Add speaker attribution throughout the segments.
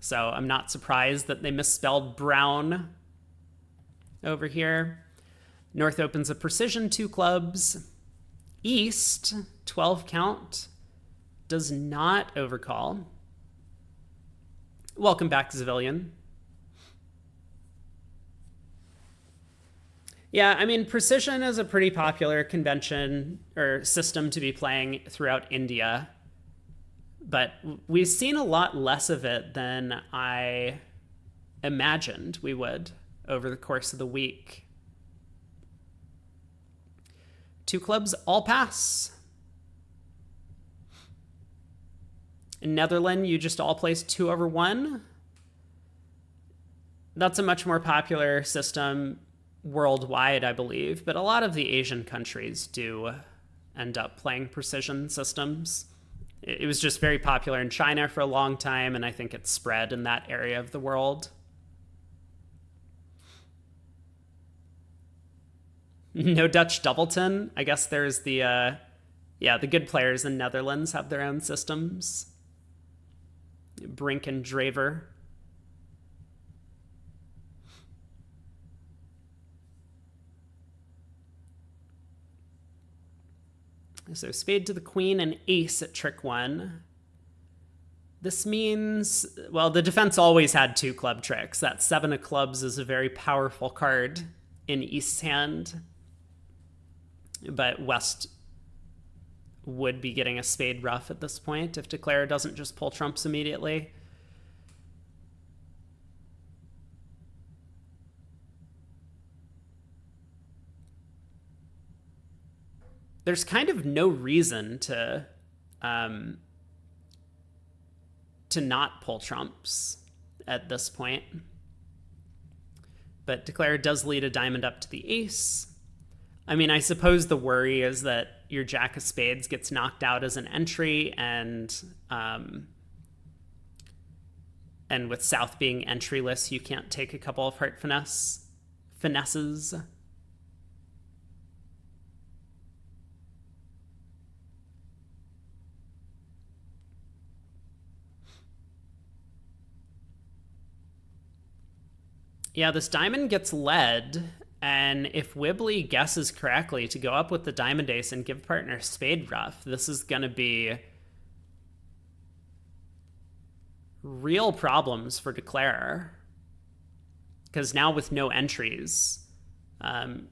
Speaker 1: So I'm not surprised that they misspelled brown over here. North opens a precision, 2 clubs. East, 12 count, does not overcall. Welcome back, Civilian. Yeah, I mean, precision is a pretty popular convention or system to be playing throughout India, but we've seen a lot less of it than I imagined we would over the course of the week. 2 clubs, all pass. In Netherlands, you just all place 2/1. That's a much more popular system worldwide, I believe, but a lot of the Asian countries do end up playing precision systems. It was just very popular in China for a long time, and I think it's spread in that area of the world. No Dutch Doubleton. I guess there's the good players in Netherlands have their own systems. Brink and Draver. So spade to the queen and ace at trick 1. This means, well, the defense always had 2 club tricks. That 7 of clubs is a very powerful card in East's hand. But West would be getting a spade ruff at this point if Declare doesn't just pull trumps immediately. There's kind of no reason to not pull trumps at this point. But Declare does lead a diamond up to the ace. I mean, I suppose the worry is that your jack of spades gets knocked out as an entry, and with South being entryless, you can't take a couple of heart finesses. Yeah, this diamond gets led, and if Wibbly guesses correctly to go up with the diamond ace and give partner spade ruff, this is going to be real problems for Declare. Because now with no entries,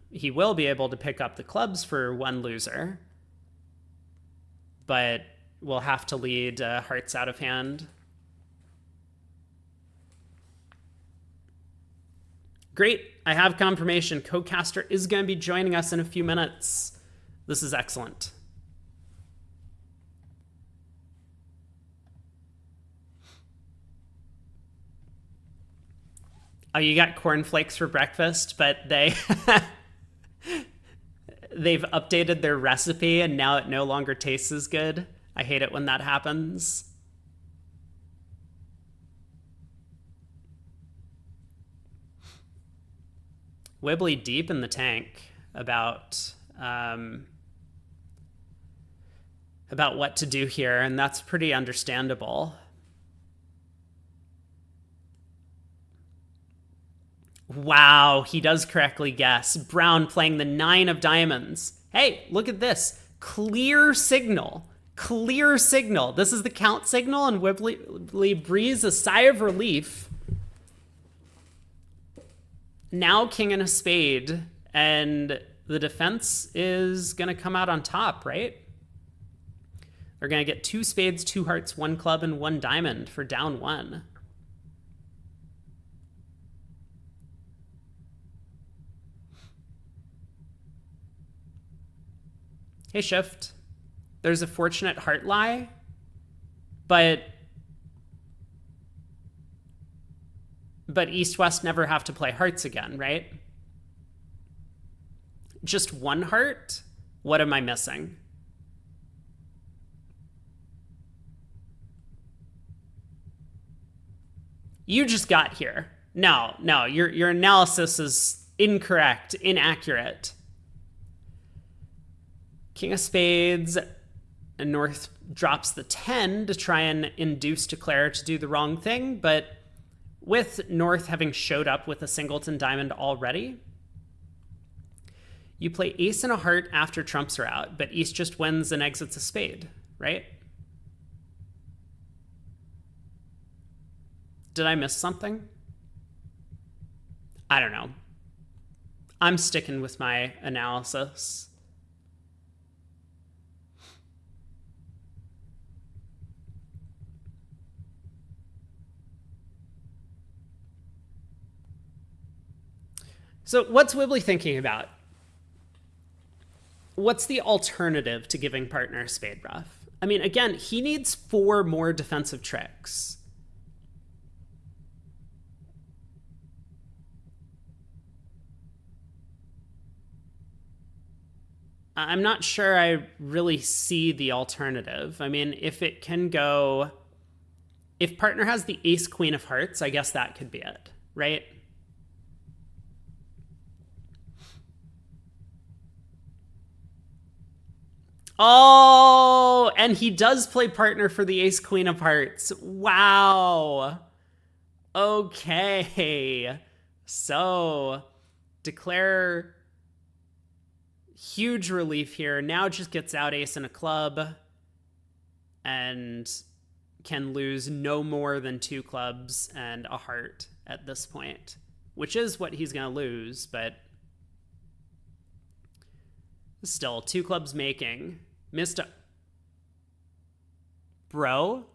Speaker 1: he will be able to pick up the clubs for 1 loser, but will have to lead hearts out of hand. Great, I have confirmation. Codecaster is going to be joining us in a few minutes. This is excellent. Oh, you got cornflakes for breakfast, but they've updated their recipe and now it no longer tastes as good. I hate it when that happens. Wibbly deep in the tank about what to do here, and that's pretty understandable. Wow, he does correctly guess. Brown playing the 9 of diamonds. Hey, look at this. Clear signal. Clear signal. This is the count signal, and Wibbly breathes a sigh of relief. Now king and a spade, and the defense is going to come out on top, right? They're going to get 2 spades, 2 hearts, 1 club, and 1 diamond for down 1. Hey, Shift. There's a fortunate heart lie, but East-West never have to play hearts again, right? Just 1 heart? What am I missing? You just got here. No, your analysis is incorrect, inaccurate. King of spades, and North drops the 10 to try and induce Declare to do the wrong thing, but with North having showed up with a singleton diamond already, you play ace and a heart after trumps are out, but East just wins and exits a spade, right? Did I miss something? I don't know. I'm sticking with my analysis. So what's Wibbly thinking about? What's the alternative to giving partner a spade ruff? I mean, again, he needs 4 more defensive tricks. I'm not sure I really see the alternative. I mean, if it can go... If partner has the ace queen of hearts, I guess that could be it, right? Oh, and he does play partner for the ace queen of hearts. Wow. Okay. So, declare huge relief here. Now just gets out ace and a club and can lose no more than 2 clubs and a heart at this point, which is what he's going to lose, but still 2 clubs making. Missed a... Bro?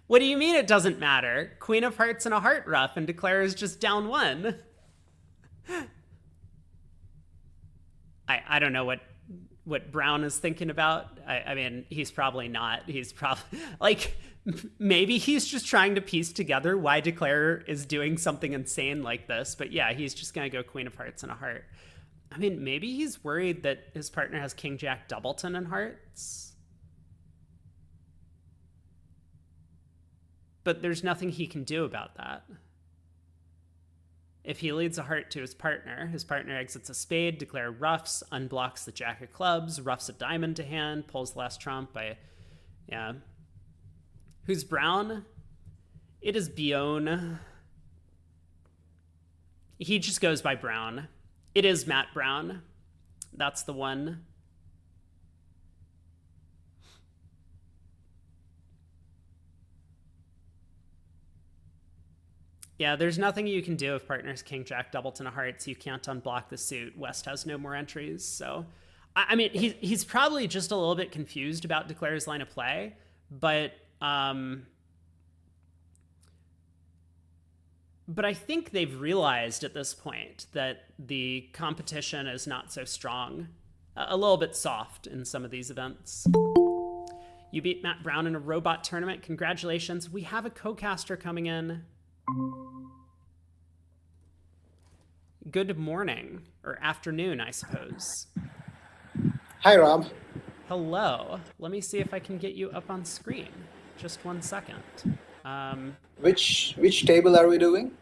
Speaker 1: What do you mean it doesn't matter? Queen of hearts and a heart ruff and declare is just down 1. I don't know what Brown is thinking about. I mean, he's probably not. He's probably like, maybe he's just trying to piece together why Declare is doing something insane like this. But yeah, he's just going to go Queen of Hearts and a heart. I mean, maybe he's worried that his partner has King Jack Doubleton and hearts. But there's nothing he can do about that. If he leads a heart to his partner exits a spade, Declare ruffs, unblocks the jack of clubs, ruffs a diamond to hand, pulls the last trump by... Yeah. Who's Brown? It is Bione. He just goes by Brown. It is Matt Brown. That's the one. Yeah, there's nothing you can do if partner's King Jack Doubleton of hearts. You can't unblock the suit. West has no more entries. So, I mean, he's probably just a little bit confused about Declare's line of play, but I think they've realized at this point that the competition is not so strong. A little bit soft in some of these events. You beat Matt Brown in a robot tournament. Congratulations. We have a co-caster coming in. Good morning, or afternoon, I suppose.
Speaker 2: Hi, Rob.
Speaker 1: Hello. Let me see if I can get you up on screen. Just 1 second.
Speaker 2: Which table are we doing?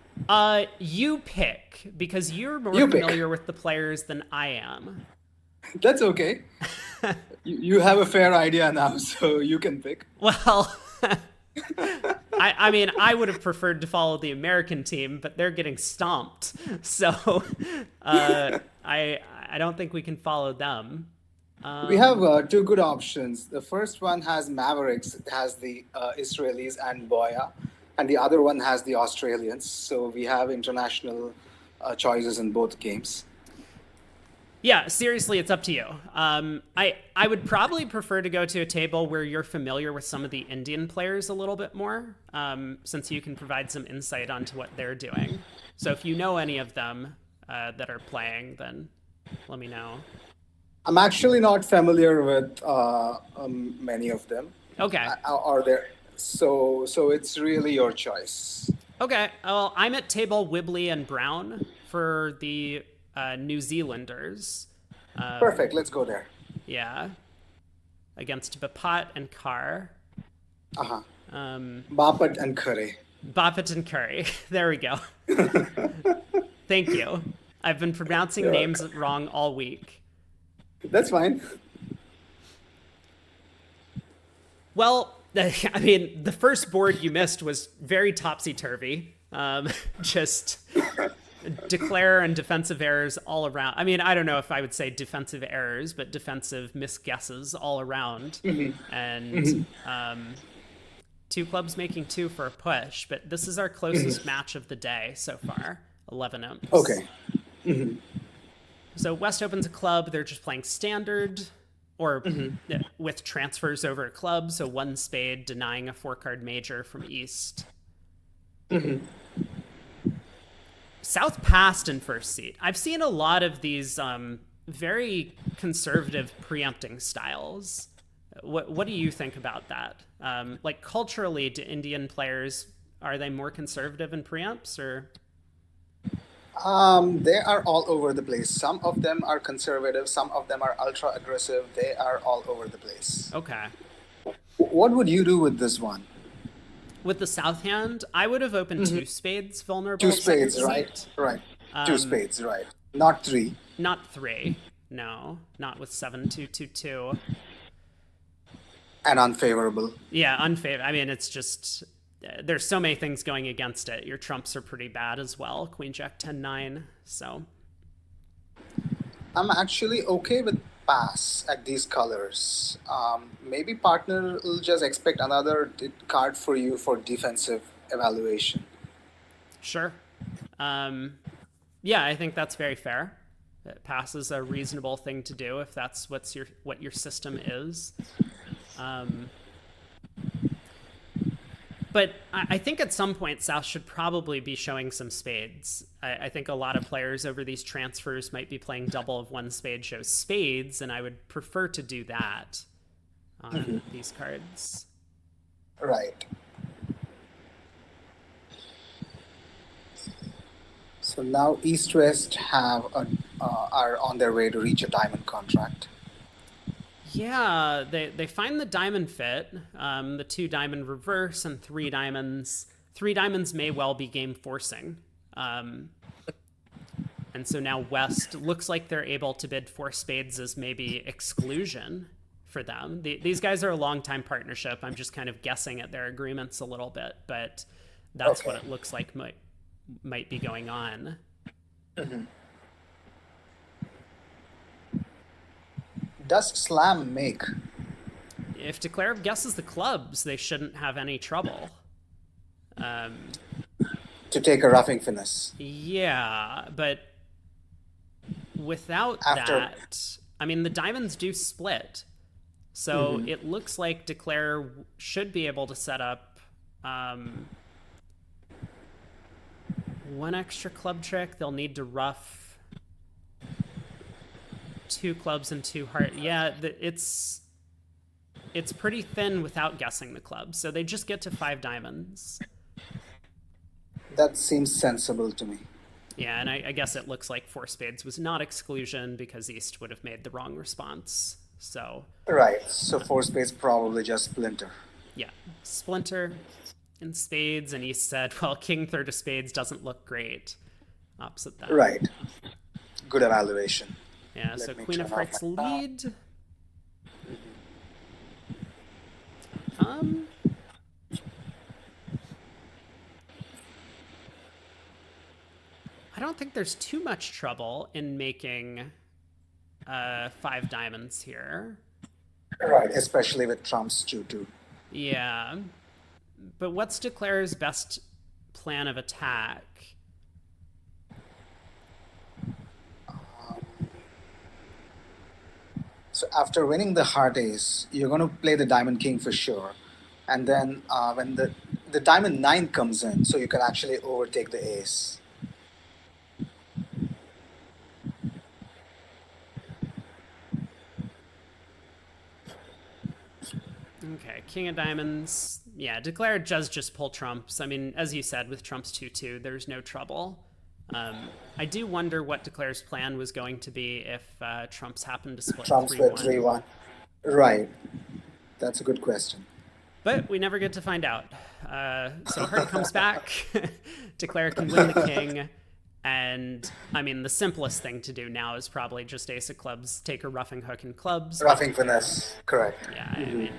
Speaker 1: You pick, because you're more familiar with the players than I am.
Speaker 2: That's okay. you have a fair idea now, so you can pick.
Speaker 1: Well... I mean, I would have preferred to follow the American team, but they're getting stomped. So I don't think we can follow them.
Speaker 2: We have 2 good options. The first one has Mavericks. It has the Israelis and Boya. And the other one has the Australians. So we have international choices in both games.
Speaker 1: Yeah, seriously, it's up to you. I would probably prefer to go to a table where you're familiar with some of the Indian players a little bit more, since you can provide some insight onto what they're doing. So if you know any of them that are playing, then let me know.
Speaker 2: I'm actually not familiar with many of them.
Speaker 1: Okay.
Speaker 2: Are there? So it's really your choice.
Speaker 1: Okay. Well, I'm at table Wibbly and Brown for the New Zealanders.
Speaker 2: Perfect. Let's go there.
Speaker 1: Yeah. Against Bapat and Carr.
Speaker 2: Uh-huh. Bapat and Curry.
Speaker 1: Buffett and Curry. There we go. Thank you. I've been pronouncing
Speaker 2: You're
Speaker 1: names
Speaker 2: welcome.
Speaker 1: wrong all week.
Speaker 2: That's fine.
Speaker 1: Well, I mean, the first board you missed was very topsy turvy. Just declare and defensive errors all around. I mean, I don't know if I would say defensive errors, but defensive misguesses all around. And two clubs making two for a push. But this is our closest match of the day so far, 11 imps.
Speaker 2: Okay.
Speaker 1: So West opens a club. They're just playing standard or with transfers over a club. So one spade denying a 4-card major from East. South passed in first seat. I've seen a lot of these very conservative preempting styles. What do you think about that? Like culturally, do Indian players, are they more conservative in preempts or?
Speaker 2: They are all over the place. Some of them are conservative, some of them are ultra aggressive. They are all over the place.
Speaker 1: Okay.
Speaker 2: What would you do with this one?
Speaker 1: With the south hand, I would have opened two spades
Speaker 2: Two
Speaker 1: vulnerable second
Speaker 2: spades, right?
Speaker 1: seat.
Speaker 2: Right. Two spades, right. Not three.
Speaker 1: Not three. No, not with 7-2-2-2.
Speaker 2: And unfavorable.
Speaker 1: Yeah, unfavorable. I mean, it's just there's so many things going against it. Your trumps are pretty bad as well. Queen Jack 10-9. So
Speaker 2: I'm actually okay with pass at these colors. Maybe partner will just expect another card for you for defensive evaluation.
Speaker 1: sure. Yeah, I think that's very fair. Pass is a reasonable thing to do if that's what your system is. But I think at some point South should probably be showing some spades. I think a lot of players over these transfers might be playing double of one spade shows spades, and I would prefer to do that on these cards.
Speaker 2: Right. So now East West are on their way to reach a diamond contract.
Speaker 1: Yeah, they find the diamond fit, the 2 diamond reverse and 3 diamonds. 3 diamonds may well be game forcing. And so now West looks like they're able to bid 4 spades as maybe exclusion for them. These guys are a long-time partnership. I'm just kind of guessing at their agreements a little bit, but that's what it looks like might be going on.
Speaker 2: Does Slam make?
Speaker 1: If Declare guesses the clubs, they shouldn't have any trouble.
Speaker 2: To take a roughing finesse.
Speaker 1: Yeah, but without
Speaker 2: After
Speaker 1: that, I mean, the diamonds do split. So it looks like Declare should be able to set up one extra club trick. They'll need to rough 2 clubs and 2 heart. Yeah, it's pretty thin without guessing the clubs. So they just get to 5 diamonds.
Speaker 2: that seems sensible to me.
Speaker 1: Yeah, and I guess it looks like 4 spades was not exclusion because East would have made the wrong response. So
Speaker 2: Right. So four spades probably just splinter.
Speaker 1: yeah, Splinter in spades, and East said, well, King third of spades doesn't look great. Opposite that.
Speaker 2: Right. Good evaluation.
Speaker 1: Yeah, so
Speaker 2: Let me
Speaker 1: Queen of
Speaker 2: turn off
Speaker 1: Hearts
Speaker 2: my
Speaker 1: lead. Um, I don't think there's too much trouble in making 5 diamonds here.
Speaker 2: Right. Especially with trumps 2-2.
Speaker 1: Yeah. But what's Declare's best plan of attack?
Speaker 2: So after winning the heart ace, you're going to play the diamond king for sure. And then when the diamond 9 comes in, so you can actually overtake the ace.
Speaker 1: Okay, King of Diamonds. Yeah, Declare does just pull trumps. I mean, as you said, with trumps 2-2, there's no trouble. I do wonder what Declare's plan was going to be if trumps happened to split
Speaker 2: Trumps were
Speaker 1: 3-1.
Speaker 2: 3-1. Right. That's a good question.
Speaker 1: But we never get to find out. So Heart comes back. Declare can win the king. And I mean, the simplest thing to do now is probably just ace of clubs, take a roughing hook and clubs. But
Speaker 2: Roughing finesse, correct.
Speaker 1: yeah, I mean,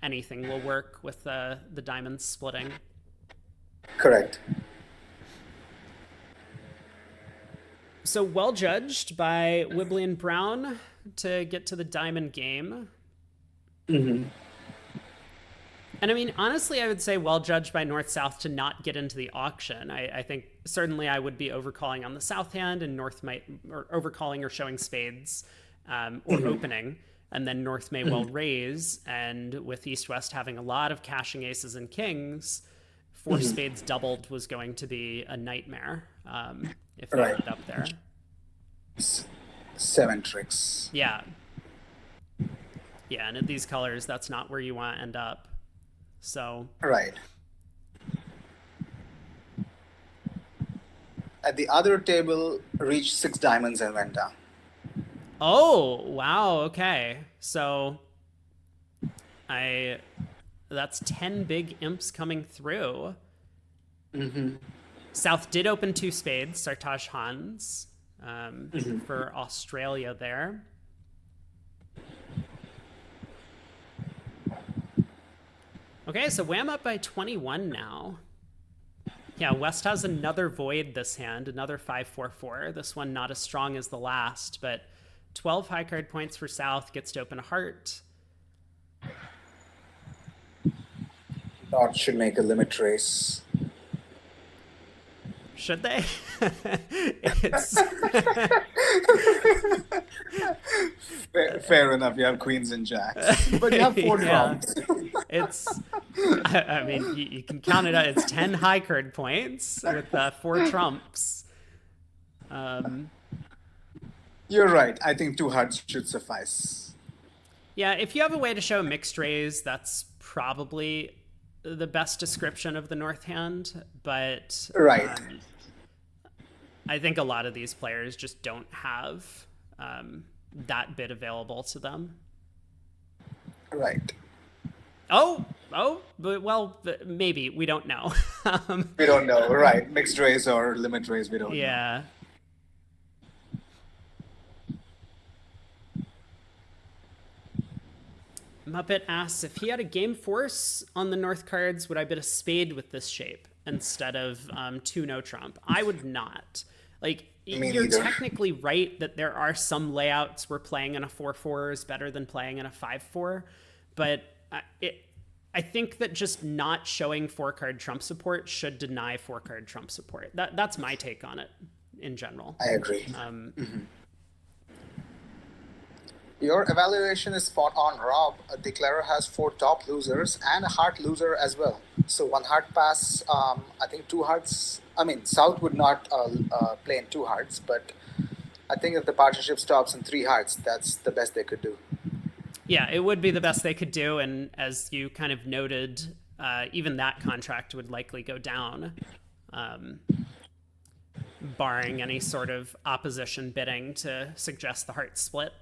Speaker 1: anything will work with the diamonds splitting.
Speaker 2: Correct.
Speaker 1: So well judged by Wibley and Brown to get to the diamond game. And I mean, honestly, I would say well judged by North South to not get into the auction. I think certainly I would be overcalling on the south hand, and North might, or overcalling or showing spades, or opening, and then North may well raise. And with East West having a lot of cashing aces and kings, four spades doubled was going to be a nightmare if they ended up there.
Speaker 2: 7 tricks.
Speaker 1: Yeah. Yeah, and at these colors, that's not where you want to end up. So
Speaker 2: Right. At the other table, reached 6 diamonds and went down.
Speaker 1: oh wow, okay. So that's 10 big imps coming through. South did open 2 spades, Sartaj Hans, for Australia there. Okay, so Wham up by 21 now. Yeah, West has another void this hand, another 5-4-4. This one not as strong as the last, but 12 high card points for South, gets to open a heart.
Speaker 2: Thought should make a limit race.
Speaker 1: Should they? It's
Speaker 2: Fair enough. You have queens and jacks, but you have 4
Speaker 1: Yeah.
Speaker 2: trumps.
Speaker 1: it's I mean, you can count it out. It's 10 high card points with 4 trumps.
Speaker 2: You're right. I think 2 hearts should suffice.
Speaker 1: Yeah, if you have a way to show mixed raise, that's probably the best description of the North hand. But
Speaker 2: Right.
Speaker 1: I think a lot of these players just don't have that bit available to them.
Speaker 2: Right.
Speaker 1: Oh, but maybe we don't know.
Speaker 2: We don't know. Right. Mixed race or limit race, we don't know.
Speaker 1: Yeah. Muppet asks, if he had a game force on the North cards, would I bet a spade with this shape instead of 2 no trump? I would not. Like, you're
Speaker 2: neither.
Speaker 1: technically right that there are some layouts where playing in a 4-4 is better than playing in a 5-4, but I think that just not showing 4-card trump support should deny 4-card trump support. That's my take on it in general.
Speaker 2: I agree. Your evaluation is spot on, Rob. A declarer has 4 top losers and a heart loser as well. So 1 heart pass, I think 2 hearts. I mean, South would not play in 2 hearts, but I think if the partnership stops in 3 hearts, that's the best they could do.
Speaker 1: Yeah, it would be the best they could do. And as you kind of noted, even that contract would likely go down, barring any sort of opposition bidding to suggest the heart split.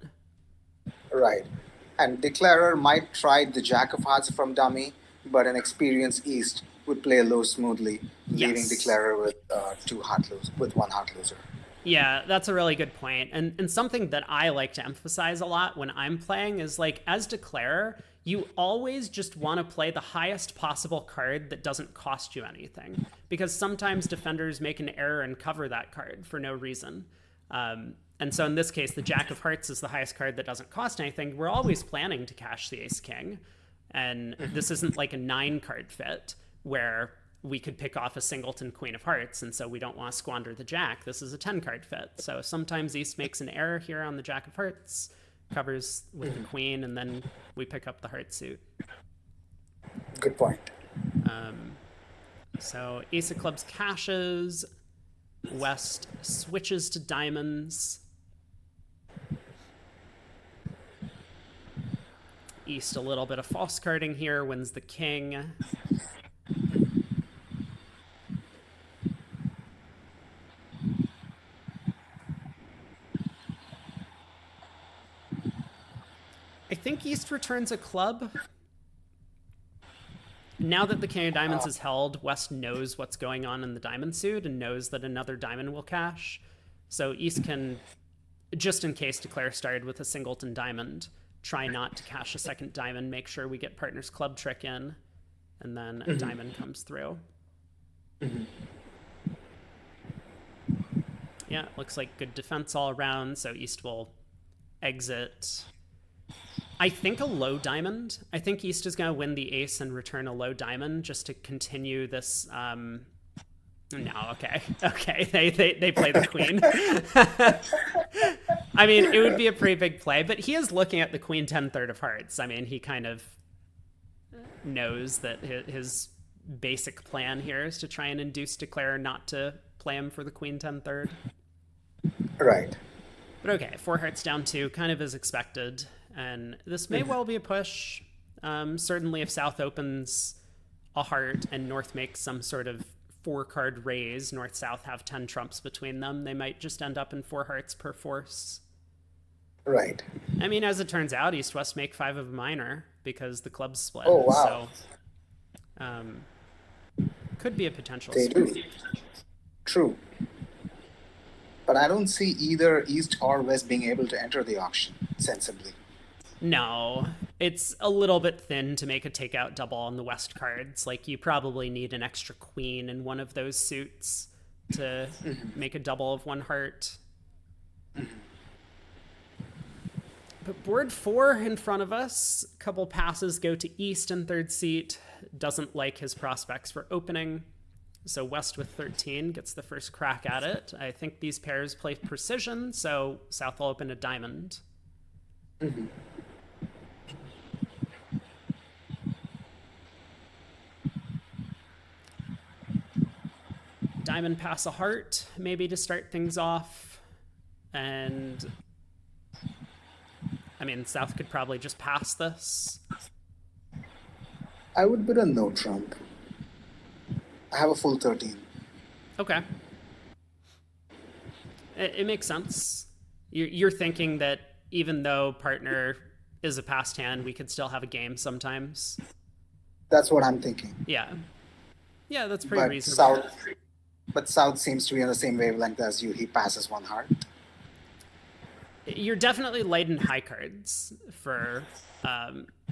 Speaker 2: Right. And declarer might try the jack of hearts from dummy, but an experienced East would play low smoothly, leaving declarer with 2 heart losers, with 1 heart loser.
Speaker 1: Yeah, that's a really good point. And something that I like to emphasize a lot when I'm playing is, like, as declarer, you always just want to play the highest possible card that doesn't cost you anything, because sometimes defenders make an error and cover that card for no reason. And so in this case, the Jack of Hearts is the highest card that doesn't cost anything. We're always planning to cash the Ace King. And this isn't like a 9-card fit where we could pick off a singleton Queen of Hearts, and so we don't want to squander the Jack. This is a 10-card fit. So sometimes East makes an error here on the Jack of Hearts, covers with the Queen, and then we pick up the heart suit.
Speaker 2: Good point.
Speaker 1: So Ace of Clubs cashes, West switches to diamonds. East a little bit of false carding here, wins the king. I think East returns a club. Now that the king of diamonds is held, West knows what's going on in the diamond suit and knows that another diamond will cash. So East can, just in case declare started with a singleton diamond, try not to cash a second diamond, make sure we get partner's club trick in, and then a diamond comes through. Yeah, looks like good defense all around, so East will exit. I think a low diamond. I think East is going to win the ace and return a low diamond just to continue this. No, okay. Okay, they play the queen. I mean, it would be a pretty big play, but he is looking at the queen 10 third of hearts. I mean, he kind of knows that his basic plan here is to try and induce declare not to play him for the queen 10 third.
Speaker 2: Right.
Speaker 1: But okay, four hearts down two, kind of as expected. And this may well be a push. Certainly, if South opens a heart and North makes some sort of four card raise, North South have 10 trumps between them, they might just end up in four hearts per force.
Speaker 2: Right.
Speaker 1: I mean, as it turns out, East West make five of a minor because the clubs split.
Speaker 2: Oh, wow.
Speaker 1: So, could be a potential
Speaker 2: They
Speaker 1: split.
Speaker 2: do. True. But I don't see either East or West being able to enter the auction sensibly.
Speaker 1: No, it's a little bit thin to make a takeout double on the West cards. Like, you probably need an extra queen in one of those suits to make a double of one heart. But board four in front of us. A couple passes go to East in third seat. Doesn't like his prospects for opening. So West with 13 gets the first crack at it. I think these pairs play precision, so South will open a diamond. Diamond pass a heart, maybe to start things off. And I mean, South could probably just pass this.
Speaker 2: I would bid a no trump. I have a full 13.
Speaker 1: Okay. It makes sense. You're thinking that even though partner is a passed hand, we could still have a game sometimes.
Speaker 2: That's what I'm thinking.
Speaker 1: Yeah. Yeah, that's pretty
Speaker 2: But
Speaker 1: reasonable.
Speaker 2: South seems to be on the same wavelength as you. He passes one heart.
Speaker 1: You're definitely light in high cards for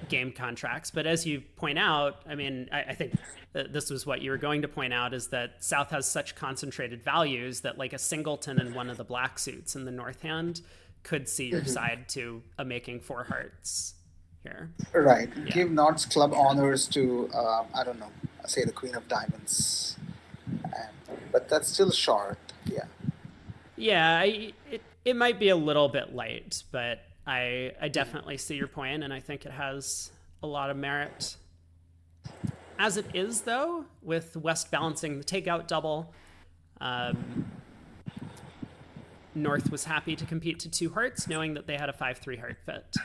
Speaker 1: game contracts, but as you point out, I mean, I think this was what you were going to point out, is that South has such concentrated values that like a singleton in one of the black suits in the North hand could see your side to a making four hearts here.
Speaker 2: Right.
Speaker 1: Yeah.
Speaker 2: Give North's club honors to, I don't know, say the Queen of Diamonds. But that's still short. Yeah.
Speaker 1: Yeah, it might be a little bit light, but I definitely see your point, and I think it has a lot of merit. As it is, though, with West balancing the takeout double, North was happy to compete to two hearts, knowing that they had a 5-3 heart fit.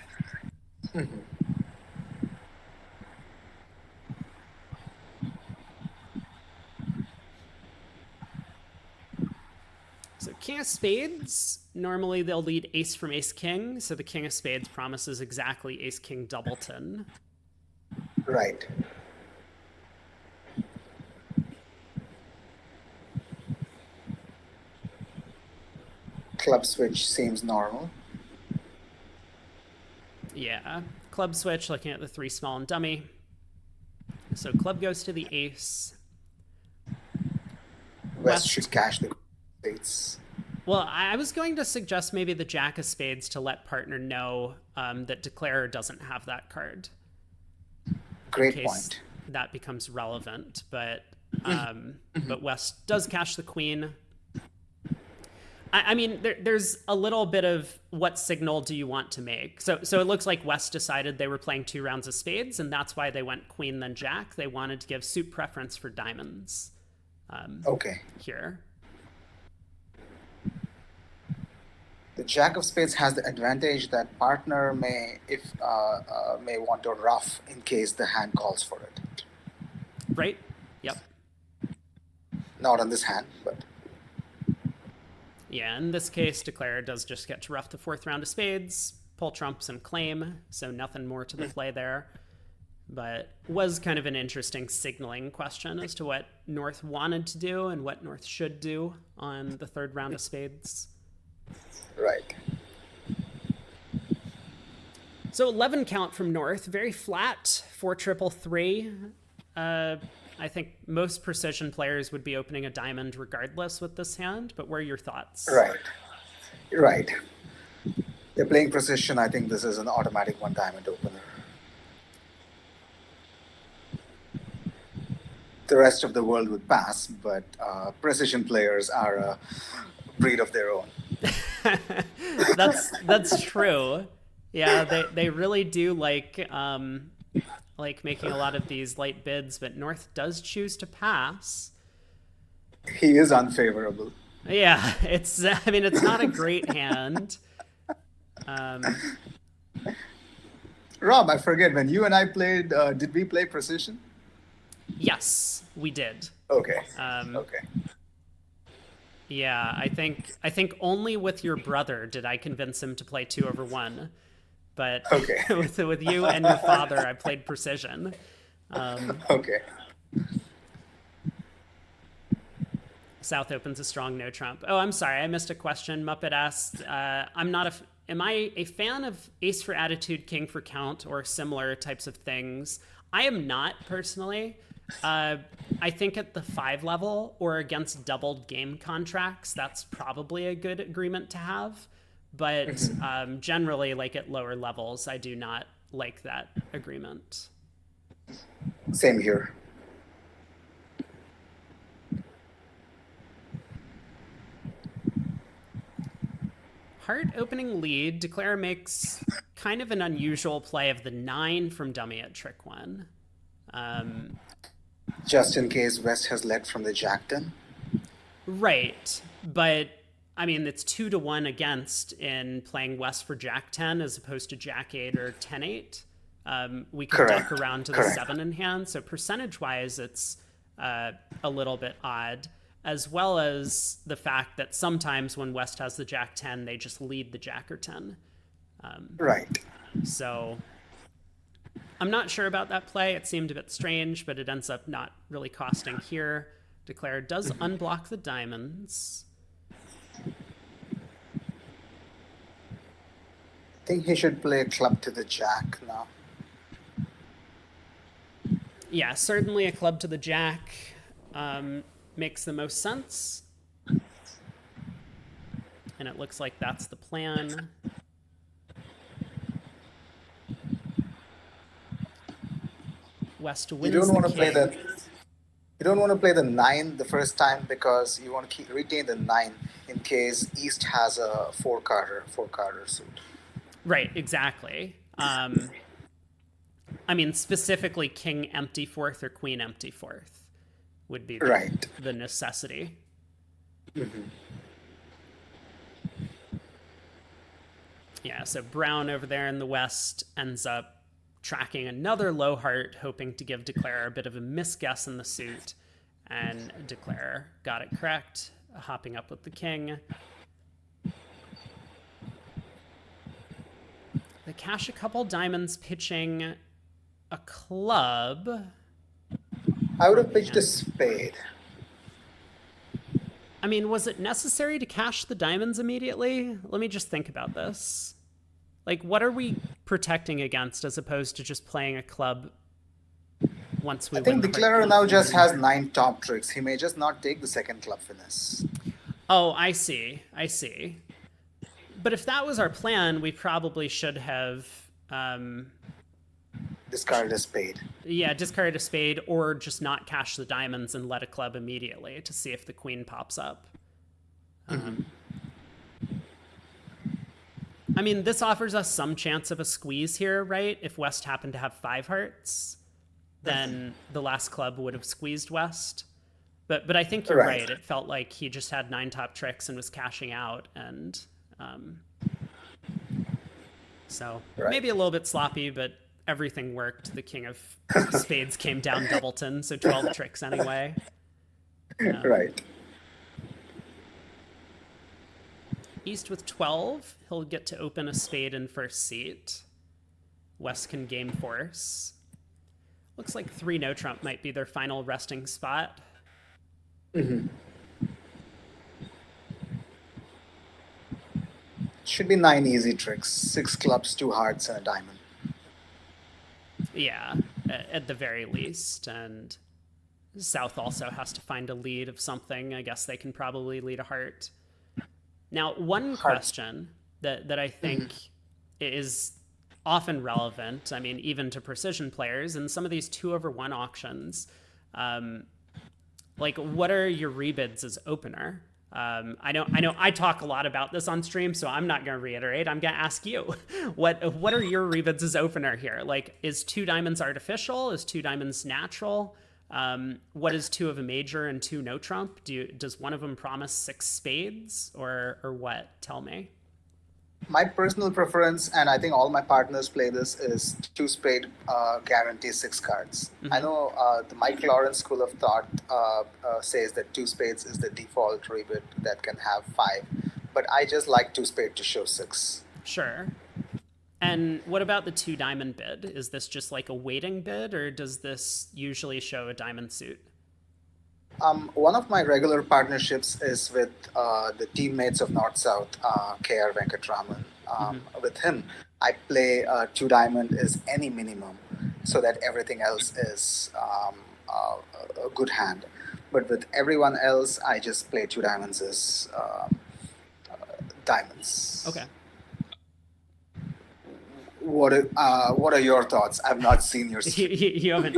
Speaker 1: So King of Spades, normally they'll lead ace from ace king, so the King of Spades promises exactly ace king doubleton.
Speaker 2: Right. Club switch seems normal.
Speaker 1: Yeah. Club switch, looking at the three small and dummy. So club goes to the ace.
Speaker 2: West should cash the spades.
Speaker 1: Well, I was going to suggest maybe the Jack of Spades to let partner know that Declarer doesn't have that card.
Speaker 2: Great point.
Speaker 1: That becomes relevant, but West does cash the queen. I mean, there's a little bit of what signal do you want to make. So it looks like West decided they were playing 2 rounds of spades, and that's why they went queen then jack. They wanted to give suit preference for diamonds.
Speaker 2: Okay.
Speaker 1: Here.
Speaker 2: The Jack of Spades has the advantage that partner may want to ruff in case the hand calls for it.
Speaker 1: Right? Yep.
Speaker 2: Not on this hand, but...
Speaker 1: Yeah, in this case, Declarer does just get to rough the 4th round of spades, pull trumps and claim, so nothing more to the play there. but was kind of an interesting signaling question as to what North wanted to do and what North should do on the third round of spades.
Speaker 2: Right.
Speaker 1: So 11 count from North, very flat, 4 triple 3. I think most precision players would be opening a diamond regardless with this hand, but what are your thoughts?
Speaker 2: Right. Right. They're playing precision. I think this is an automatic one diamond opener. The rest of the world would pass, but precision players are a breed of their own.
Speaker 1: That's true. Yeah, they really do like making a lot of these light bids, but North does choose to pass.
Speaker 2: He is unfavorable.
Speaker 1: Yeah, it's not a great hand. Um,
Speaker 2: Rob, I forget, when you and I played, did we play precision?
Speaker 1: yes, we did.
Speaker 2: Okay.
Speaker 1: Um,
Speaker 2: Okay.
Speaker 1: yeah, I think only with your brother did I convince him to play 2/1, but
Speaker 2: Okay.
Speaker 1: with you and your father, I played precision. Um,
Speaker 2: Okay.
Speaker 1: South opens a strong no trump. Oh, I'm sorry, I missed a question. Muppet asked, am I a fan of ace for attitude, king for count, or similar types of things? I am not personally. Uh, I think at the 5 level or against doubled game contracts, that's probably a good agreement to have. But generally, like at lower levels, I do not like that agreement.
Speaker 2: Same here.
Speaker 1: Heart opening lead. Declare makes kind of an unusual play of the 9 from dummy at trick 1.
Speaker 2: Just in case West has led from the Jack 10.
Speaker 1: Right. But I mean, it's 2-1 against in playing West for Jack 10 as opposed to Jack 8 or 10-8. We could
Speaker 2: Correct.
Speaker 1: duck around to the
Speaker 2: Correct.
Speaker 1: 7 in hand. So percentage wise, it's a little bit odd, as well as the fact that sometimes when West has the Jack 10, they just lead the Jack or 10.
Speaker 2: Right.
Speaker 1: So I'm not sure about that play. It seemed a bit strange, but it ends up not really costing here. Declare does unblock the diamonds.
Speaker 2: I think he should play club to the Jack now.
Speaker 1: Yeah, certainly a club to the Jack makes the most sense. And it looks like that's the plan. West
Speaker 2: You
Speaker 1: wins
Speaker 2: don't
Speaker 1: the
Speaker 2: want to play
Speaker 1: king.
Speaker 2: that. You don't want to play the 9 the first time because you want to retain the 9 in case East has a four-carder suit.
Speaker 1: Right, exactly. I mean, specifically king empty fourth or queen empty fourth would be
Speaker 2: Right.
Speaker 1: the necessity. Yeah, so Brown over there in the West ends up tracking another low heart, hoping to give Declare a bit of a misguess in the suit. And Declare got it correct, hopping up with the king. They cash a couple diamonds, pitching a club.
Speaker 2: I would have pitched a spade.
Speaker 1: I mean, was it necessary to cash the diamonds immediately? Let me just think about this. Like, what are we protecting against as opposed to just playing a club once we
Speaker 2: I think
Speaker 1: win?
Speaker 2: Declarer now just has 9 top tricks. He may just not take the second club finesse.
Speaker 1: Oh, I see. I see. But if that was our plan, we probably should have,
Speaker 2: Discarded a spade.
Speaker 1: discarded a spade or just not cash the diamonds and let a club immediately to see if the queen pops up. I mean, this offers us some chance of a squeeze here, right? If West happened to have 5 hearts, then the last club would have squeezed West. But I think you're right. It felt like he just had 9 top tricks and was cashing out, and so maybe a little bit sloppy, but everything worked. The king of spades came down doubleton, so 12 tricks anyway.
Speaker 2: Right.
Speaker 1: East with 12, he'll get to open a spade in first seat. West can game force. Looks like 3 no trump might be their final resting spot.
Speaker 2: Should be 9 easy tricks. 6 clubs, 2 hearts, and a diamond.
Speaker 1: Yeah, at the very least. And South also has to find a lead of something. I guess they can probably lead a heart. Now, one
Speaker 2: Hearts.
Speaker 1: question that I think is often relevant, I mean, even to precision players, in some of these 2/1 auctions, um, like, what are your rebids as opener? I know I talk a lot about this on stream, so I'm not going to reiterate. I'm going to ask you, what are your rebids as opener here? Like, is 2 diamonds artificial? Is 2 diamonds natural? What is 2 of a major and 2 no trump? Does one of them promise 6 spades or what? Tell me.
Speaker 2: My personal preference, and I think all my partners play this, is 2 spade guarantees 6 cards. I know the Mike Lawrence school of thought says that 2 spades is the default rebid that can have 5, but I just like 2 spade to show 6.
Speaker 1: Sure. And what about the 2 diamond bid? Is this just like a waiting bid, or does this usually show a diamond suit?
Speaker 2: One of my regular partnerships is with the teammates of North South, KR Venkatraman. With him, I play 2 diamond is any minimum, so that everything else is a good hand. But with everyone else, I just play 2 diamonds as diamonds.
Speaker 1: Okay.
Speaker 2: What are your thoughts? I've not seen your
Speaker 1: You,
Speaker 2: stream.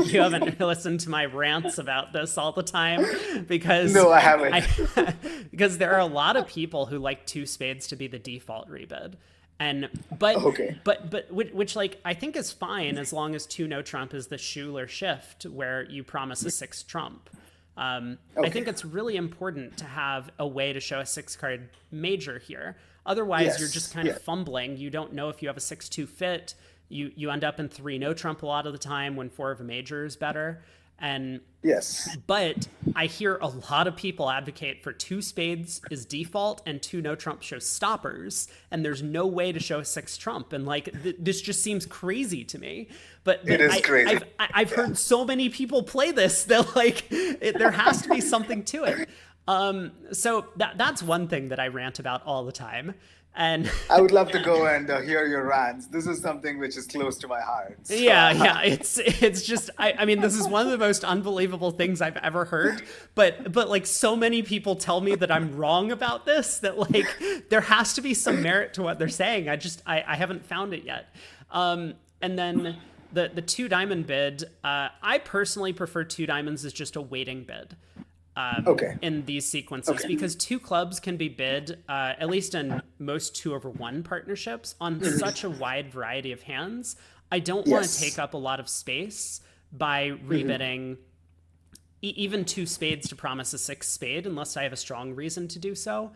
Speaker 1: you haven't listened to my rants about this all the time because
Speaker 2: No, I haven't.
Speaker 1: because there are a lot of people who like 2 spades to be the default rebid. And but
Speaker 2: Okay.
Speaker 1: but which like I think is fine as long as 2 no trump is the Schuler shift where you promise a 6 trump. I think it's really important to have a way to show a 6 card major here. Otherwise, you're just
Speaker 2: Yes.
Speaker 1: kind of fumbling. You don't know if you have a 6-2 fit. You end up in 3 no trump a lot of the time when 4 of a major is better. And
Speaker 2: Yes.
Speaker 1: but I hear a lot of people advocate for 2 spades is default and 2 no trump shows stoppers, and there's no way to show a 6 trump. And like this just seems crazy to me. But
Speaker 2: It is crazy.
Speaker 1: I've heard so many people play this that like there has to be something to it. So that's one thing that I rant about all the time. And
Speaker 2: I would love to go and hear your rants. This is something which is close to my heart. So,
Speaker 1: yeah, it's just I mean this is one of the most unbelievable things I've ever heard, but like so many people tell me that I'm wrong about this, that like there has to be some merit to what they're saying. I haven't found it yet. And then the 2 diamond bid, I personally prefer 2 diamonds as just a waiting bid.
Speaker 2: Okay.
Speaker 1: In these sequences, because 2 clubs can be bid, at least in most 2/1 partnerships, on such a wide variety of hands. I don't want to
Speaker 2: Yes.
Speaker 1: take up a lot of space by rebidding even 2 spades to promise a 6 spade unless I have a strong reason to do so.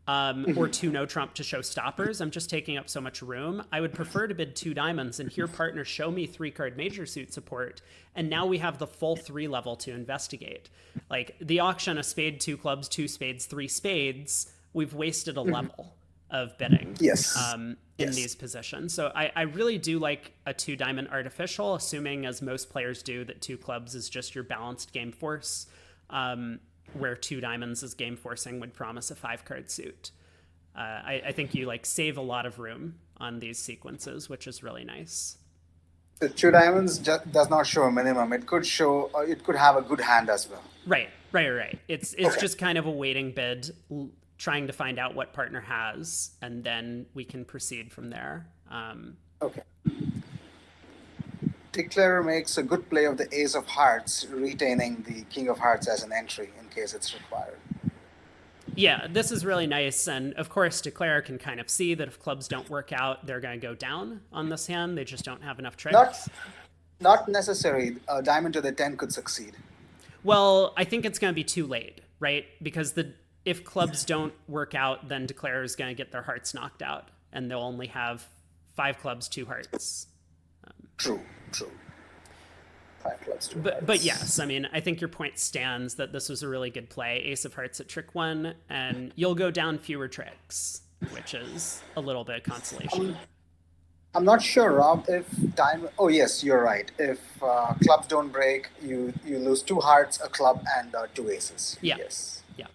Speaker 1: Or 2 no trump to show stoppers. I'm just taking up so much room. I would prefer to bid 2 diamonds and hear partners show me 3-card major suit support. And now we have the full 3 level to investigate. Like the auction, a spade, 2 clubs, 2 spades, 3 spades. We've wasted a level of bidding
Speaker 2: Yes.
Speaker 1: in
Speaker 2: Yes.
Speaker 1: these positions. So I really do like a 2 diamond artificial, assuming as most players do that 2 clubs is just your balanced game force. Where 2 diamonds is game forcing would promise a 5-card suit. I think you like save a lot of room on these sequences, which is really nice.
Speaker 2: The 2 diamonds does not show a minimum. It could show. It could have a good hand as well.
Speaker 1: Right. It's just kind of a waiting bid, trying to find out what partner has, and then we can proceed from there.
Speaker 2: Okay. Declarer makes a good play of the Ace of Hearts, retaining the King of Hearts as an entry in case it's required.
Speaker 1: Yeah, this is really nice. And of course, Declare can kind of see that if clubs don't work out, they're going to go down on this hand. They just don't have enough tricks.
Speaker 2: Not necessary. A diamond to the 10 could succeed.
Speaker 1: Well, I think it's going to be too late, right? Because if clubs don't work out, then Declare is going to get their hearts knocked out, and they'll only have 5 clubs, 2 hearts.
Speaker 2: True. 5 clubs, 2
Speaker 1: But
Speaker 2: hearts.
Speaker 1: yes, I mean, I think your point stands that this was a really good play. Ace of Hearts at trick 1, and you'll go down fewer tricks, which is a little bit of consolation.
Speaker 2: I'm not sure, Rob, if time. Oh, yes, you're right. If clubs don't break, you lose two hearts, a club, and two aces.
Speaker 1: Yeah,
Speaker 2: Yes.
Speaker 1: yeah.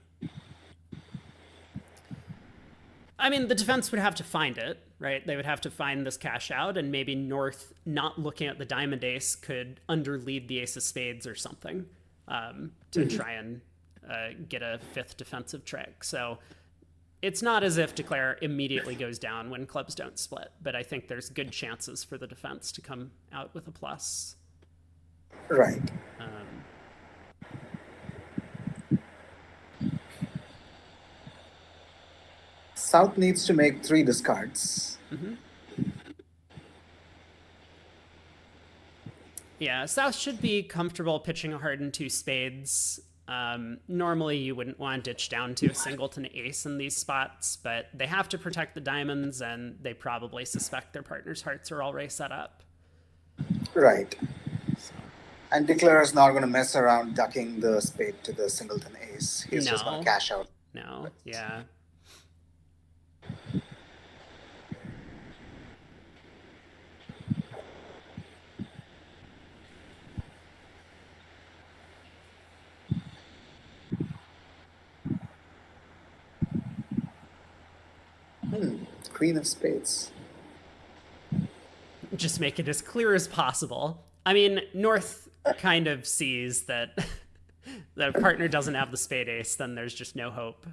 Speaker 1: I mean, the defense would have to find it, right? They would have to find this cash out, and maybe North, not looking at the diamond ace, could underlead the ace of spades or something to try and get a fifth defensive trick. So it's not as if Declare immediately goes down when clubs don't split, but I think there's good chances for the defense to come out with a plus.
Speaker 2: Right.
Speaker 1: Um,
Speaker 2: South needs to make three discards.
Speaker 1: mm-hmm. Yeah, South should be comfortable pitching a heart and two spades. Normally, you wouldn't want to ditch down to a singleton ace in these spots, but they have to protect the diamonds, and they probably suspect their partner's hearts are already set up.
Speaker 2: Right.
Speaker 1: So,
Speaker 2: And Declare is not going to mess around ducking the spade to the singleton ace. He's just going to
Speaker 1: no,
Speaker 2: cash out.
Speaker 1: no, yeah.
Speaker 2: Queen of spades.
Speaker 1: Just make it as clear as possible. I mean, North kind of sees that the partner doesn't have the spade ace, then there's just no hope.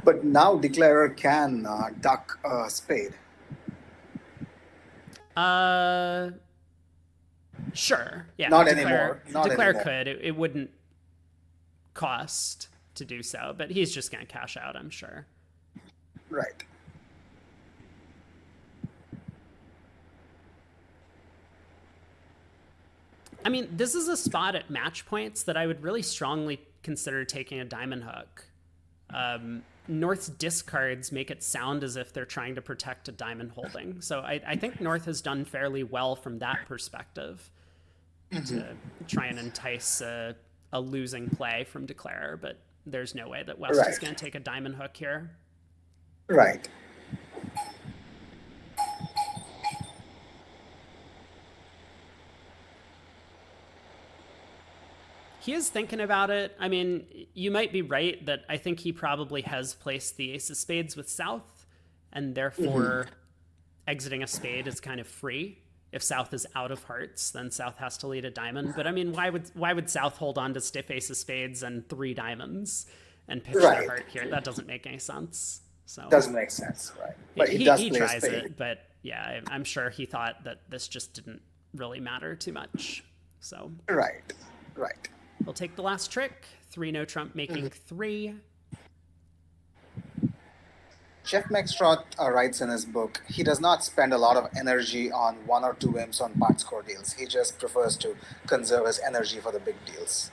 Speaker 2: But now Declarer can duck a spade.
Speaker 1: Uh, sure. Yeah,
Speaker 2: Not anymore. Not
Speaker 1: Declare
Speaker 2: anymore.
Speaker 1: could. It wouldn't cost to do so, but he's just going to cash out, I'm sure.
Speaker 2: Right.
Speaker 1: I mean, this is a spot at match points that I would really strongly consider taking a diamond hook. North's discards make it sound as if they're trying to protect a diamond holding. So I think North has done fairly well from that perspective to try and entice a losing play from Declare, but there's no way that West is
Speaker 2: Right.
Speaker 1: going to take a diamond hook here.
Speaker 2: Right.
Speaker 1: He is thinking about it. I mean, you might be right that I think he probably has placed the ace of spades with South, and therefore exiting a spade is kind of free. If South is out of hearts, then South has to lead a diamond. But I mean, why would South hold on to stiff ace of spades and three diamonds and pitch their
Speaker 2: Right.
Speaker 1: heart here? That doesn't make any sense. So
Speaker 2: Doesn't make sense. Right. But he does
Speaker 1: he
Speaker 2: play a
Speaker 1: tries
Speaker 2: spade.
Speaker 1: it, but yeah, I'm sure he thought that this just didn't really matter too much. So
Speaker 2: Right. Right.
Speaker 1: he'll take the last trick. Three no trump, making three.
Speaker 2: Jeff Maxtrot writes in his book, he does not spend a lot of energy on one or two imps on part score deals. He just prefers to conserve his energy for the big deals.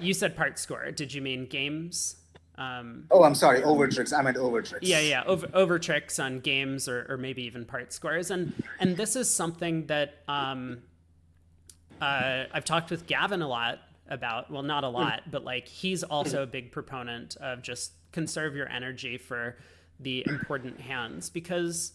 Speaker 1: You said part score. Did you mean games?
Speaker 2: Oh, I'm sorry, over tricks. I meant over tricks.
Speaker 1: Yeah. Over tricks on games or maybe even part scores, and this is something that I've talked with Gavin a lot about. Well, not a lot, but like he's also a big proponent of just conserve your energy for the important hands because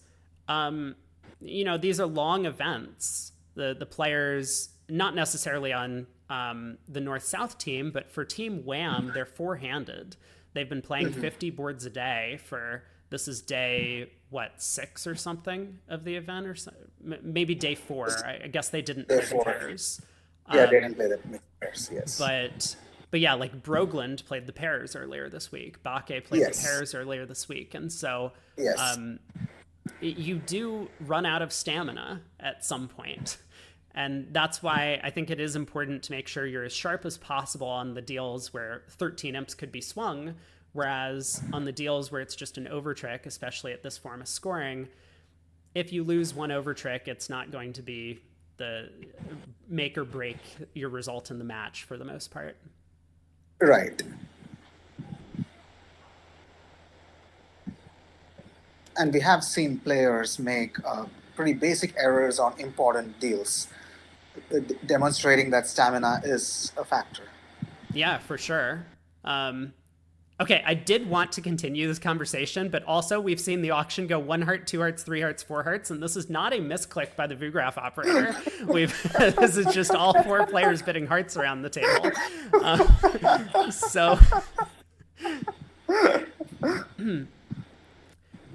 Speaker 1: these are long events. The players not necessarily on the North South team, but for Team Wham, they're four-handed. They've been playing 50 boards a day for this is day what 6 or something of the event or so, maybe day 4. I guess they didn't play the
Speaker 2: Therefore,
Speaker 1: pairs,
Speaker 2: yeah, they didn't play the pairs. Yes.
Speaker 1: but yeah, like Brogland played the pairs earlier this week. Bakke played the
Speaker 2: Yes.
Speaker 1: pairs earlier this week, and so
Speaker 2: Yes.
Speaker 1: you do run out of stamina at some point. And that's why I think it is important to make sure you're as sharp as possible on the deals where 13 imps could be swung, whereas on the deals where it's just an overtrick, especially at this form of scoring, if you lose one overtrick, it's not going to be the make or break your result in the match for the most part.
Speaker 2: Right. And we have seen players make pretty basic errors on important deals, demonstrating that stamina is a factor.
Speaker 1: Yeah, for sure. Okay, I did want to continue this conversation, but also we've seen the auction go 1 heart, 2 hearts, 3 hearts, 4 hearts, and this is not a misclick by the VuGraph operator. We've this is just all four players bidding hearts around the table. So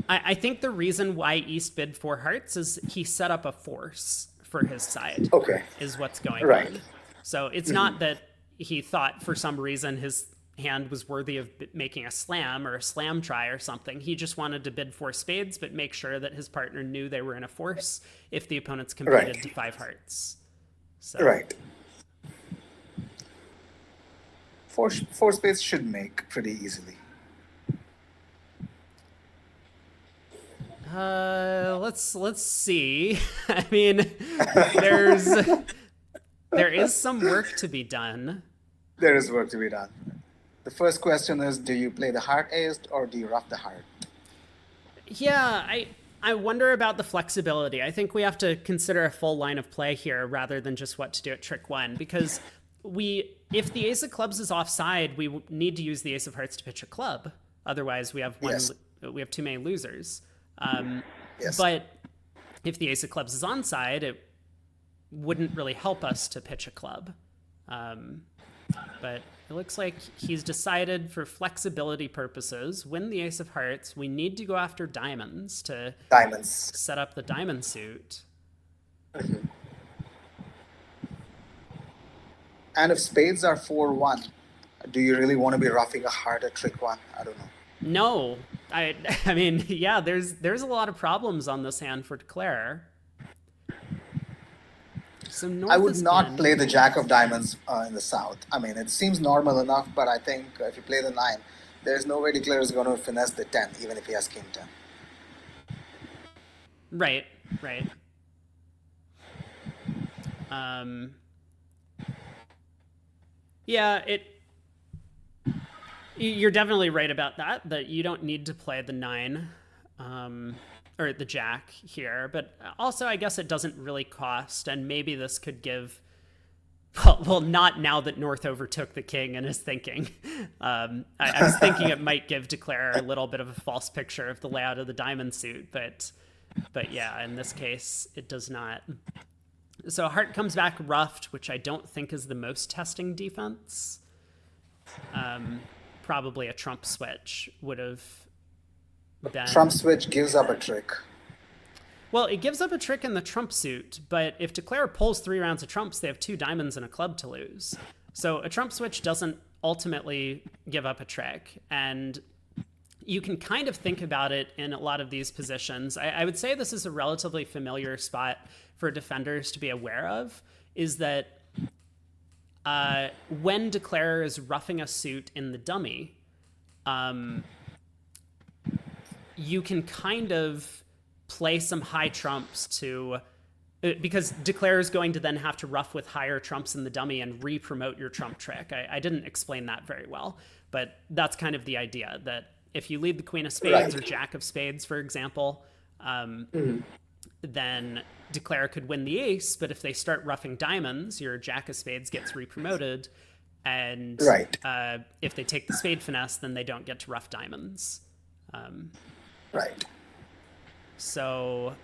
Speaker 1: I think the reason why East bid 4 hearts is he set up a force for his side,
Speaker 2: Okay.
Speaker 1: is what's going
Speaker 2: Right.
Speaker 1: on. So it's not that he thought for some reason his hand was worthy of making a slam or a slam try or something. He just wanted to bid 4 spades, but make sure that his partner knew they were in a force if the opponents competed
Speaker 2: Right.
Speaker 1: to 5 hearts. So
Speaker 2: Right. Four spades should make pretty easily.
Speaker 1: let's see. I mean, there's there is some work to be done.
Speaker 2: There is work to be done. The first question is, do you play the heart ace or do you rough the heart?
Speaker 1: Yeah, I wonder about the flexibility. I think we have to consider a full line of play here rather than just what to do at trick one, because if the ace of clubs is offside, we need to use the ace of hearts to pitch a club. Otherwise,
Speaker 2: Yes.
Speaker 1: we have too many losers.
Speaker 2: Yes.
Speaker 1: But if the ace of clubs is onside, it wouldn't really help us to pitch a club. But it looks like he's decided for flexibility purposes, win the ace of hearts, we need to go after diamonds to
Speaker 2: Diamonds.
Speaker 1: set up the diamond suit.
Speaker 2: And if spades are 4-1, do you really want to be roughing a heart at trick one? I don't know.
Speaker 1: No, I mean, yeah, there's a lot of problems on this hand for Declare. So North
Speaker 2: I would
Speaker 1: is
Speaker 2: not
Speaker 1: in.
Speaker 2: play the jack of diamonds in the south. I mean, it seems normal enough, but I think if you play the 9, there's no way Declare is going to finesse the 10, even if he has king 10.
Speaker 1: Right, right. Um, yeah, you're definitely right about that you don't need to play the 9 or the jack here, but also I guess it doesn't really cost, and maybe this could give well, not now that North overtook the king and is thinking. I was thinking it might give Declare a little bit of a false picture of the layout of the diamond suit, but yeah, in this case, it does not. So Heart comes back roughed, which I don't think is the most testing defense. Probably a trump switch would have been.
Speaker 2: Trump switch gives up a trick.
Speaker 1: Well, it gives up a trick in the trump suit, but if Declare pulls 3 rounds of trumps, they have 2 diamonds and a club to lose. So a trump switch doesn't ultimately give up a trick, and you can kind of think about it in a lot of these positions. I would say this is a relatively familiar spot for defenders to be aware of, is that when Declare is roughing a suit in the dummy, you can kind of play some high trumps to, because Declare is going to then have to rough with higher trumps in the dummy and re-promote your trump trick. I didn't explain that very well, but that's kind of the idea, that if you lead the queen of spades or jack of spades, for example, then Declare could win the ace, but if they start roughing diamonds, your jack of spades gets re-promoted, and if they take the spade finesse, then they don't get to rough diamonds.
Speaker 2: Right.
Speaker 1: So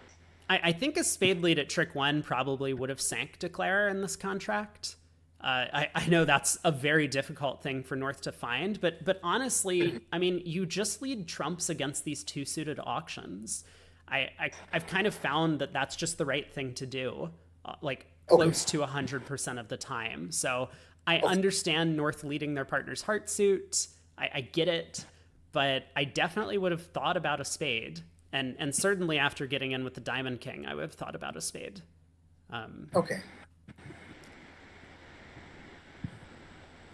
Speaker 1: I think a spade lead at trick 1 probably would have sank Declare in this contract. I know that's a very difficult thing for North to find, but honestly, I mean, you just lead trumps against these 2 suited auctions. I've kind of found that that's just the right thing to do, close to 100% of the time. So I understand North leading their partner's heart suit. I get it, but I definitely would have thought about a spade. And certainly after getting in with the Diamond King, I would have thought about a spade.
Speaker 2: Okay.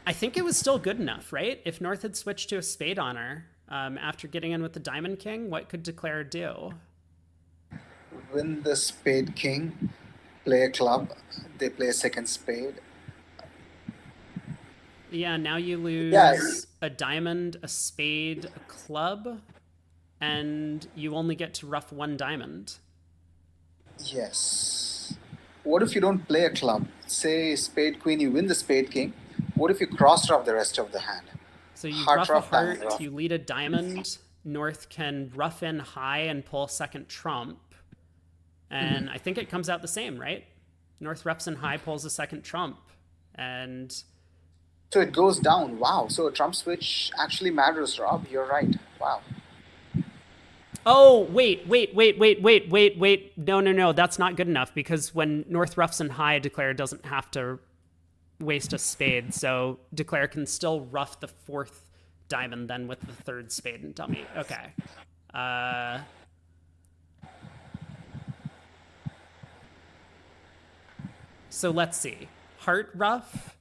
Speaker 1: I think it was still good enough, right? If North had switched to a spade honor after getting in with the Diamond King, what could Declare do?
Speaker 2: Win the spade king, play a club, they play a second spade.
Speaker 1: Yeah, now you lose a diamond, a spade, a club, and you only get to rough 1 diamond.
Speaker 2: Yes. What if you don't play a club? Say spade queen, you win the spade king. What if you cross rough the rest of the hand?
Speaker 1: So you
Speaker 2: Heart
Speaker 1: ruff a
Speaker 2: rough, diamond
Speaker 1: heart,
Speaker 2: rough.
Speaker 1: you lead a diamond. North can ruff in high and pull second trump. And I think it comes out the same, right? North roughs in high, pulls a second trump. And
Speaker 2: So it goes down. Wow. So a trump switch actually matters, Rob. You're right. Wow.
Speaker 1: oh, wait. No. That's not good enough because when North roughs in high, declare doesn't have to waste a spade. So declare can still rough the fourth diamond then with the third spade and dummy. Okay. Uh, so let's see. Heart rough,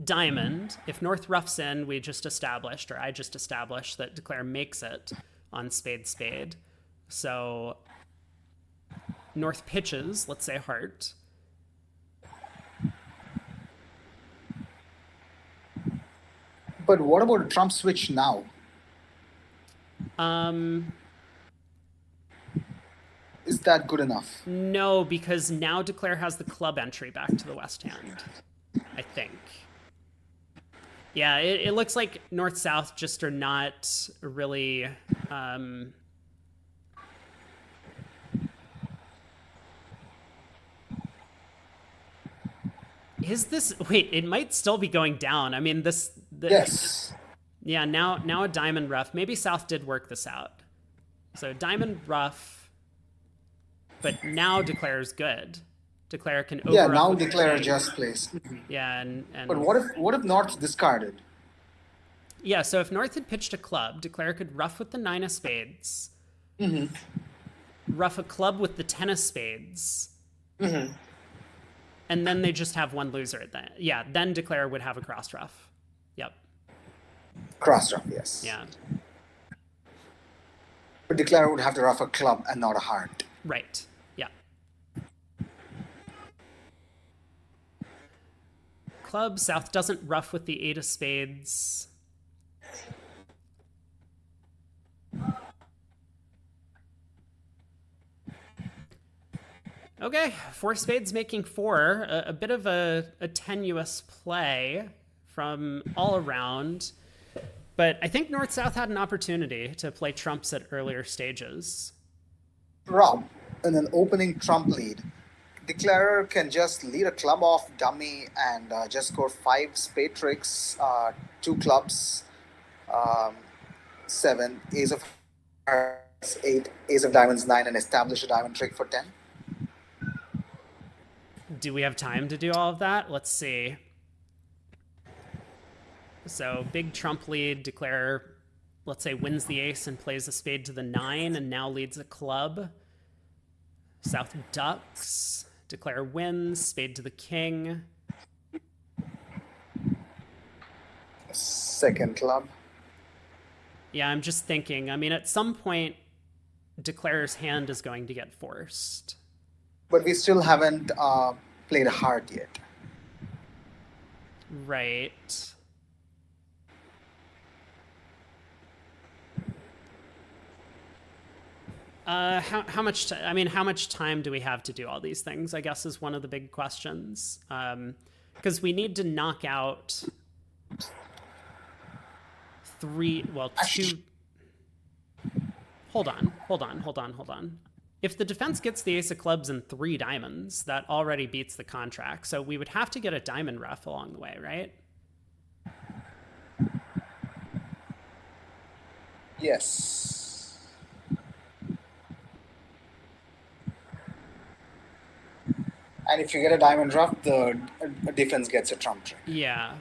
Speaker 1: diamond. If North roughs in, we just established, or I just established that declare makes it on spade spade. So North pitches, let's say heart.
Speaker 2: But what about a trump switch now?
Speaker 1: Um,
Speaker 2: Is that good enough?
Speaker 1: no, because now declare has the club entry back to the west hand, I think. Yeah, it looks like north south just are not really. Um, is this wait? It might still be going down. I mean,
Speaker 2: Yes.
Speaker 1: yeah. Now a diamond rough. Maybe south did work this out. So diamond rough, but now declares good. Declare can
Speaker 2: Yeah,
Speaker 1: over rough
Speaker 2: now
Speaker 1: with the
Speaker 2: declare
Speaker 1: king.
Speaker 2: just place.
Speaker 1: Yeah,
Speaker 2: But
Speaker 1: and
Speaker 2: what if North discarded?
Speaker 1: yeah. So if North had pitched a club, declare could rough with the nine of spades, rough a club with the ten of spades, and then they just have one loser. Then yeah, then declare would have a cross rough. Yep.
Speaker 2: Cross rough, yes.
Speaker 1: Yeah.
Speaker 2: But declare would have to rough a club and not a heart.
Speaker 1: Right. Yeah. Club south doesn't rough with the eight of spades. Okay, four spades making four. A bit of a tenuous play from all around. But I think North South had an opportunity to play trumps at earlier stages.
Speaker 2: Rob, in an opening trump lead, declarer can just lead a club off dummy and just score five spade tricks, two clubs, um, seven, ace of hearts, eight, ace of diamonds, nine, and establish a diamond trick for 10.
Speaker 1: Do we have time to do all of that? Let's see. So big trump lead, declare, let's say, wins the ace and plays a spade to the nine and now leads a club. South ducks, declare wins, spade to the king.
Speaker 2: Second club.
Speaker 1: Yeah, I'm just thinking. I mean, at some point, declare's hand is going to get forced.
Speaker 2: But we still haven't played a heart yet.
Speaker 1: Right. How much? I mean, how much time do we have to do all these things? I guess is one of the big questions. Because we need to knock out three. Well, two. Hold on. If the defense gets the ace of clubs and three diamonds, that already beats the contract. So we would have to get a diamond rough along the way, right?
Speaker 2: Yes. And if you get a diamond rough, the defense gets a trump trick.
Speaker 1: Yeah.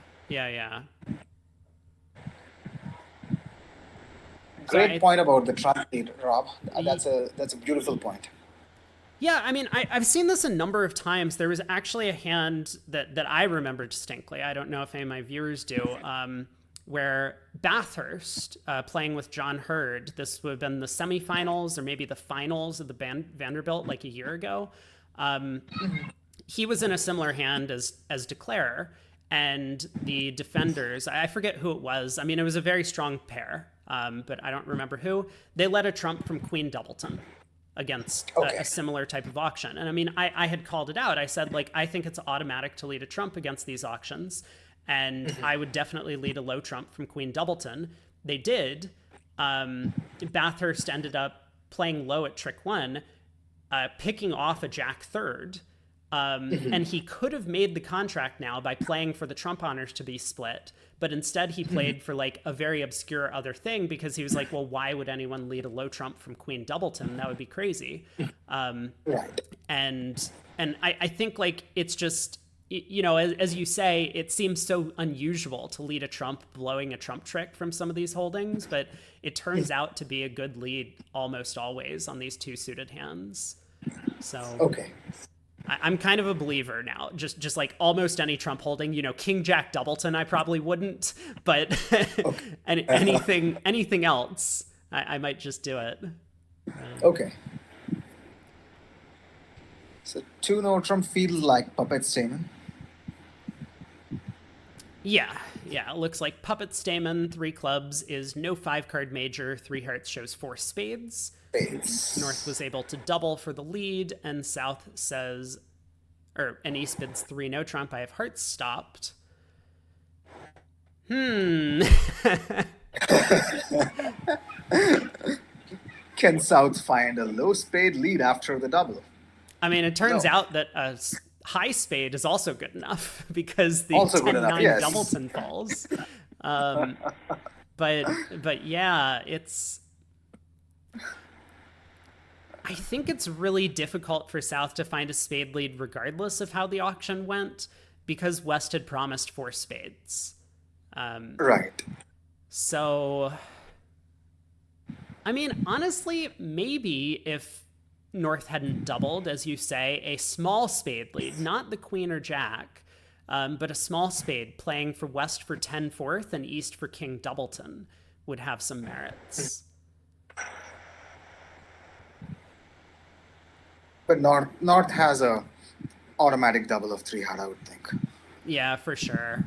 Speaker 2: Great point about the trump lead, Rob. That's a beautiful point.
Speaker 1: Yeah, I mean, I've seen this a number of times. There was actually a hand that I remember distinctly. I don't know if any of my viewers do, where Bathurst playing with John Hurd. This would have been the semifinals or maybe the finals of the Vanderbilt like a year ago. He was in a similar hand as Declare, and the defenders, I forget who it was. I mean, it was a very strong pair, but I don't remember who. They led a trump from Queen Doubleton against a similar type of auction. And I mean, I had called it out. I said, like, I think it's automatic to lead a trump against these auctions. and I would definitely lead a low trump from Queen Doubleton. They did. Bathurst ended up playing low at trick one, picking off a jack third. And he could have made the contract now by playing for the trump honors to be split, but instead he played for like a very obscure other thing because he was like, well, why would anyone lead a low trump from Queen Doubleton? That would be crazy.
Speaker 2: Right.
Speaker 1: And I think like it's just, you know, as you say, it seems so unusual to lead a trump blowing a trump trick from some of these holdings, but it turns out to be a good lead almost always on these two suited hands. So
Speaker 2: Okay.
Speaker 1: I'm kind of a believer now. Just like almost any trump holding, you know, King Jack Doubleton, I probably wouldn't, but
Speaker 2: Okay.
Speaker 1: and anything else, I might just do it.
Speaker 2: Okay. So two no trump feels like puppet stamen.
Speaker 1: Yeah, yeah. It looks like Puppet Stamen, three clubs is no 5-card major. Three hearts shows four spades. North was
Speaker 2: Spades.
Speaker 1: able to double for the lead, and South says, and East bids three no trump. I have hearts stopped. Hmm.
Speaker 2: Can South find a low spade lead after the double?
Speaker 1: I mean, it turns
Speaker 2: No.
Speaker 1: out that a high spade is also good enough because the
Speaker 2: Also good
Speaker 1: ten
Speaker 2: enough,
Speaker 1: nine
Speaker 2: yes.
Speaker 1: Doubleton falls. Um, but yeah, I think it's really difficult for South to find a spade lead regardless of how the auction went because West had promised four spades.
Speaker 2: Right.
Speaker 1: So, I mean, honestly, maybe if North hadn't doubled, as you say, a small spade lead, not the queen or jack, but a small spade playing for West for 10-4 and East for King Doubleton would have some merits.
Speaker 2: But North has a automatic double of three heart, I would think.
Speaker 1: Yeah, for sure.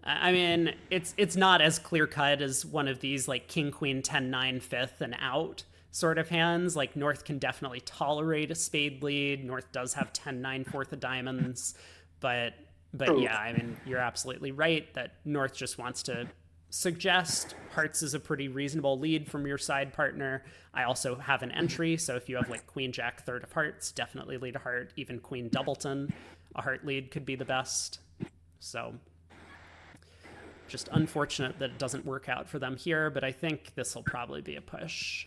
Speaker 1: I mean, it's not as clear cut as one of these like King Queen 10-9 fifth and out sort of hands. Like North can definitely tolerate a spade lead. North does have 10-9 fourth of diamonds, but
Speaker 2: True.
Speaker 1: yeah, I mean, you're absolutely right that North just wants to suggest hearts is a pretty reasonable lead from your side partner. I also have an entry, so if you have like Queen Jack third of hearts, definitely lead a heart. Even Queen Doubleton, a heart lead could be the best. So just unfortunate that it doesn't work out for them here, but I think this will probably be a push.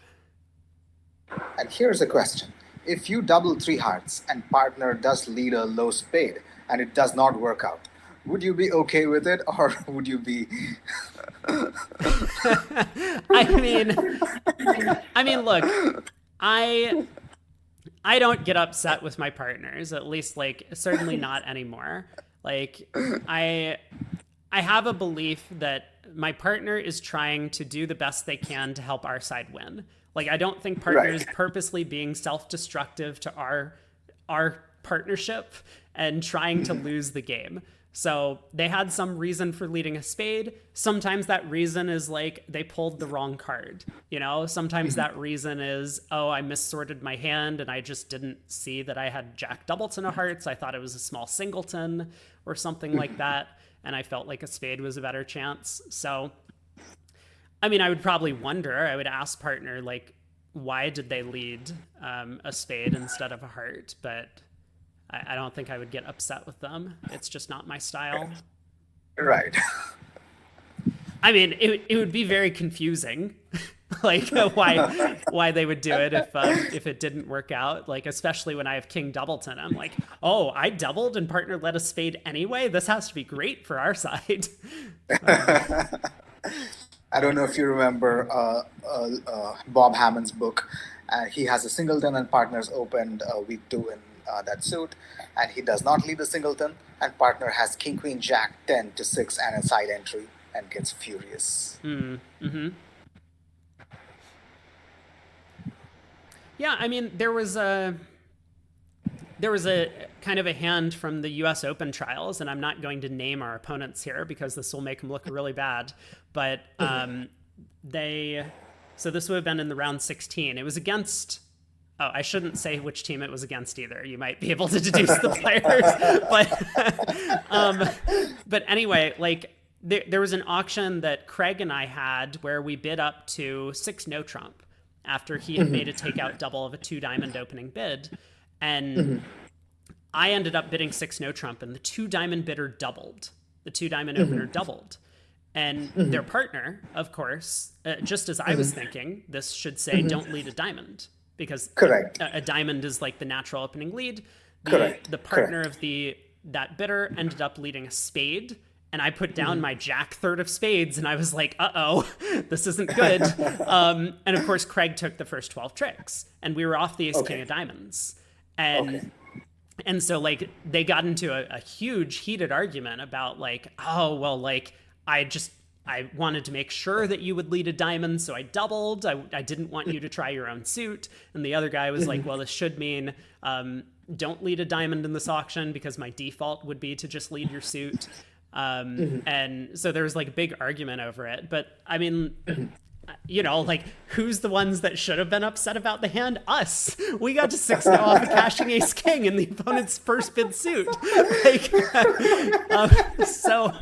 Speaker 2: And here's a question. If you double three hearts and partner does lead a low spade and it does not work out, would you be okay with it or would you be
Speaker 1: I mean, look, I I don't get upset with my partners, at least like certainly not anymore. Like I I have a belief that my partner is trying to do the best they can to help our side win. Like I don't think partners
Speaker 2: right?
Speaker 1: purposely being self-destructive to our partnership and trying to lose the game. So they had some reason for leading a spade. Sometimes that reason is like they pulled the wrong card. You know, sometimes that reason is, oh, I missorted my hand and I just didn't see that I had Jack Doubleton of hearts. I thought it was a small singleton or something like that. And I felt like a spade was a better chance. So, I mean, I would probably wonder, I would ask partner, like, why did they lead a spade instead of a heart? But I don't think I would get upset with them. It's just not my style.
Speaker 2: Right.
Speaker 1: I mean, it would be very confusing, like why they would do it if it didn't work out. Like especially when I have King Doubleton, I'm like, oh, I doubled and partner led a spade anyway. This has to be great for our side.
Speaker 2: I don't know if you remember Bob Hammond's book. He has a singleton and partners opened week two in that suit, and he does not lead the singleton, and partner has King Queen Jack 10 to 6 and a side entry and gets furious.
Speaker 1: Yeah, I mean there was a kind of a hand from the U.S. Open trials, and I'm not going to name our opponents here because this will make them look really bad. But so this would have been in the round 16. It was against Oh, I shouldn't say which team it was against either. You might be able to deduce the players, but anyway, like there was an auction that Craig and I had where we bid up to 6 no trump after he had made a takeout double of a 2 diamond opening bid, and I ended up bidding 6 no trump, and the 2 diamond bidder doubled. The 2 diamond opener doubled. And their partner, of course, just as I was thinking, this should say don't lead a diamond, because
Speaker 2: Correct.
Speaker 1: a diamond is like the natural opening lead.
Speaker 2: Correct.
Speaker 1: The partner
Speaker 2: Correct.
Speaker 1: of that bidder ended up leading a spade, and I put down my jack third of spades, and I was like, uh-oh, this isn't good. And of course, Craig took the first 12 tricks, and we were off the ace king of diamonds. And so like they got into a huge heated argument about like, oh, well, like I wanted to make sure that you would lead a diamond, so I doubled. I didn't want you to try your own suit. And the other guy was like, well, this should mean don't lead a diamond in this auction, because my default would be to just lead your suit. And so there was like a big argument over it. But I mean, you know, like, who's the ones that should have been upset about the hand? Us. We got to 6-0 off a cashing ace king in the opponent's first bid suit. Like, so,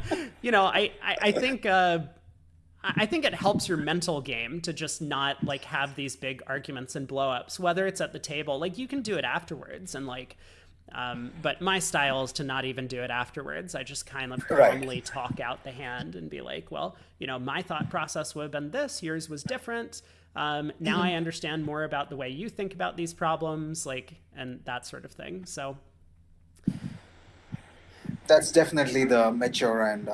Speaker 1: you know, I think it helps your mental game to just not like have these big arguments and blowups, whether it's at the table. Like, you can do it afterwards, and like, but my style is to not even do it afterwards. I just kind of calmly talk out the hand and be like, well, you know, my thought process would have been this, yours was different. Now I understand more about the way you think about these problems, like, and that sort of thing. So
Speaker 2: That's definitely the mature and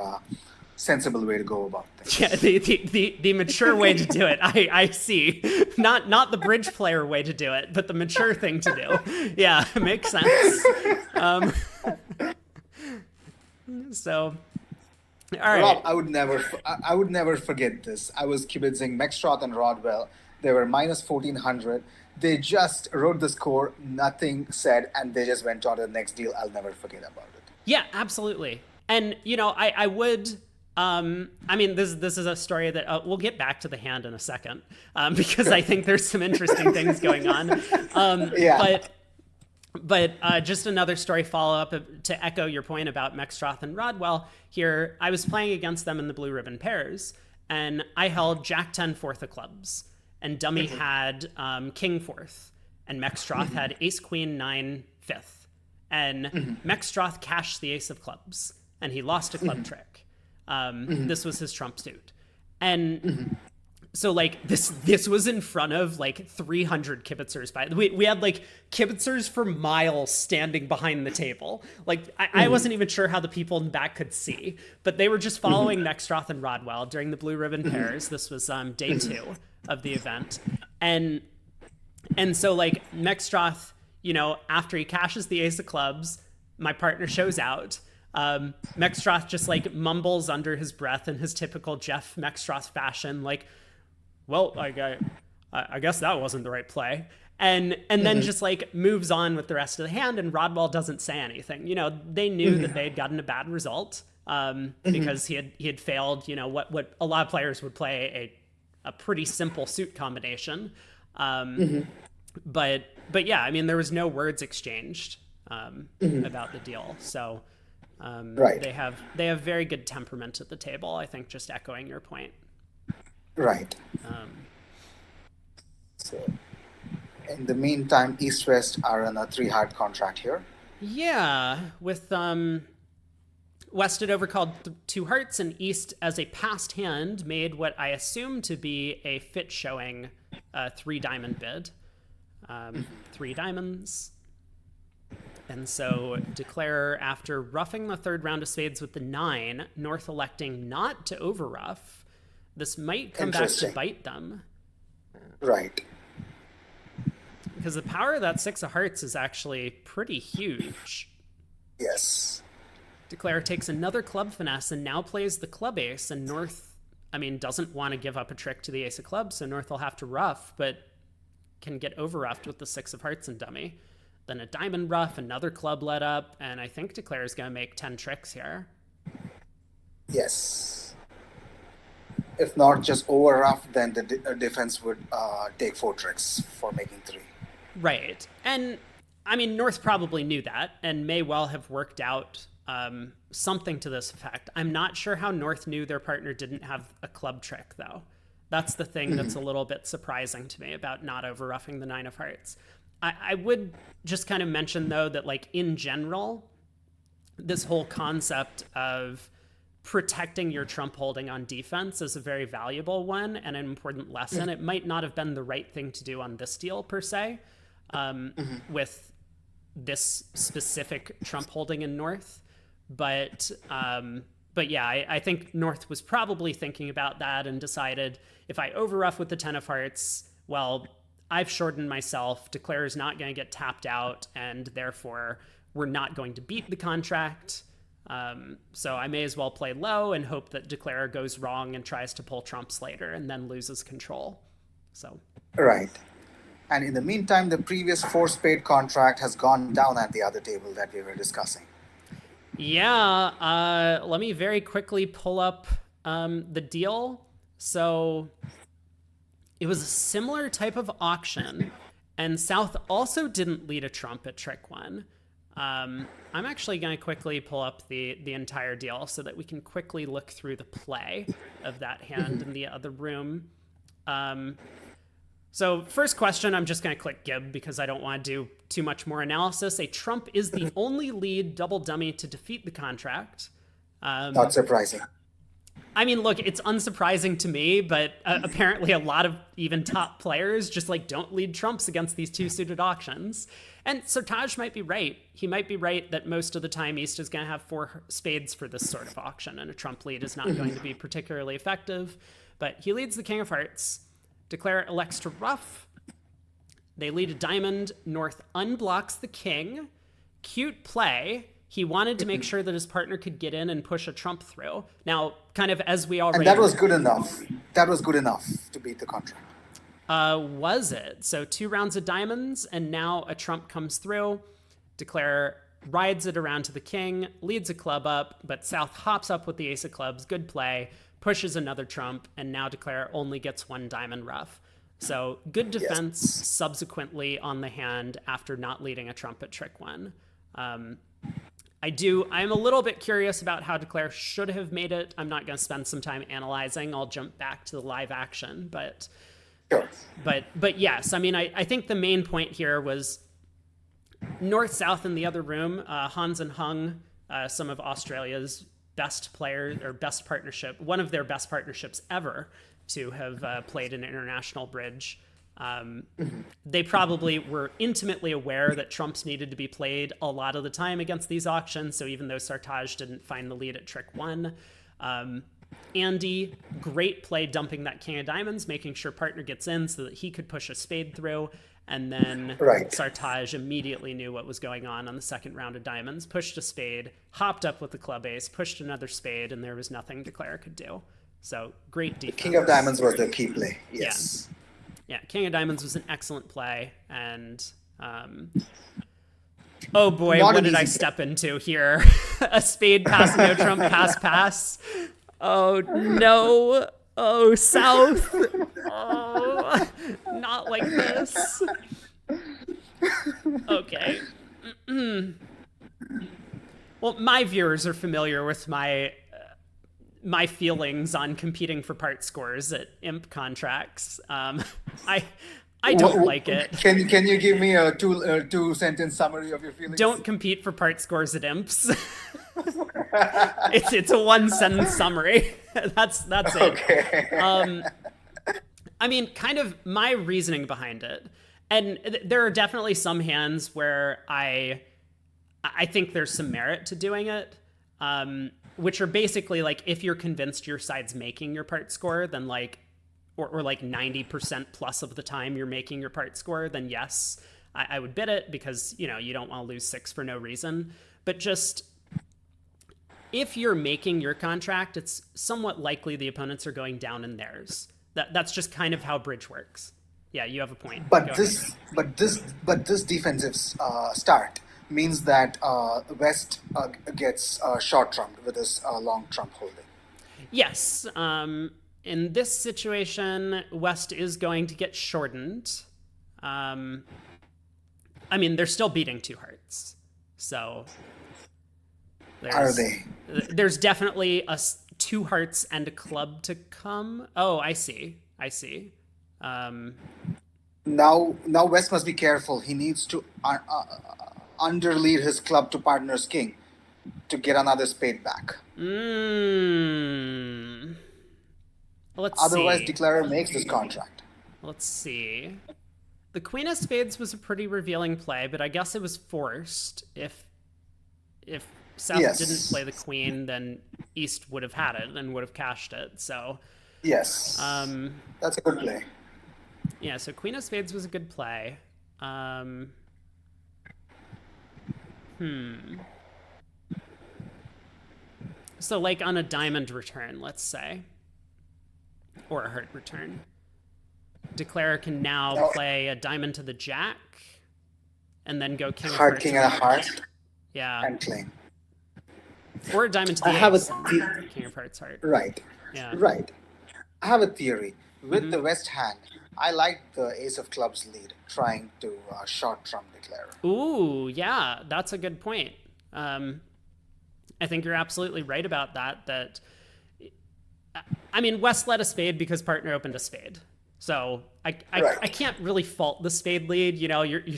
Speaker 2: sensible way to go about things.
Speaker 1: yeah, the mature way to do it. I see. Not the bridge player way to do it, but the mature thing to do. Yeah, makes sense. So, all right.
Speaker 2: Rob, I would never forget this. I was kibitzing Mextroth and Rodwell. They were minus 1400. They just wrote the score, nothing said, and they just went on to the next deal. I'll never forget about it.
Speaker 1: Yeah, absolutely. And you know, I would. I mean, this is a story that we'll get back to the hand in a second, because I think there's some interesting things going on.
Speaker 2: Yeah.
Speaker 1: But just another story follow up to echo your point about Mextroth and Rodwell here. I was playing against them in the blue ribbon pairs, and I held Jack 10 fourth of clubs, and Dummy had King fourth, and Mextroth had Ace Queen 9 fifth, and Mextroth cashed the ace of clubs, and he lost a club trick. This was his trump suit, and so like this was in front of like 300 kibitzers. We had like kibitzers for miles standing behind the table. Like I wasn't even sure how the people in the back could see, but they were just following Mextroth and Rodwell during the blue ribbon pairs. This was day 2 of the event, and so like Mextroth, you know, after he cashes the ace of clubs, my partner shows out. Mextroth just like mumbles under his breath in his typical Jeff Mextroth fashion, like, well, I guess that wasn't the right play. And then just like moves on with the rest of the hand, and Rodwell doesn't say anything. You know, they knew that they had gotten a bad result, because he had failed, you know, what a lot of players would play a pretty simple suit combination. But yeah, I mean, there was no words exchanged about the deal. So they have very good temperament at the table, I think, just echoing your point.
Speaker 2: Right. So, in the meantime, East West are on a 3-hard contract here.
Speaker 1: Yeah, with West had overcalled 2 hearts, and East, as a passed hand, made what I assume to be a fit showing 3 diamond bid. 3 diamonds. And so Declare, after roughing the 3rd round of spades with the 9, North electing not to overruff. This might come back to bite them.
Speaker 2: Right.
Speaker 1: Because the power of that 6 of hearts is actually pretty huge.
Speaker 2: Yes.
Speaker 1: Declare takes another club finesse and now plays the club ace, and North, I mean, doesn't want to give up a trick to the ace of clubs, so North will have to ruff, but can get overruffed with the 6 of hearts and dummy. Then a diamond ruff, another club let up, and I think Declare is going to make 10 tricks here.
Speaker 2: Yes. If not just overruff, then the defense would take 4 tricks for making 3.
Speaker 1: Right. And I mean, North probably knew that and may well have worked out something to this effect. I'm not sure how North knew their partner didn't have a club trick, though. That's the thing that's a little bit surprising to me about not over roughing the Nine of Hearts. I would just kind of mention, though, that, like, in general, this whole concept of protecting your trump holding on defense is a very valuable one and an important lesson. It might not have been the right thing to do on this deal per se, with this specific trump holding in North, but yeah, I think North was probably thinking about that and decided if I overruff with the Ten of Hearts, well, I've shortened myself. Declare is not going to get tapped out, and therefore we're not going to beat the contract. So I may as well play low and hope that Declare goes wrong and tries to pull trumps later and then loses control. So
Speaker 2: Right. And in the meantime, the previous four spade contract has gone down at the other table that we were discussing.
Speaker 1: yeah, let me very quickly pull up the deal. So it was a similar type of auction, and South also didn't lead a trump at trick one. I'm actually going to quickly pull up the entire deal so that we can quickly look through the play of that hand in the other room. So first question, I'm just going to click Gib because I don't want to do too much more analysis. A trump is the only lead double dummy to defeat the contract.
Speaker 2: Not surprising.
Speaker 1: I mean, look, it's unsurprising to me, but apparently a lot of even top players just like don't lead trumps against these two suited auctions. And Sartaj might be right. He might be right that most of the time East is going to have four spades for this sort of auction, and a trump lead is not going to be particularly effective. But he leads the King of Hearts. Declare elects to ruff. They lead a diamond. North unblocks the king. Cute play. He wanted to make sure that his partner could get in and push a trump through. Now, kind of as we already...
Speaker 2: And that was good enough. That was good enough to beat the contract.
Speaker 1: Was it? So 2 rounds of diamonds, and now a trump comes through. Declare rides it around to the king, leads a club up, but South hops up with the ace of clubs. Good play. Pushes another trump, and now Declare only gets 1 diamond rough. So good defense subsequently on the hand after not leading a trump at trick one. I'm a little bit curious about how Declare should have made it. I'm not going to spend some time analyzing. I'll jump back to the live action, but yes, I mean, I think the main point here was North-South in the other room. Hans and Hung, some of Australia's best players or best partnership, one of their best partnerships ever to have played an international bridge. They probably were intimately aware that trumps needed to be played a lot of the time against these auctions. So even though Sartaj didn't find the lead at trick one, Andy, great play dumping that king of diamonds, making sure partner gets in so that he could push a spade through. And then Sartaj immediately knew what was going on the second round of diamonds, pushed a spade, hopped up with the club ace, pushed another spade, and there was nothing Declare could do. So great defense.
Speaker 2: The king of diamonds was the key play. Yes.
Speaker 1: Yeah, king of diamonds was an excellent play. And oh boy, what did I step into here? A spade pass, no trump, pass. Oh no. Oh, South. Oh, not like this. Okay. Well, my viewers are familiar with my feelings on competing for part scores at imp contracts. I don't like it.
Speaker 2: Can you give me a two sentence summary of your feelings?
Speaker 1: Don't compete for part scores at imps. It's a 1 sentence summary. That's it.
Speaker 2: Okay.
Speaker 1: I mean, kind of my reasoning behind it, and there are definitely some hands where I think there's some merit to doing it, which are basically like if you're convinced your side's making your part score, then like, or like 90% plus of the time you're making your part score, then yes, I would bid it because you don't want to lose 6 for no reason. But just if you're making your contract, it's somewhat likely the opponents are going down in theirs. That's just kind of how bridge works. Yeah, you have a point.
Speaker 2: But this defensive start means that West gets short trumped with this long trump holding.
Speaker 1: Yes. In this situation, West is going to get shortened. I mean, they're still beating two hearts. So
Speaker 2: Are
Speaker 1: there's
Speaker 2: they?
Speaker 1: there's definitely two hearts and a club to come. Oh, I see. I see. Um,
Speaker 2: Now West must be careful. He needs to underlead his club to partner's king to get another spade back.
Speaker 1: mm, let's
Speaker 2: Otherwise,
Speaker 1: see.
Speaker 2: Declarer makes this contract.
Speaker 1: Let's see. The Queen of Spades was a pretty revealing play, but I guess it was forced. If Seth didn't
Speaker 2: Yes.
Speaker 1: play the Queen, then East would have had it and would have cashed it. So,
Speaker 2: Yes.
Speaker 1: um,
Speaker 2: That's a good play.
Speaker 1: yeah. So Queen of Spades was a good play. Hmm. So like on a diamond return, let's say, or a heart return, Declarer can now
Speaker 2: Now,
Speaker 1: play a diamond to the jack, and then go King of
Speaker 2: heart,
Speaker 1: Hearts
Speaker 2: king, and a
Speaker 1: reverse.
Speaker 2: heart,
Speaker 1: Yeah,
Speaker 2: and claim.
Speaker 1: or a diamond to
Speaker 2: I
Speaker 1: the
Speaker 2: have a
Speaker 1: ace and King of Hearts heart.
Speaker 2: right,
Speaker 1: Yeah.
Speaker 2: right. I have a theory. With
Speaker 1: Mm-hmm.
Speaker 2: the West hand, I like the Ace of Clubs lead, trying to short trump Declarer.
Speaker 1: Ooh, yeah, that's a good point. Um, I think you're absolutely right about that. That I mean, West led a spade because partner opened a spade. So I
Speaker 2: Right.
Speaker 1: can't really fault the spade lead. You know, you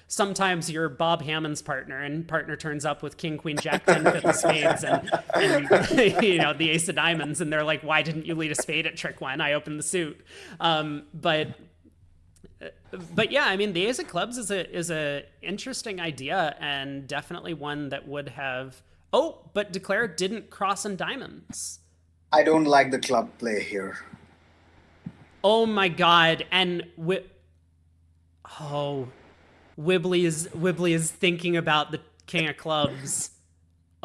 Speaker 1: sometimes you're Bob Hammond's partner, and partner turns up with King, Queen, Jack, 10, fifth of spades, and you know the Ace of Diamonds, and they're like, "Why didn't you lead a spade at trick one? I opened the suit." But yeah, I mean, the Ace of Clubs is a interesting idea, and definitely one that would have. Oh, but Declare didn't cross in diamonds.
Speaker 2: I don't like the club play here.
Speaker 1: Oh my god! And oh, Wibbly is thinking about the King of Clubs.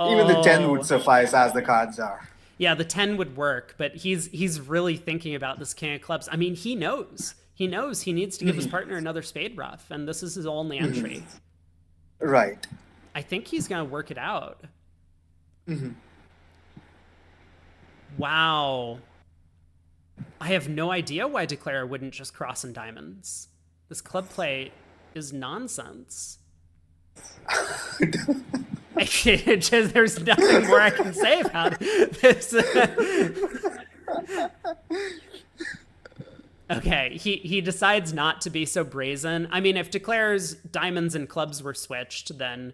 Speaker 2: Even the 10 would
Speaker 1: Oh,
Speaker 2: suffice as the cards are.
Speaker 1: yeah, the 10 would work, but he's really thinking about this King of Clubs. I mean, he knows. He knows he needs to give his partner another spade ruff, and this is his only entry.
Speaker 2: Right.
Speaker 1: I think he's gonna work it out. Wow. I have no idea why Declare wouldn't just cross in diamonds. This club play is nonsense. There's nothing more I can say about this. Okay, he decides not to be so brazen. I mean, if Declare's diamonds and clubs were switched, then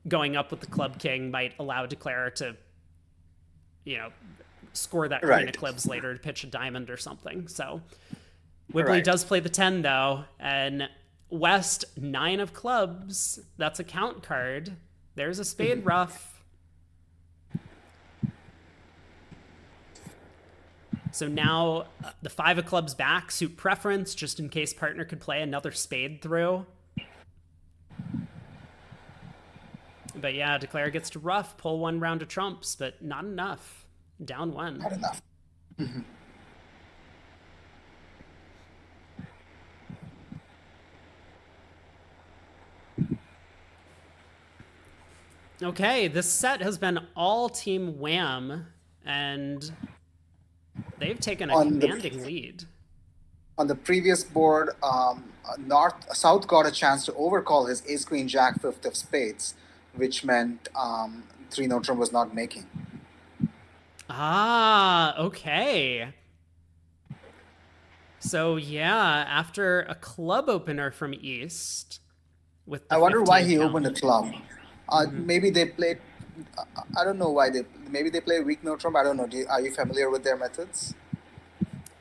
Speaker 1: going up with the club king might allow Declare to, you know, score that queen
Speaker 2: Right.
Speaker 1: of clubs later to pitch a diamond or something. So Wibbly
Speaker 2: Right.
Speaker 1: does play the 10 though, and West 9 of clubs. That's a count card. There's a spade ruff. So now the 5 of clubs back, suit preference, just in case partner could play another spade through. But yeah, Declare gets to ruff, pull one round of trumps, but not enough. Down one.
Speaker 2: Not enough.
Speaker 1: Okay, this set has been all Team Wham, and they've taken a
Speaker 2: On the
Speaker 1: commanding lead.
Speaker 2: on the previous board, North South got a chance to overcall his Ace Queen Jack fifth of spades, which meant three no trump was not making.
Speaker 1: Ah, okay. So yeah, after a club opener from East with the
Speaker 2: I wonder why
Speaker 1: 15
Speaker 2: he
Speaker 1: count.
Speaker 2: opened a club. Maybe they played. I don't know why they. Maybe they play weak no trump. I don't know. Are you familiar with their methods?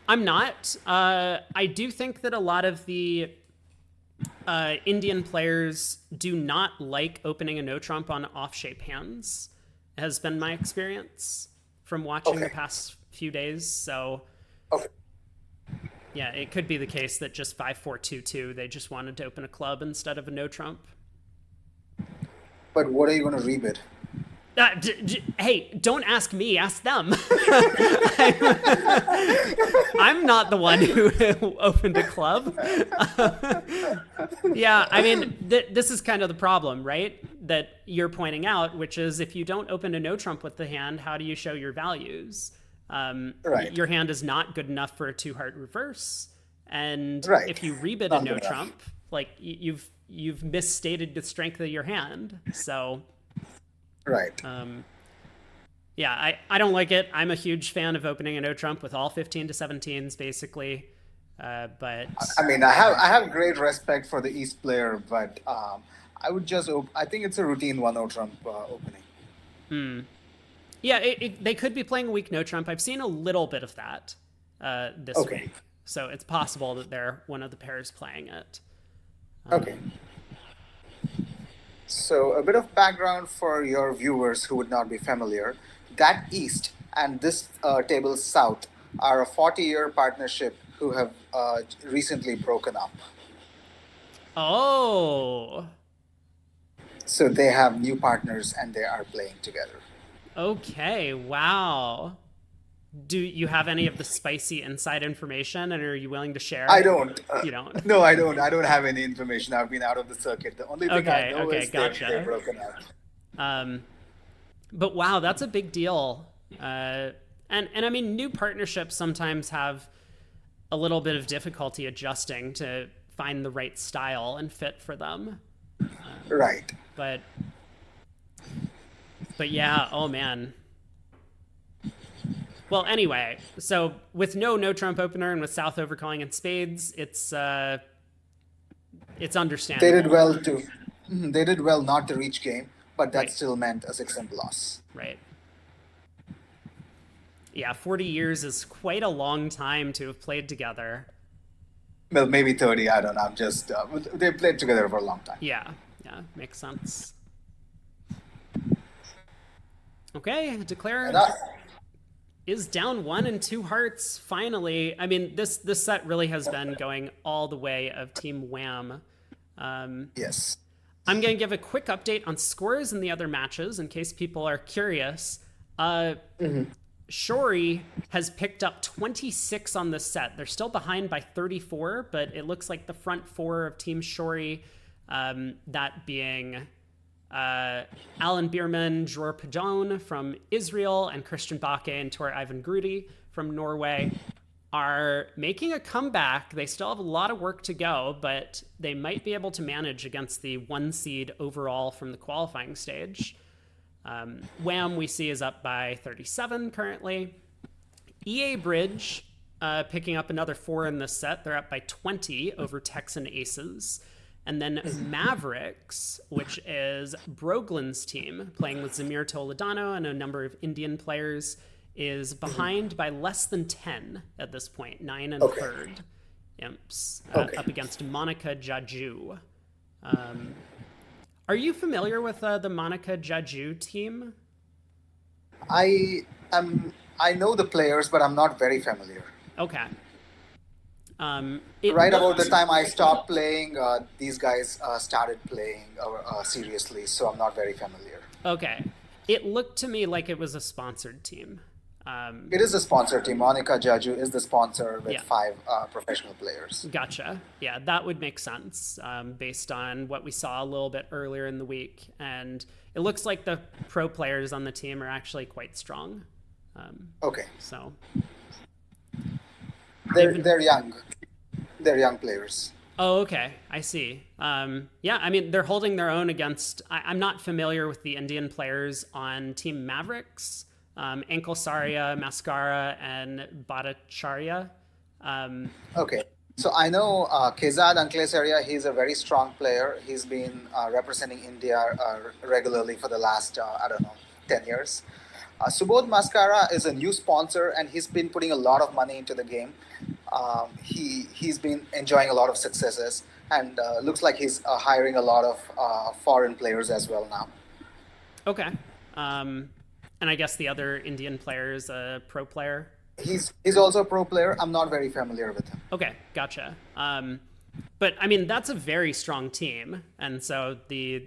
Speaker 1: I'm not. I do think that a lot of the Indian players do not like opening a no trump on off shape hands. Has been my experience from watching the
Speaker 2: Okay.
Speaker 1: past few days. So
Speaker 2: Okay.
Speaker 1: yeah, it could be the case that just 5-4-2-2 they just wanted to open a club instead of a no trump.
Speaker 2: But what are you going to rebid?
Speaker 1: Hey, don't ask me, ask them. I'm not the one who opened a club. Yeah, I mean, this is kind of the problem, right? That you're pointing out, which is if you don't open a no trump with the hand, how do you show your values?
Speaker 2: Right.
Speaker 1: Your hand is not good enough for a two heart reverse. And
Speaker 2: Right.
Speaker 1: if you rebid a
Speaker 2: Not
Speaker 1: no
Speaker 2: good enough.
Speaker 1: trump, like you've misstated the strength of your hand. So
Speaker 2: Right.
Speaker 1: yeah, I don't like it. I'm a huge fan of opening a no trump with all 15 to 17s basically. But
Speaker 2: I mean, I have great respect for the East player, but I think it's a routine 1-0 Trump opening.
Speaker 1: yeah, they could be playing a weak no trump. I've seen a little bit of that this
Speaker 2: Okay.
Speaker 1: week, so it's possible that they're one of the pairs playing it.
Speaker 2: Okay. So, a bit of background for your viewers who would not be familiar. That East and this table South are a 40-year partnership who have recently broken up.
Speaker 1: Oh,
Speaker 2: So, they have new partners and they are playing together.
Speaker 1: okay, wow. Do you have any of the spicy inside information, and are you willing to
Speaker 2: I
Speaker 1: share?
Speaker 2: don't.
Speaker 1: You don't.
Speaker 2: No, I don't. I don't have any information. I've been out of the circuit. The only thing I
Speaker 1: Okay,
Speaker 2: know
Speaker 1: okay,
Speaker 2: is they've
Speaker 1: gotcha.
Speaker 2: broken up.
Speaker 1: Um, but wow, that's a big deal. And I mean, new partnerships sometimes have a little bit of difficulty adjusting to find the right style and fit for them.
Speaker 2: Right.
Speaker 1: But but yeah, oh man. Well, anyway, so with no trump opener and with South overcalling in spades, it's
Speaker 2: They did
Speaker 1: understandable,
Speaker 2: well to. They did well not to reach game, but that
Speaker 1: right?
Speaker 2: still meant a 6-imp loss.
Speaker 1: Right. Yeah, 40 years is quite a long time to have played together.
Speaker 2: Well, maybe 30. I don't know. I'm just. They played together for a long time.
Speaker 1: Yeah, yeah, makes sense. Okay,
Speaker 2: And
Speaker 1: declare is down one and two hearts finally. I mean, this set really has been going all the way of Team Wham.
Speaker 2: yes.
Speaker 1: I'm going to give a quick update on scores in the other matches in case people are curious. Shori has picked up 26 on this set. They're still behind by 34, but it looks like the front four of Team Shori, that being Alan Bierman, Dror Pajon from Israel, and Christian Bake and Tor Ivan Grudi from Norway, are making a comeback. They still have a lot of work to go, but they might be able to manage against the one seed overall from the qualifying stage. Wham, we see, is up by 37 currently. EA Bridge picking up another 4 in this set. They're up by 20 over Texan Aces. And then Mavericks, which is Broglin's team, playing with Zamir Toledano and a number of Indian players, is behind by less than 10 at this point, 9 and
Speaker 2: Okay.
Speaker 1: third imps,
Speaker 2: Okay.
Speaker 1: up against Monica Jaju. Are you familiar with the Monica Jaju team?
Speaker 2: I am. I know the players, but I'm not very familiar.
Speaker 1: Okay. It
Speaker 2: Right about the
Speaker 1: looked
Speaker 2: time I stopped playing, these guys started playing seriously, so I'm not very familiar.
Speaker 1: okay. It looked to me like it was a sponsored team.
Speaker 2: It is a sponsor team. Monica Jaju is the sponsor with
Speaker 1: Yeah.
Speaker 2: 5 professional players.
Speaker 1: Gotcha. Yeah, that would make sense based on what we saw a little bit earlier in the week. And it looks like the pro players on the team are actually quite strong.
Speaker 2: Okay,
Speaker 1: So,
Speaker 2: they're young. They're young players.
Speaker 1: oh, okay. I see. Yeah, I mean, they're holding their own against. I'm not familiar with the Indian players on Team Mavericks. Ankle Saria, Mascara, and Bhattacharya.
Speaker 2: Okay. So I know Kezad Anklesaria, he's a very strong player. He's been representing India regularly for the last, I don't know, 10 years. Subodh Mascara is a new sponsor and he's been putting a lot of money into the game. He's been enjoying a lot of successes and looks like he's hiring a lot of foreign players as well now.
Speaker 1: Okay. And I guess the other Indian player is a pro player.
Speaker 2: He's also a pro player. I'm not very familiar with him.
Speaker 1: Okay, gotcha. But I mean, that's a very strong team, and so the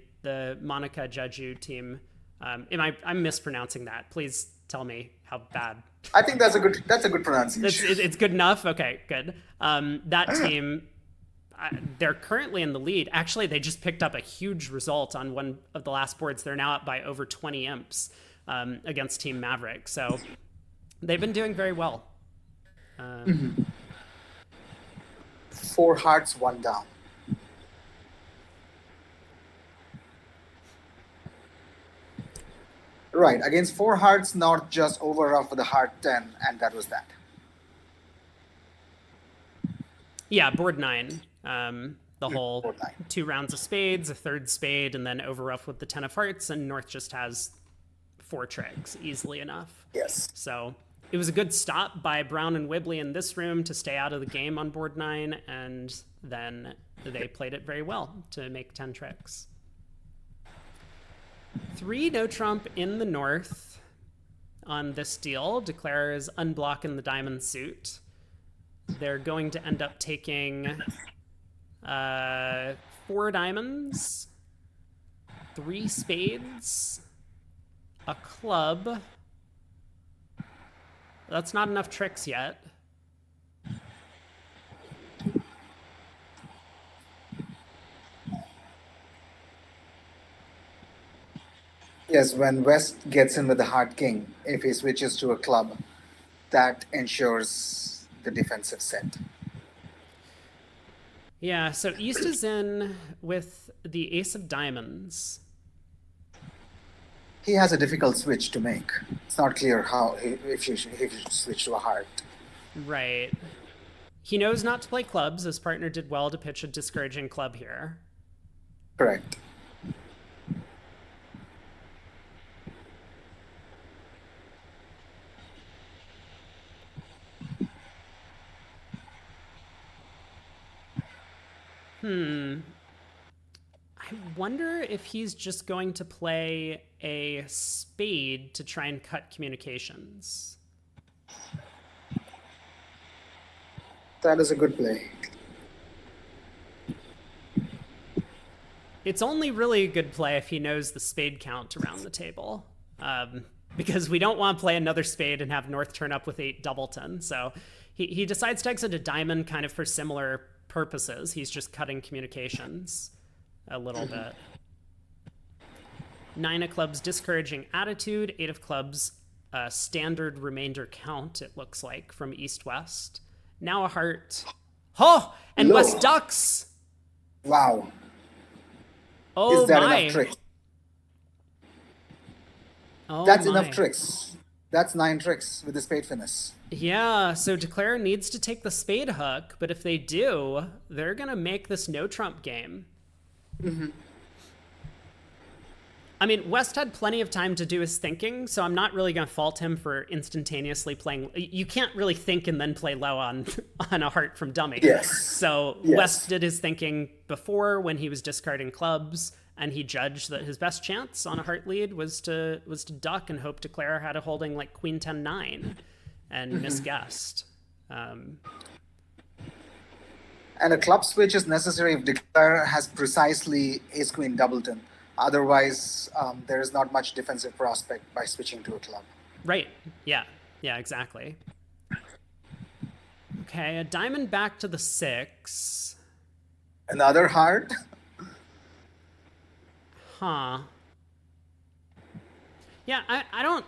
Speaker 1: Monica Jaju team. I'm mispronouncing that? Please tell me how bad.
Speaker 2: I think that's a good pronunciation.
Speaker 1: It's good enough. Okay, good. That team. They're currently in the lead. Actually, they just picked up a huge result on one of the last boards. They're now up by over 20 imps against Team Maverick. So they've been doing very well.
Speaker 2: 4 hearts, 1 down. Right, against four hearts, North just overruffed with the heart 10, and that was that.
Speaker 1: Yeah, board 9. The whole
Speaker 2: Board 9.
Speaker 1: 2 rounds of spades, a third spade, and then overruff with the 10 of hearts, and North just has 4 tricks easily enough.
Speaker 2: Yes.
Speaker 1: So it was a good stop by Brown and Wibley in this room to stay out of the game on board 9, and then they played it very well to make 10 tricks. 3 no trump in the North on this deal. Declare is unblocking the diamond suit. They're going to end up taking 4 diamonds, 3 spades, a club. That's not enough tricks yet.
Speaker 2: Yes, when West gets in with the heart king, if he switches to a club, that ensures the defensive set.
Speaker 1: Yeah, so East is in with the ace of diamonds.
Speaker 2: He has a difficult switch to make. It's not clear how if you switch to a heart.
Speaker 1: Right. He knows not to play clubs. His partner did well to pitch a discouraging club here.
Speaker 2: Correct.
Speaker 1: I wonder if he's just going to play a spade to try and cut communications.
Speaker 2: That is a good play.
Speaker 1: It's only really a good play if he knows the spade count around the table. Because we don't want to play another spade and have North turn up with 8 doubleton. So he decides to exit a diamond kind of for similar purposes. He's just cutting communications a little bit. 9 of clubs, discouraging attitude. 8 of clubs, standard remainder count, it looks like, from East-West. Now a heart. Oh, and
Speaker 2: Low.
Speaker 1: West ducks.
Speaker 2: Wow.
Speaker 1: Oh,
Speaker 2: Is that
Speaker 1: my.
Speaker 2: enough tricks?
Speaker 1: Oh,
Speaker 2: That's
Speaker 1: my.
Speaker 2: enough tricks. That's 9 tricks with the spade finesse.
Speaker 1: Yeah, so Declare needs to take the spade hook, but if they do, they're going to make this no trump game. I mean, West had plenty of time to do his thinking, so I'm not really going to fault him for instantaneously playing. You can't really think and then play low on a heart from dummy.
Speaker 2: Yes.
Speaker 1: So
Speaker 2: Yes.
Speaker 1: West did his thinking before when he was discarding clubs, and he judged that his best chance on a heart lead was to duck and hope Declare had a holding like Queen 10-9 and misguessed.
Speaker 2: And a club switch is necessary if Declare has precisely ace queen doubleton. Otherwise, there is not much defensive prospect by switching to a club.
Speaker 1: Right. Yeah. Yeah, exactly. Okay, a diamond back to the 6.
Speaker 2: Another heart.
Speaker 1: Huh. Yeah, I don't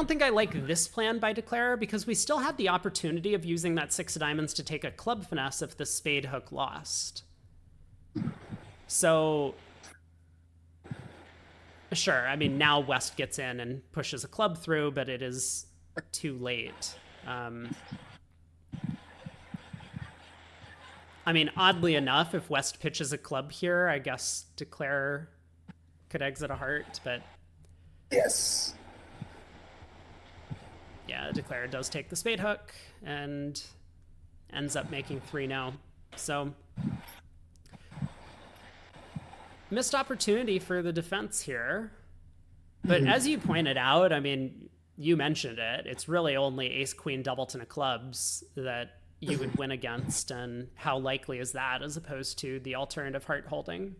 Speaker 1: think I like this plan by Declare because we still had the opportunity of using that 6 of diamonds to take a club finesse if the spade hook lost. So sure, I mean, now West gets in and pushes a club through, but it is too late. I mean, oddly enough, if West pitches a club here, I guess Declare could exit a heart, but
Speaker 2: Yes.
Speaker 1: yeah, Declare does take the spade hook and ends up making 3-0. So missed opportunity for the defense here. But as you pointed out, I mean, you mentioned it, it's really only ace queen doubleton of clubs that you would win against, and how likely is that as opposed to the alternative heart holding?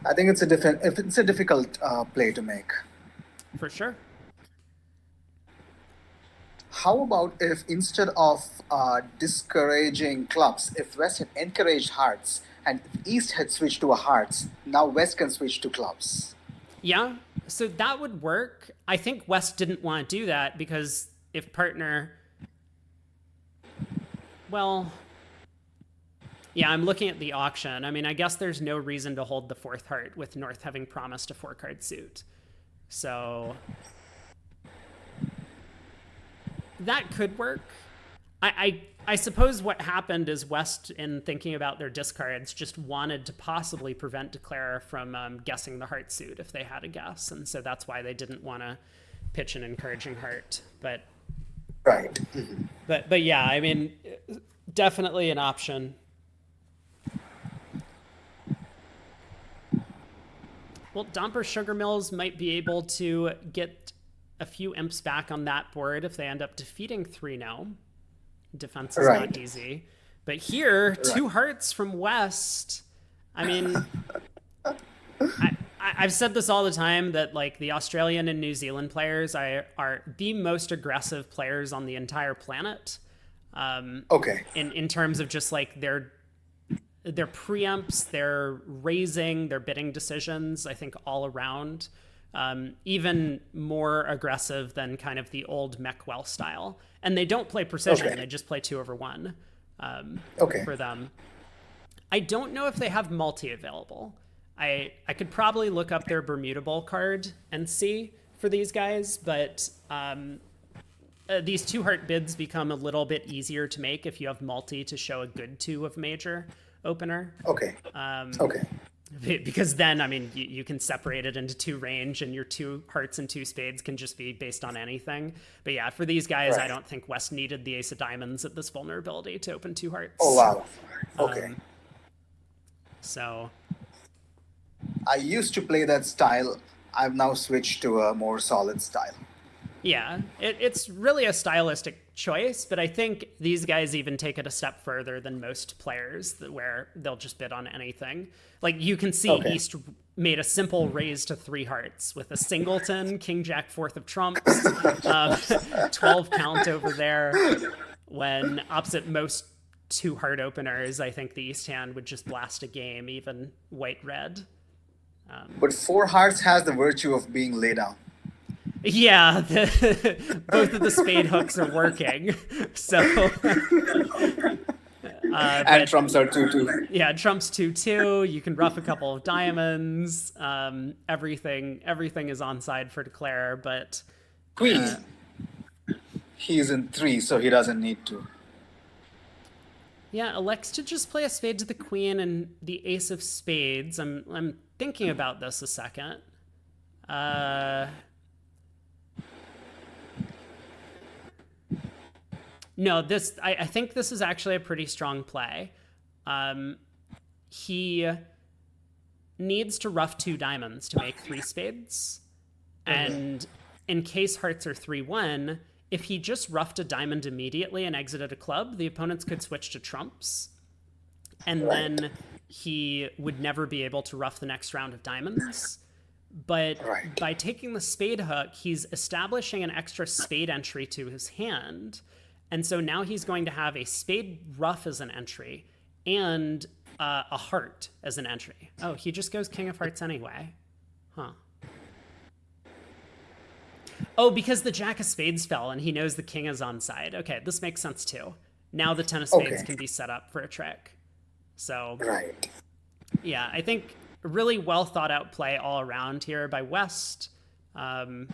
Speaker 2: I think it's a difficult play to make.
Speaker 1: For sure.
Speaker 2: How about if instead of discouraging clubs, if West had encouraged hearts and if East had switched to a hearts, now West can switch to clubs.
Speaker 1: Yeah, so that would work. I think West didn't want to do that because if partner... Well, yeah, I'm looking at the auction. I mean, I guess there's no reason to hold the 4th heart with North having promised a 4-card suit. So that could work. I suppose what happened is West, in thinking about their discards, just wanted to possibly prevent Declare from guessing the heart suit if they had a guess, and so that's why they didn't want to pitch an encouraging heart.
Speaker 2: Right.
Speaker 1: But yeah, I mean, definitely an option. Well, Domper Sugar Mills might be able to get a few imps back on that board if they end up defeating 3-0. Defense is not
Speaker 2: Right.
Speaker 1: easy. But here,
Speaker 2: Right.
Speaker 1: two hearts from West. I mean, I've said this all the time that like the Australian and New Zealand players are the most aggressive players on the entire planet.
Speaker 2: Okay.
Speaker 1: In terms of just like their preempts, their raising, their bidding decisions, I think all around, even more aggressive than kind of the old Meckwell style. And they don't play precision;
Speaker 2: Okay.
Speaker 1: they just play 2/1
Speaker 2: Okay.
Speaker 1: for them. I don't know if they have multi available. I could probably look up their Bermuda Bowl card and see for these guys, but these 2 heart bids become a little bit easier to make if you have multi to show a good 2 of major opener.
Speaker 2: Okay. Okay.
Speaker 1: Because then, I mean, you can separate it into 2 range, and your 2 hearts and 2 spades can just be based on anything. But yeah, for these guys, I
Speaker 2: Right.
Speaker 1: don't think West needed the ace of diamonds at this vulnerability to open 2
Speaker 2: Oh
Speaker 1: hearts.
Speaker 2: wow. Okay.
Speaker 1: So
Speaker 2: I used to play that style. I've now switched to a more solid style.
Speaker 1: yeah, it's really a stylistic choice, but I think these guys even take it a step further than most players, where they'll just bid on anything. Like you can see,
Speaker 2: Okay.
Speaker 1: East made a simple raise to 3 hearts with a singleton, King Jack, 4th of trumps, 12 count over there. When opposite most 2 heart openers, I think the East hand would just blast a game, even white red.
Speaker 2: But four hearts has the virtue of being laid down.
Speaker 1: Yeah, both of the spade hooks are working. So,
Speaker 2: And
Speaker 1: but
Speaker 2: trumps are 2-2.
Speaker 1: yeah, trumps 2-2. You can rough a couple of diamonds. Everything is onside for Declare, but
Speaker 2: Queen. He's in 3, so he doesn't need to.
Speaker 1: yeah, elects to just play a spade to the queen and the ace of spades. I'm thinking about this a second. No, I think this is actually a pretty strong play. He needs to rough 2 diamonds to make 3 spades. And in case hearts are 3-1, if he just roughed a diamond immediately and exited a club, the opponents could switch to trumps. And then he would never be able to rough the next round of diamonds. But
Speaker 2: Right.
Speaker 1: by taking the spade hook, he's establishing an extra spade entry to his hand. And so now he's going to have a spade rough as an entry and a heart as an entry. Oh, he just goes king of hearts anyway. Huh. Oh, because the jack of spades fell and he knows the king is on side. Okay, this makes sense too. Now the 10 of spades
Speaker 2: Okay.
Speaker 1: can be set up for a trick. So
Speaker 2: Right.
Speaker 1: yeah, I think a really well thought out play all around here by West. And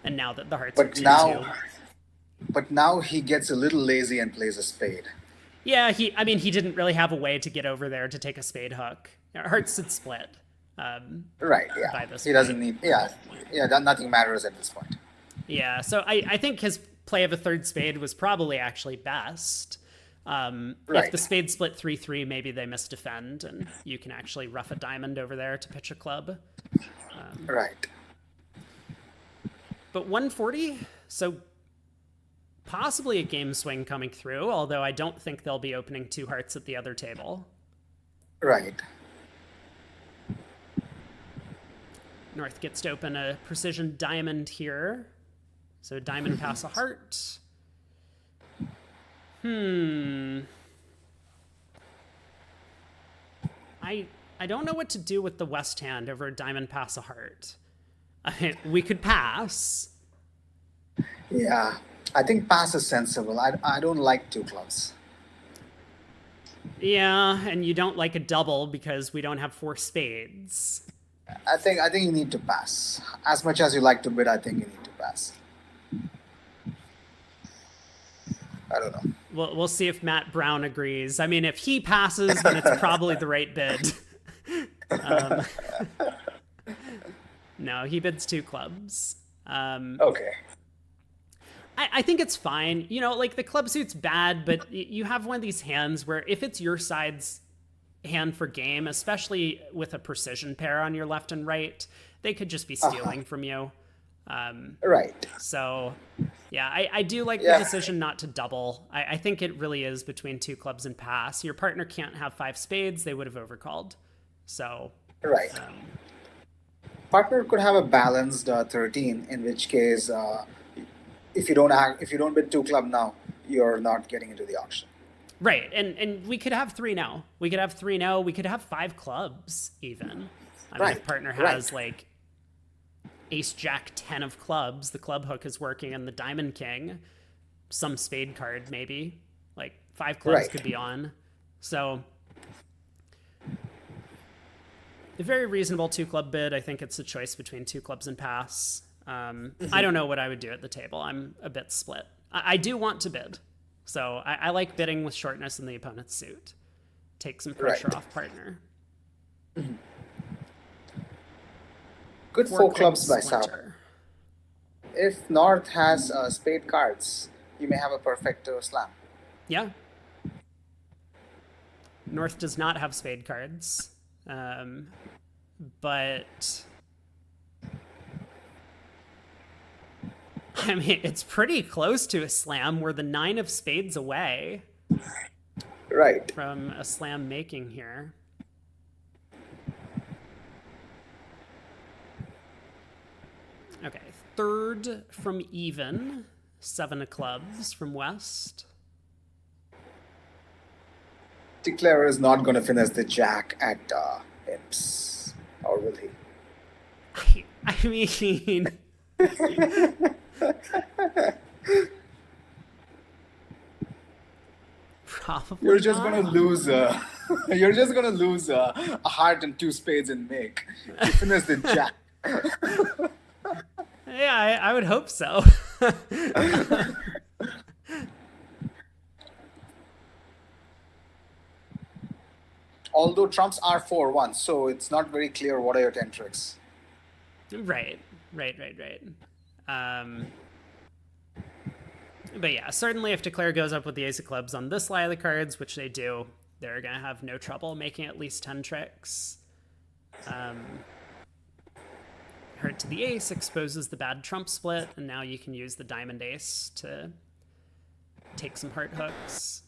Speaker 1: now that the hearts are
Speaker 2: But
Speaker 1: 2-2.
Speaker 2: now he gets a little lazy and plays a spade.
Speaker 1: Yeah, he didn't really have a way to get over there to take a spade hook. Hearts had split.
Speaker 2: Right,
Speaker 1: By
Speaker 2: yeah.
Speaker 1: this
Speaker 2: He doesn't
Speaker 1: point.
Speaker 2: need, yeah, nothing matters at this point.
Speaker 1: Yeah, so I think his play of a third spade was probably actually best. If
Speaker 2: Right.
Speaker 1: the spade split 3-3, maybe they misdefend, and you can actually rough a diamond over there to pitch a club.
Speaker 2: Right.
Speaker 1: But 140, so possibly a game swing coming through, although I don't think they'll be opening 2 hearts at the other table.
Speaker 2: Right.
Speaker 1: North gets to open a precision diamond here. So diamond pass a heart. I don't know what to do with the West hand over a diamond pass a heart. We could pass.
Speaker 2: Yeah. I think pass is sensible. I don't like 2 clubs.
Speaker 1: Yeah, and you don't like a double because we don't have 4 spades.
Speaker 2: I think you need to pass. As much as you like to bid, I think you need to pass. I don't know.
Speaker 1: We'll see if Matt Brown agrees. I mean, if he passes, then it's probably the right bid. um, no, he bids two clubs.
Speaker 2: Okay.
Speaker 1: I think it's fine. You know, like the club suit's bad, but you have one of these hands where if it's your side's hand for game, especially with a precision pair on your left and right, they could just be stealing from you.
Speaker 2: Right.
Speaker 1: So, yeah, I do like the
Speaker 2: Yeah.
Speaker 1: decision not to double. I think it really is between two clubs and pass. Your partner can't have five spades; they would have overcalled. So,
Speaker 2: Right. Partner could have a balanced 13, in which case, if you don't bid two club now, you're not getting into the auction.
Speaker 1: right, and we could have three now. We could have three now. We could have five clubs even. I mean, if
Speaker 2: Right.
Speaker 1: partner
Speaker 2: Right.
Speaker 1: has like ace jack 10 of clubs, the club hook is working, and the diamond king, some spade card maybe, like five clubs
Speaker 2: Right.
Speaker 1: could be on. So a very reasonable two club bid. I think it's a choice between two clubs and pass. I don't know what I would do at the table. I'm a bit split. I do want to bid, so I like bidding with shortness in the opponent's suit. Take some pressure
Speaker 2: Right.
Speaker 1: off partner.
Speaker 2: Good
Speaker 1: Four
Speaker 2: four
Speaker 1: quick
Speaker 2: clubs by Sauer.
Speaker 1: splinter.
Speaker 2: If North has spade cards, you may have a perfect slam.
Speaker 1: Yeah. North does not have spade cards, but I mean it's pretty close to a slam. We're the nine of spades away
Speaker 2: Right.
Speaker 1: from a slam making here. Okay, third from even, seven of clubs from West.
Speaker 2: Declarer is not going to finish the jack at imps, or will he?
Speaker 1: I mean, probably
Speaker 2: You're just
Speaker 1: not.
Speaker 2: going to lose. You're just going to lose a heart and two spades and make. You finish the jack.
Speaker 1: Yeah, I would hope so.
Speaker 2: Although trumps are 4-1, so it's not very clear what are your 10 tricks.
Speaker 1: Right. But yeah, certainly if Declare goes up with the ace of clubs on this lie of the cards, which they do, they're going to have no trouble making at least 10 tricks. Hurt to the ace exposes the bad trump split, and now you can use the diamond ace to take some heart hooks.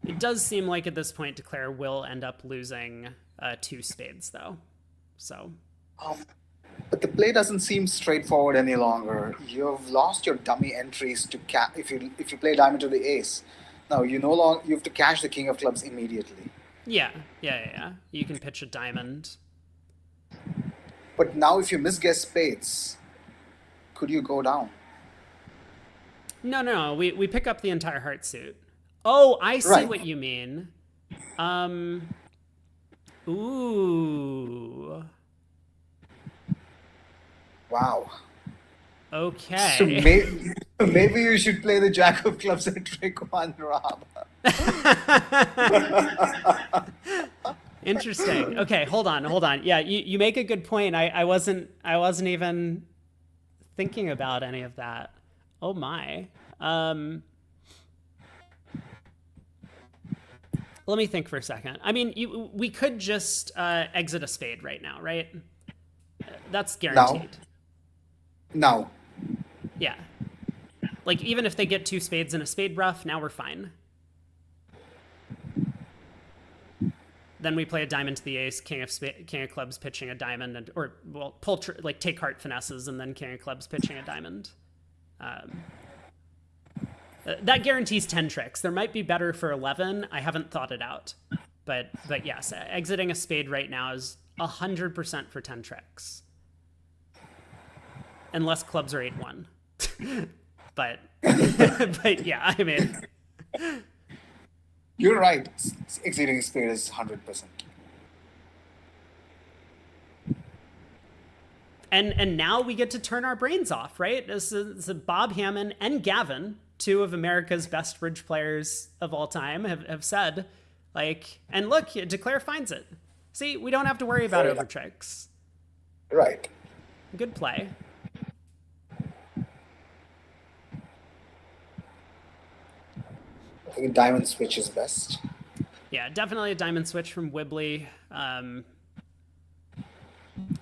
Speaker 1: It does seem like at this point Declare will end up losing two spades, though. So,
Speaker 2: But the play doesn't seem straightforward any longer. You've lost your dummy entries to if you play diamond to the ace. Now you no longer you have to cash the king of clubs immediately.
Speaker 1: yeah. You can pitch a diamond.
Speaker 2: But now if you misguess spades, could you go down?
Speaker 1: No. We pick up the entire heart suit. Oh, I see
Speaker 2: Right.
Speaker 1: what you mean. Ooh.
Speaker 2: Wow. So
Speaker 1: Okay.
Speaker 2: maybe you should play the jack of clubs at trick one, Rob.
Speaker 1: Interesting. Okay, hold on. Yeah, you make a good point. I wasn't even thinking about any of that. Oh my. Let me think for a second. I mean, we could just exit a spade right now, right? That's guaranteed.
Speaker 2: No.
Speaker 1: Yeah. Like even if they get two spades and a spade rough, now we're fine. Then we play a diamond to the ace, king of clubs pitching a diamond, and or well, like take heart finesses, and then king of clubs pitching a diamond. That guarantees 10 tricks. There might be better for 11. I haven't thought it out, but yes, exiting a spade right now is 100% for 10 tricks, unless clubs are 8-1. but but yeah, I mean.
Speaker 2: You're right. Exceeding spade is 100%.
Speaker 1: And now we get to turn our brains off, right? This is Bob Hammond and Gavin, two of America's best bridge players of all time, have said, like, and look, Declare finds it. See, we don't have to worry about
Speaker 2: Very
Speaker 1: over
Speaker 2: nice.
Speaker 1: tricks.
Speaker 2: Right.
Speaker 1: Good play.
Speaker 2: I think diamond switch is best.
Speaker 1: Yeah, definitely a diamond switch from Wibbly.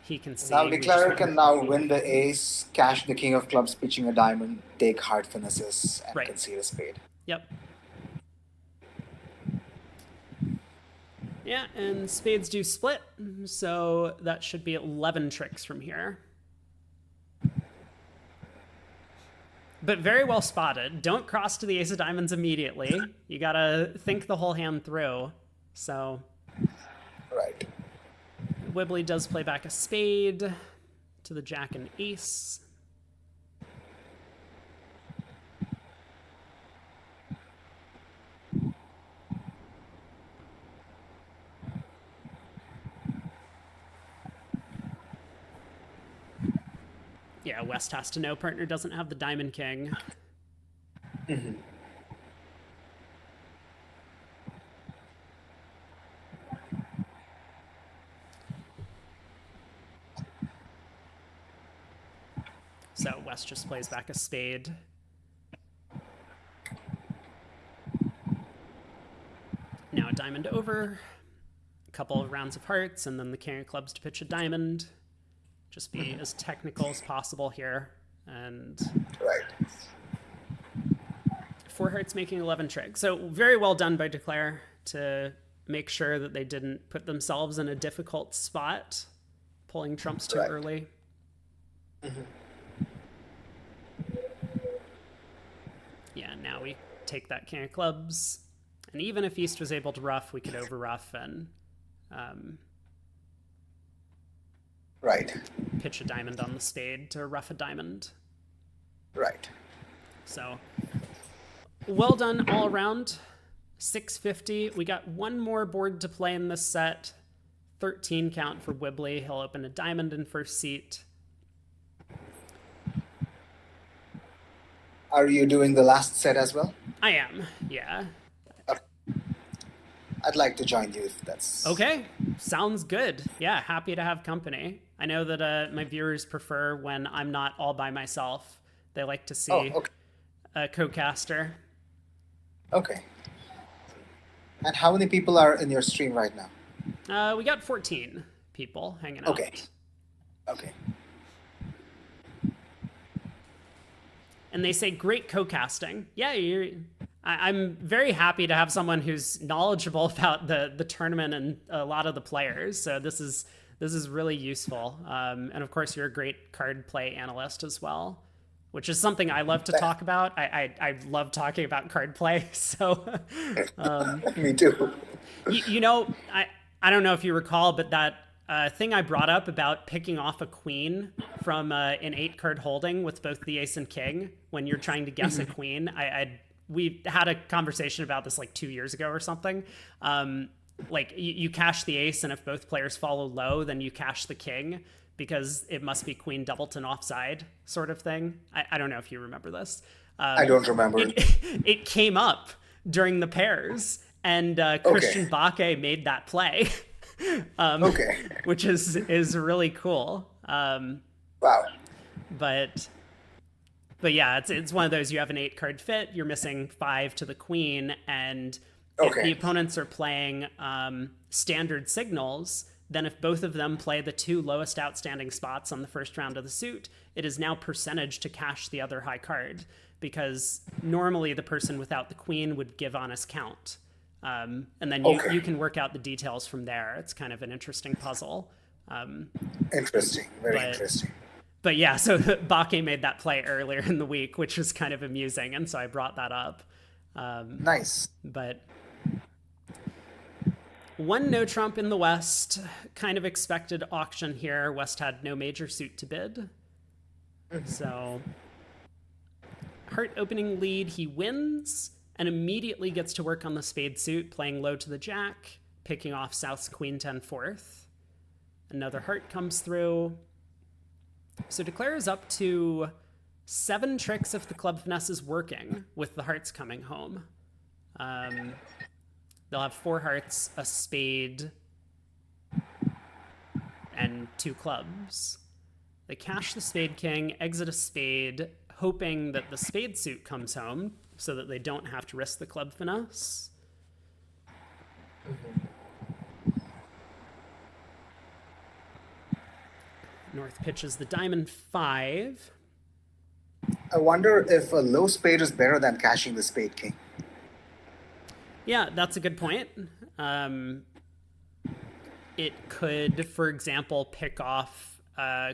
Speaker 1: He can
Speaker 2: Now
Speaker 1: see. We just
Speaker 2: declarer
Speaker 1: went
Speaker 2: can now win the ace, cash the king of clubs, pitching a diamond, take hard finishes, and
Speaker 1: right.
Speaker 2: concede a spade.
Speaker 1: Yep. Yeah, and spades do split, so that should be 11 tricks from here. But very well spotted. Don't cross to the ace of diamonds immediately. You gotta think the whole hand through. So
Speaker 2: Right.
Speaker 1: Wibbly does play back a spade to the jack and ace. Yeah, West has to know partner doesn't have the diamond king. So West just plays back a spade. Now a diamond over. A couple of rounds of hearts, and then the king of clubs to pitch a diamond. Just be as technical as possible here. And
Speaker 2: Right.
Speaker 1: four hearts making 11 tricks. So very well done by Declare to make sure that they didn't put themselves in a difficult spot, pulling trumps too
Speaker 2: Right.
Speaker 1: early. Yeah, now we take that king of clubs. And even if East was able to ruff, we could over ruff and
Speaker 2: Right.
Speaker 1: pitch a diamond on the spade to ruff a diamond.
Speaker 2: Right.
Speaker 1: So well done all around. 650. We got one more board to play in this set. 13 count for Wibbly. He'll open a diamond in first seat.
Speaker 2: Are you doing the last set as well?
Speaker 1: I am, yeah.
Speaker 2: I'd like to join you if that's
Speaker 1: Okay, sounds good. Yeah, happy to have company. I know that my viewers prefer when I'm not all by myself. They like to see
Speaker 2: Oh, okay.
Speaker 1: a co-caster.
Speaker 2: Okay. And how many people are in your stream right now?
Speaker 1: We got 14 people hanging
Speaker 2: Okay.
Speaker 1: out.
Speaker 2: Okay.
Speaker 1: And they say great co-casting. Yeah, I'm very happy to have someone who's knowledgeable about the tournament and a lot of the players. So this is really useful. And of course, you're a great card play analyst as well, which is something I love to talk about. I love talking about card play. So
Speaker 2: Me too.
Speaker 1: you know, I don't know if you recall, but that thing I brought up about picking off a queen from an 8-card holding with both the ace and king when you're trying to guess a queen. We had a conversation about this like 2 years ago or something. Like you cash the ace, and if both players follow low, then you cash the king because it must be queen doubleton offside sort of thing. I don't know if you remember this.
Speaker 2: I don't remember.
Speaker 1: It came up during the pairs, and Christian Bache made that play.
Speaker 2: Okay.
Speaker 1: Which is really cool.
Speaker 2: Wow.
Speaker 1: But yeah, it's one of those, you have an 8-card fit, you're missing 5 to the queen, and if the opponents are playing standard signals, then if both of them play the 2 lowest outstanding spots on the first round of the suit, it is now percentage to cash the other high card, because normally the person without the queen would give honest count. And then you can work out the details from there. It's kind of an interesting puzzle.
Speaker 2: Interesting. Very interesting.
Speaker 1: But yeah, so Bache made that play earlier in the week, which was kind of amusing, and so I brought that up.
Speaker 2: Nice.
Speaker 1: But one no trump in the West. Kind of expected auction here. West had no major suit to bid. So heart opening lead, he wins. and immediately gets to work on the spade suit, playing low to the jack, picking off South's queen 10 fourth. Another heart comes through. So Declare is up to 7 tricks if the club finesse is working, with the hearts coming home. They'll have 4 hearts, a spade, and 2 clubs. They cash the spade king, exit a spade, hoping that the spade suit comes home so that they don't have to risk the club finesse. North pitches the diamond 5.
Speaker 2: I wonder if a low spade is better than cashing the spade king.
Speaker 1: Yeah, that's a good point. It could, for example, pick off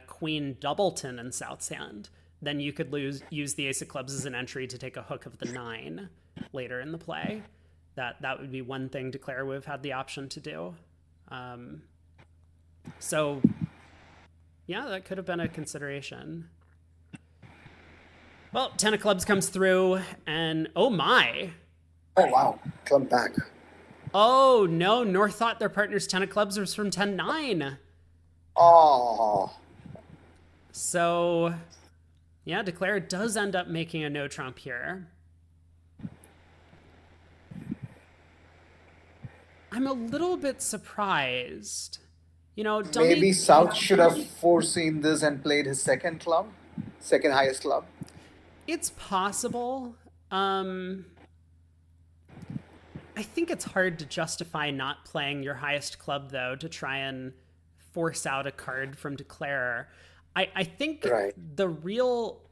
Speaker 1: Queen Doubleton in South's hand. Then you could use the ace of clubs as an entry to take a hook of the 9 later in the play. That would be one thing Declare would have had the option to do. So, yeah, that could have been a consideration. Well, 10 of clubs comes through, and oh my.
Speaker 2: Oh, wow. Club back.
Speaker 1: Oh, no. North thought their partner's 10 of clubs was from 10-9.
Speaker 2: Oh.
Speaker 1: So, yeah, Declare does end up making a no trump here. I'm a little bit surprised. You know,
Speaker 2: Maybe South should have foreseen this and played his second highest club.
Speaker 1: It's possible. I think it's hard to justify not playing your highest club, though, to try and force out a card from Declare. I think the real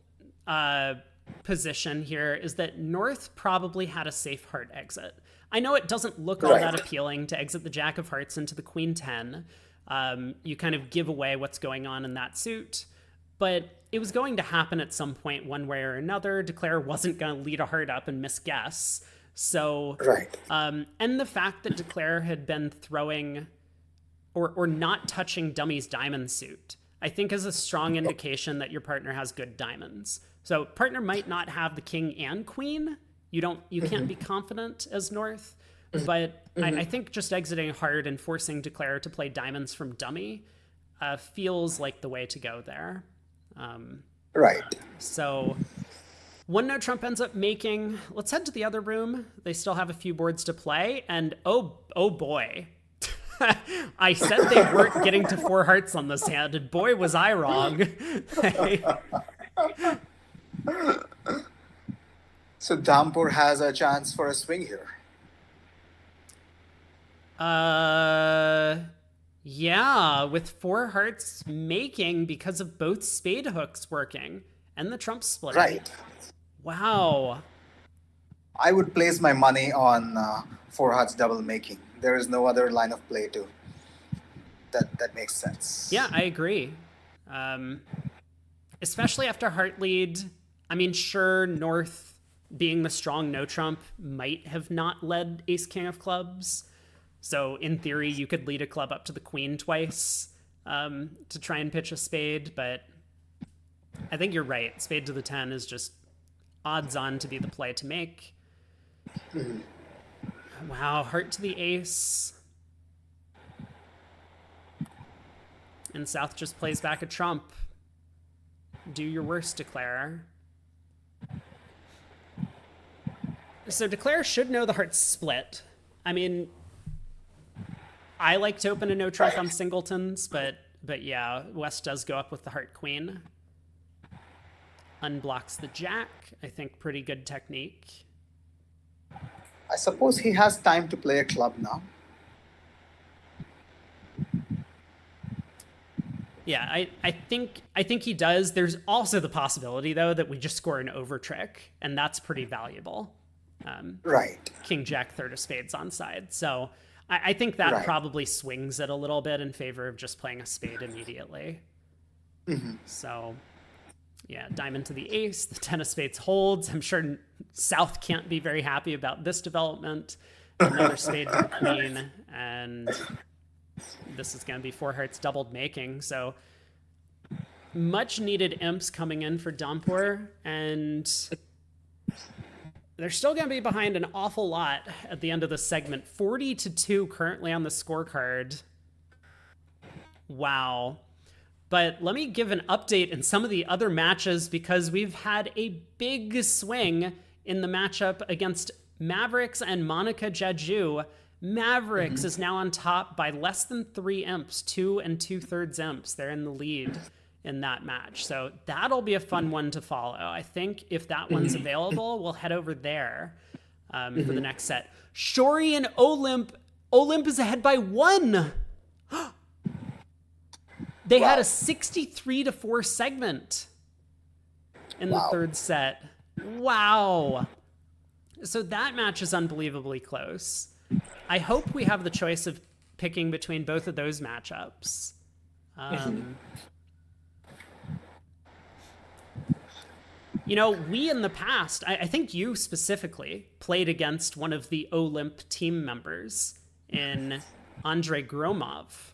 Speaker 1: position here is that North probably had a safe heart exit. I know it doesn't look all that appealing to exit the Jack of Hearts into the Queen 10. You kind of give away what's going on in that suit. But it was going to happen at some point one way or another. Declare wasn't going to lead a heart up and misguess. So, and the fact that Declare had been throwing or not touching Dummy's diamond suit, I think is a strong indication that your partner has good diamonds. So partner might not have the king and queen. You can't be confident as North, but I think just exiting hard and forcing Declare to play diamonds from Dummy feels like the way to go there. So one no trump ends up making. Let's head to the other room. They still have a few boards to play, and oh boy. I said they weren't getting to 4 hearts on this hand, and boy was I wrong.
Speaker 2: So Dhampur has a chance for a swing here.
Speaker 1: Yeah, with 4 hearts making because of both spade hooks working and the trump splitting.
Speaker 2: Right.
Speaker 1: Wow.
Speaker 2: I would place my money on 4 hearts double making. There is no other line of play that makes sense.
Speaker 1: Yeah, I agree. Especially after heart lead. I mean, sure, North being the strong no trump might have not led ace king of clubs. So in theory, you could lead a club up to the queen twice to try and pitch a spade. But I think you're right. Spade to the 10 is just odds on to be the play to make. Wow, heart to the ace. And South just plays back a trump. Do your worst, Declare. So Declare should know the heart's split. I mean, I like to open a no trump on singletons, but yeah, West does go up with the heart queen. Unblocks the jack. I think pretty good technique.
Speaker 2: I suppose he has time to play a club now.
Speaker 1: Yeah, I think he does. There's also the possibility, though, that we just score an over trick, and that's pretty valuable. King Jack third of spades on side. So I think that probably swings it a little bit in favor of just playing a spade immediately. So yeah, diamond to the ace, the 10 of spades holds. I'm sure South can't be very happy about this development. Another spade to the queen, and this is going to be 4 hearts doubled making. So much needed imps coming in for Dhampur, and they're still going to be behind an awful lot at the end of the segment. 40-2 currently on the scorecard. Wow. But let me give an update in some of the other matches because we've had a big swing in the matchup against Mavericks and Monica Jeju. Mavericks is now on top by less than 3 imps, 2 2/3 imps. They're in the lead in that match. So that'll be a fun one to follow. I think if that one's available, we'll head over there for the next set. Shori and Olymp. Olymp is ahead by 1. They had a 63-4 segment in the third set. Wow. So that match is unbelievably close. I hope we have the choice of picking between both of those matchups. We in the past, I think you specifically, played against one of the Olymp team members in Andrei Gromov.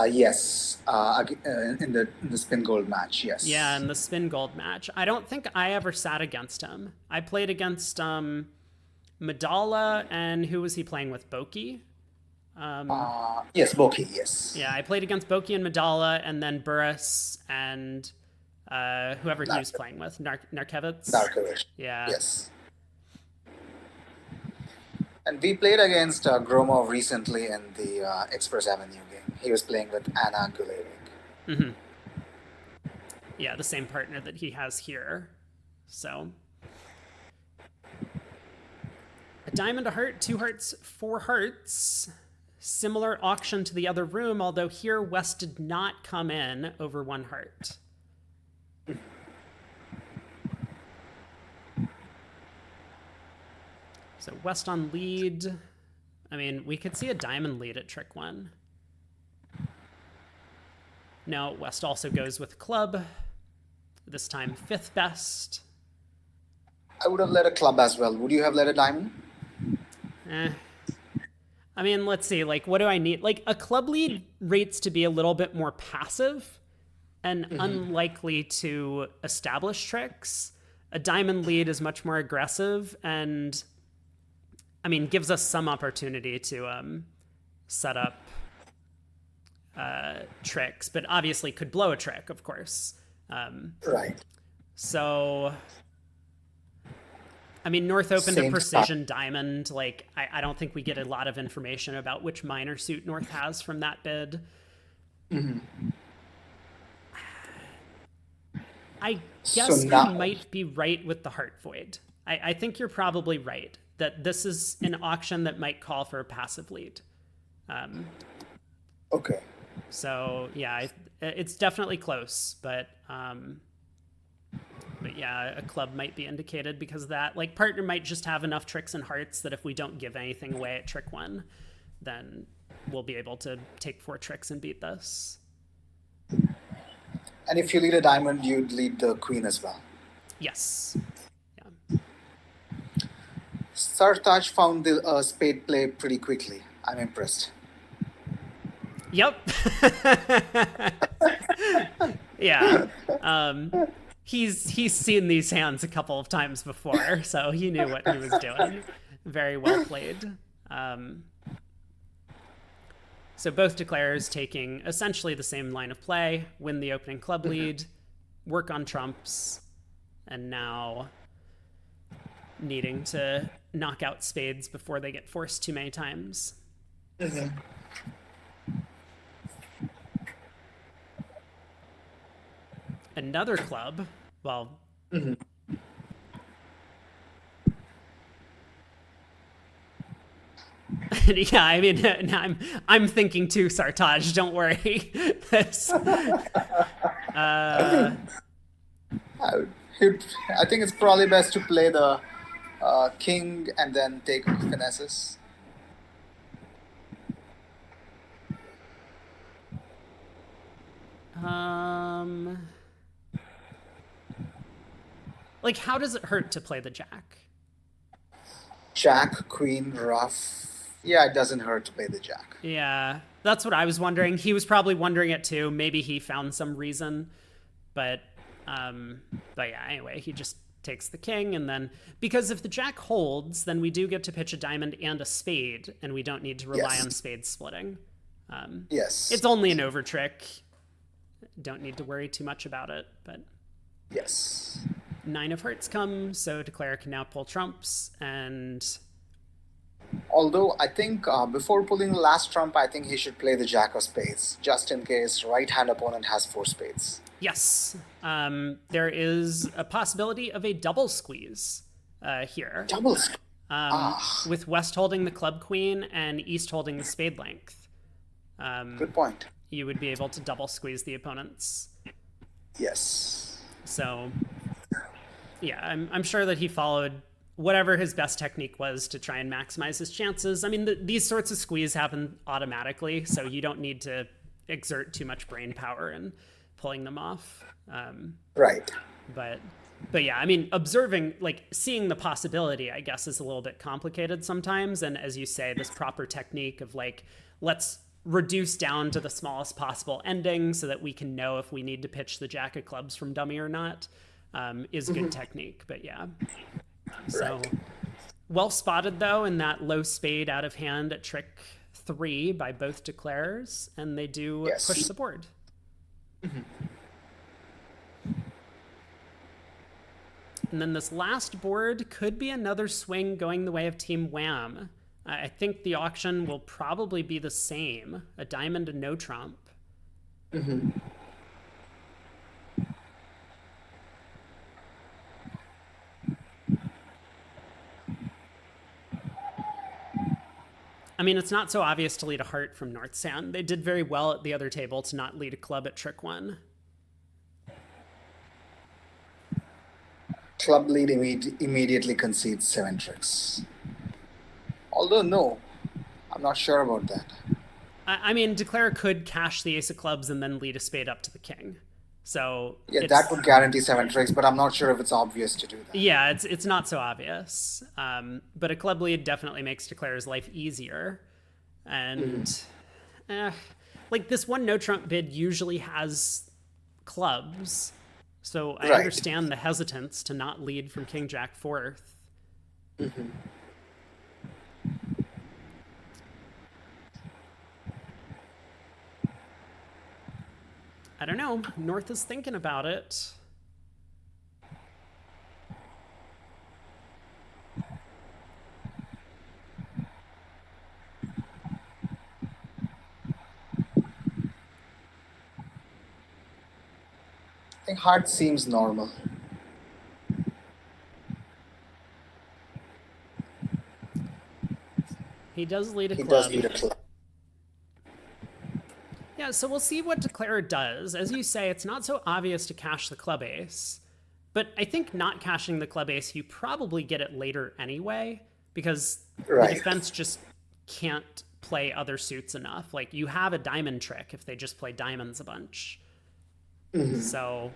Speaker 2: Yes, in the spin gold match, yes.
Speaker 1: Yeah, in the spin gold match. I don't think I ever sat against him. I played against Madala, and who was he playing with? Boki?
Speaker 2: Yes, Boki, yes.
Speaker 1: Yeah, I played against Boki and Madala, and then Burris and whoever he was playing with. Narkevich?
Speaker 2: Narkevich.
Speaker 1: Yeah.
Speaker 2: Yes. And we played against Gromov recently in the Express Avenue game. He was playing with Anna Gulevic.
Speaker 1: Yeah, the same partner that he has here. So a diamond, a heart, 2 hearts, 4 hearts. Similar auction to the other room, although here West did not come in over 1 heart. So West on lead. I mean, we could see a diamond lead at trick 1. No, West also goes with club. This time 5th best.
Speaker 2: I would have led a club as well. Would you have led a diamond?
Speaker 1: I mean, let's see. Like, what do I need? Like, a club lead rates to be a little bit more passive and unlikely to establish tricks. A diamond lead is much more aggressive and, I mean, gives us some opportunity to set up tricks, but obviously could blow a trick, of course.
Speaker 2: Right.
Speaker 1: So, I mean, North opened a precision diamond. Like, I don't think we get a lot of information about which minor suit North has from that bid. I guess we might be right with the Heart Void. I think you're probably right that this is an auction that might call for a passive lead.
Speaker 2: Okay.
Speaker 1: So yeah, it's definitely close, but yeah, a club might be indicated because of that. Like, partner might just have enough tricks and hearts that if we don't give anything away at trick 1, then we'll be able to take 4 tricks and beat this.
Speaker 2: And if you lead a diamond, you'd lead the queen as well.
Speaker 1: Yes.
Speaker 2: Yeah. Sartaj found the spade play pretty quickly. I'm impressed.
Speaker 1: Yep. Yeah. He's seen these hands a couple of times before, so he knew what he was doing. Very well played. So both declarers taking essentially the same line of play, win the opening club lead, work on trumps, and now needing to knock out spades before they get forced too many times. Another club, well, yeah, I mean, I'm thinking too, Sartaj. Don't worry.
Speaker 2: I think it's probably best to play the king and then take finesses.
Speaker 1: Like, how does it hurt to play the jack?
Speaker 2: Jack, queen, ruff. Yeah, it doesn't hurt to play the jack.
Speaker 1: Yeah, that's what I was wondering. He was probably wondering it too. Maybe he found some reason, but yeah. Anyway, he just takes the king, and then because if the jack holds, then we do get to pitch a diamond and a spade, and we don't need to rely on
Speaker 2: Yes.
Speaker 1: spade splitting.
Speaker 2: Yes.
Speaker 1: It's only an over trick. Don't need to worry too much about it, but
Speaker 2: Yes.
Speaker 1: nine of hearts comes, so declare can now pull trumps, and
Speaker 2: Although I think before pulling the last trump, I think he should play the jack of spades, just in case right hand opponent has four spades.
Speaker 1: yes, there is a possibility of a double squeeze here,
Speaker 2: Double.
Speaker 1: with West holding the club queen and East holding the spade length.
Speaker 2: Good point.
Speaker 1: You would be able to double squeeze the opponents.
Speaker 2: Yes.
Speaker 1: So, yeah, I'm sure that he followed whatever his best technique was to try and maximize his chances. I mean, these sorts of squeeze happen automatically, so you don't need to exert too much brain power in pulling them off.
Speaker 2: Right.
Speaker 1: But yeah, I mean, observing, like seeing the possibility, I guess, is a little bit complicated sometimes. And as you say, this proper technique of like, let's reduce down to the smallest possible ending so that we can know if we need to pitch the jack of clubs from dummy or not, is good technique. But yeah. So
Speaker 2: Right.
Speaker 1: well spotted though in that low spade out of hand at trick 3 by both declarers, and they do
Speaker 2: Yes.
Speaker 1: push the board. And then this last board could be another swing going the way of Team Wham. I think the auction will probably be the same, a diamond and no trump. I mean, it's not so obvious to lead a heart from North Sound. They did very well at the other table to not lead a club at trick 1.
Speaker 2: Club lead immediately concedes 7 tricks. Although, no, I'm not sure about that.
Speaker 1: I mean, declare could cash the ace of clubs and then lead a spade up to the king. So
Speaker 2: Yeah, that would guarantee 7 tricks, but I'm not sure if it's obvious to do that.
Speaker 1: yeah, it's not so obvious. But a club lead definitely makes declare's life easier. And like this one no trump bid usually has clubs. So I
Speaker 2: Right.
Speaker 1: understand the hesitance to not lead from king jack fourth. I don't know. North is thinking about it.
Speaker 2: I think heart seems normal.
Speaker 1: He does lead a
Speaker 2: He
Speaker 1: club.
Speaker 2: does lead a club.
Speaker 1: Yeah, so we'll see what declare does. As you say, it's not so obvious to cash the club ace. But I think not cashing the club ace, you probably get it later anyway, because
Speaker 2: Right.
Speaker 1: the defense just can't play other suits enough. Like, you have a diamond trick if they just play diamonds a bunch. So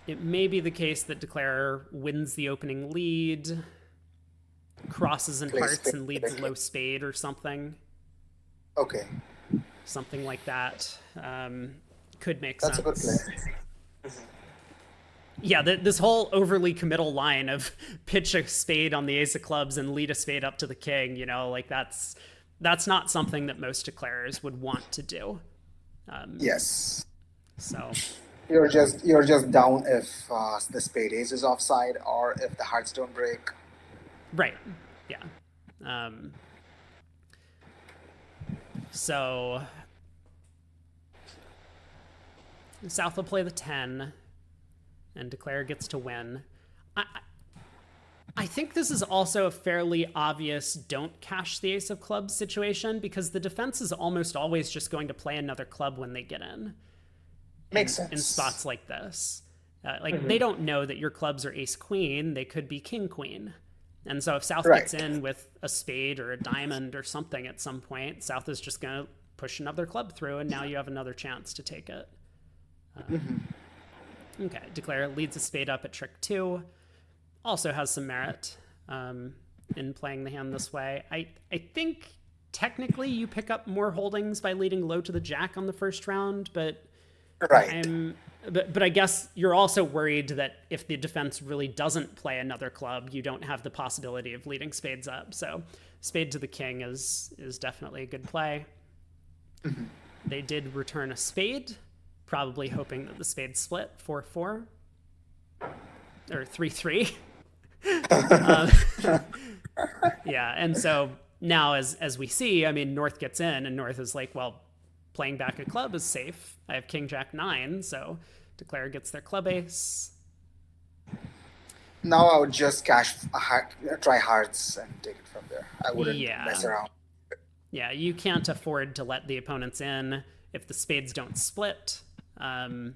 Speaker 1: it may be the case that declare wins the opening lead, crosses in
Speaker 2: Plays
Speaker 1: hearts
Speaker 2: spade
Speaker 1: and leads
Speaker 2: directly.
Speaker 1: low spade or something.
Speaker 2: Okay,
Speaker 1: Something like that could make
Speaker 2: that's
Speaker 1: sense.
Speaker 2: a good play.
Speaker 1: Yeah, this whole overly committal line of pitch a spade on the ace of clubs and lead a spade up to the king, you know, like that's not something that most declarers would want to do.
Speaker 2: Yes.
Speaker 1: So
Speaker 2: You're just down if the spade ace is offside or if the hearts don't break.
Speaker 1: right, yeah. So South will play the 10, and declare gets to win. I think this is also a fairly obvious don't cash the ace of clubs situation, because the defense is almost always just going to play another club when they get in.
Speaker 2: Makes sense.
Speaker 1: In spots like this. They don't know that your clubs are ace queen, they could be king queen. And so if South
Speaker 2: Right.
Speaker 1: gets in with a spade or a diamond or something at some point, South is just going to push another club through, and now you have another chance to take it. Okay, declare leads a spade up at trick 2. Also has some merit in playing the hand this way. I think technically you pick up more holdings by leading low to the jack on the first round, but
Speaker 2: Right.
Speaker 1: I'm but I guess you're also worried that if the defense really doesn't play another club, you don't have the possibility of leading spades up. So spade to the king is definitely a good play. They did return a spade, probably hoping that the spade split 4-4 or 3-3. Yeah, and so now as we see, I mean, North gets in, and North is like, well, playing back a club is safe. I have King Jack 9, so Declare gets their club ace.
Speaker 2: Now I would just try hearts and take it from there. I wouldn't
Speaker 1: Yeah,
Speaker 2: mess around.
Speaker 1: yeah, you can't afford to let the opponents in if the spades don't split. Um,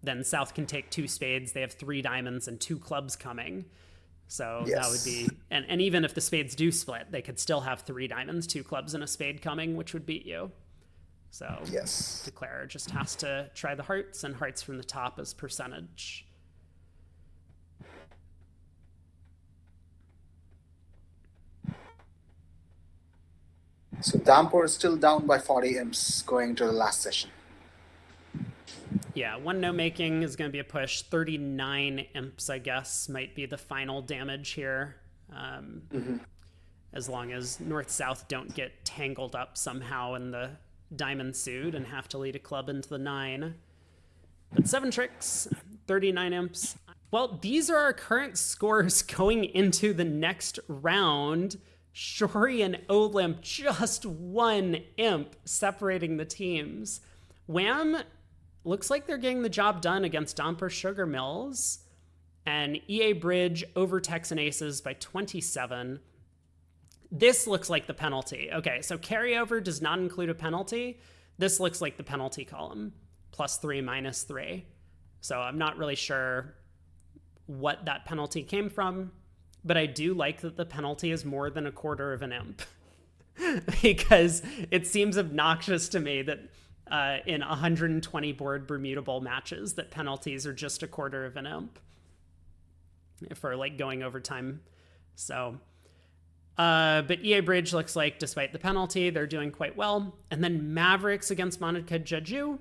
Speaker 1: then South can take two spades. They have three diamonds and two clubs coming. So that would
Speaker 2: Yes.
Speaker 1: be, and even if the spades do split, they could still have three diamonds, two clubs, and a spade coming, which would beat you. So
Speaker 2: Yes.
Speaker 1: Declare just has to try the hearts, and hearts from the top as percentage.
Speaker 2: So Dampur is still down by 40 imps going to the last session.
Speaker 1: Yeah, one no making is going to be a push. 39 imps, I guess, might be the final damage here. As long as North South don't get tangled up somehow in the diamond suit and have to lead a club into the 9. But 7 tricks, 39 imps. Well, these are our current scores going into the next round. Shori and Olimp just one imp separating the teams. Wham looks like they're getting the job done against Domper Sugar Mills. And EA Bridge over Texan Aces by 27. This looks like the penalty. Okay, so carryover does not include a penalty. This looks like the penalty column. +3, -3. So I'm not really sure what that penalty came from, but I do like that the penalty is more than a quarter of an imp. Because it seems obnoxious to me that in 120 board Bermudable matches that penalties are just a quarter of an imp for like going overtime. So but EA Bridge looks like, despite the penalty, they're doing quite well. And then Mavericks against Monica Jeju,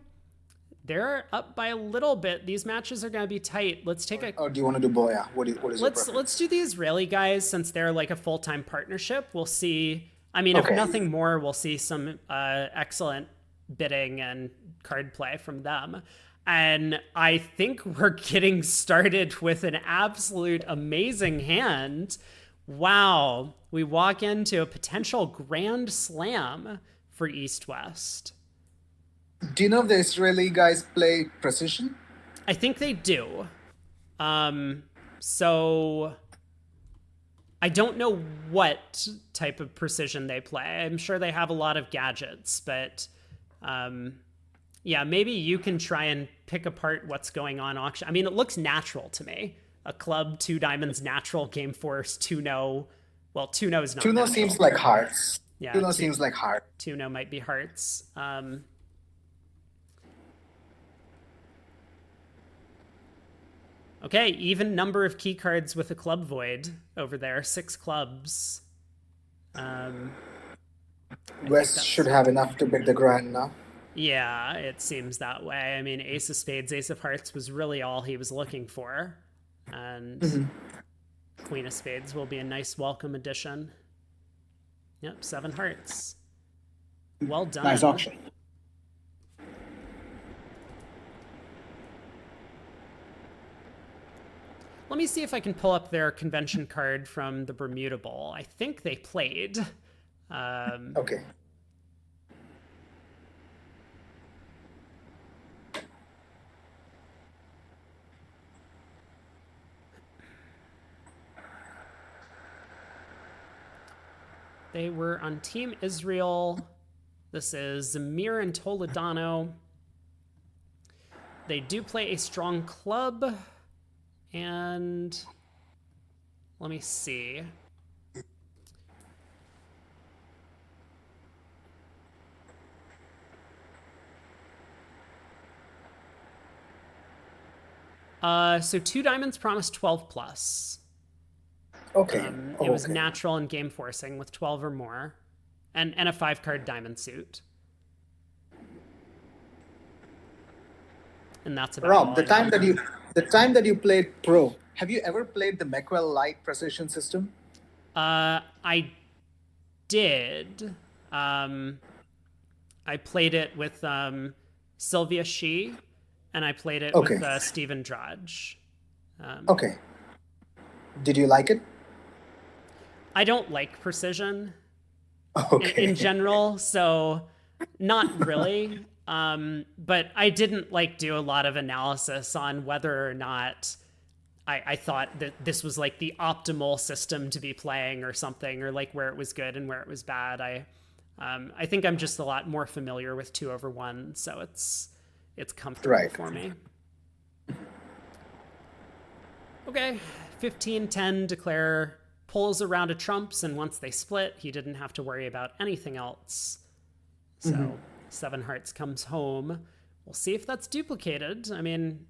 Speaker 1: they're up by a little bit. These matches are going to be tight. Let's take a
Speaker 2: Or do you want to do Boya? What is your
Speaker 1: let's
Speaker 2: preference?
Speaker 1: do the Israeli guys since they're like a full-time partnership. We'll see. I mean, if
Speaker 2: Okay.
Speaker 1: nothing more, we'll see some excellent bidding and card play from them. And I think we're getting started with an absolute amazing hand. Wow. We walk into a potential grand slam for East West.
Speaker 2: Do you know if the Israeli guys play precision?
Speaker 1: I think they do. So I don't know what type of precision they play. I'm sure they have a lot of gadgets, but yeah, maybe you can try and pick apart what's going on auction. I mean, it looks natural to me. A club, two diamonds, natural, game force, 2-no. Well, 2-no is not
Speaker 2: 2-0
Speaker 1: natural.
Speaker 2: seems like hearts.
Speaker 1: Yeah,
Speaker 2: 2-0 seems like heart.
Speaker 1: 2-no might be hearts. Okay, even number of key cards with a club void over there. 6 clubs.
Speaker 2: West should have enough to bid the grand now.
Speaker 1: Yeah, it seems that way. I mean, Ace of Spades, Ace of Hearts was really all he was looking for. And Queen of Spades will be a nice welcome addition. Yep, 7 hearts. Well done.
Speaker 2: Nice auction.
Speaker 1: Let me see if I can pull up their convention card from the Bermuda Bowl. I think they played.
Speaker 2: Okay.
Speaker 1: They were on Team Israel. This is Zamir and Toledano. They do play a strong club. And let me see. So 2 diamonds promised 12 plus.
Speaker 2: Okay.
Speaker 1: It was natural and game forcing with 12 or more. And a 5-card diamond suit. and that's about
Speaker 2: Rob,
Speaker 1: all I know.
Speaker 2: the time that you played pro, have you ever played the Meckwell Light Precision system?
Speaker 1: I did. Um, I played it with Sylvia Shee, and I played it
Speaker 2: Okay.
Speaker 1: with Stephen Drudge. Um,
Speaker 2: Okay. Did you like it?
Speaker 1: I don't like precision in
Speaker 2: Okay.
Speaker 1: general, so not really. But I didn't like do a lot of analysis on whether or not I thought that this was like the optimal system to be playing or something, or like where it was good and where it was bad. I think I'm just a lot more familiar with 2/1, so it's comfortable
Speaker 2: Right.
Speaker 1: for me. Okay, 15-10 declare pulls around a trumps, and once they split, he didn't have to worry about anything else. So seven hearts comes home. We'll see if that's duplicated. I mean,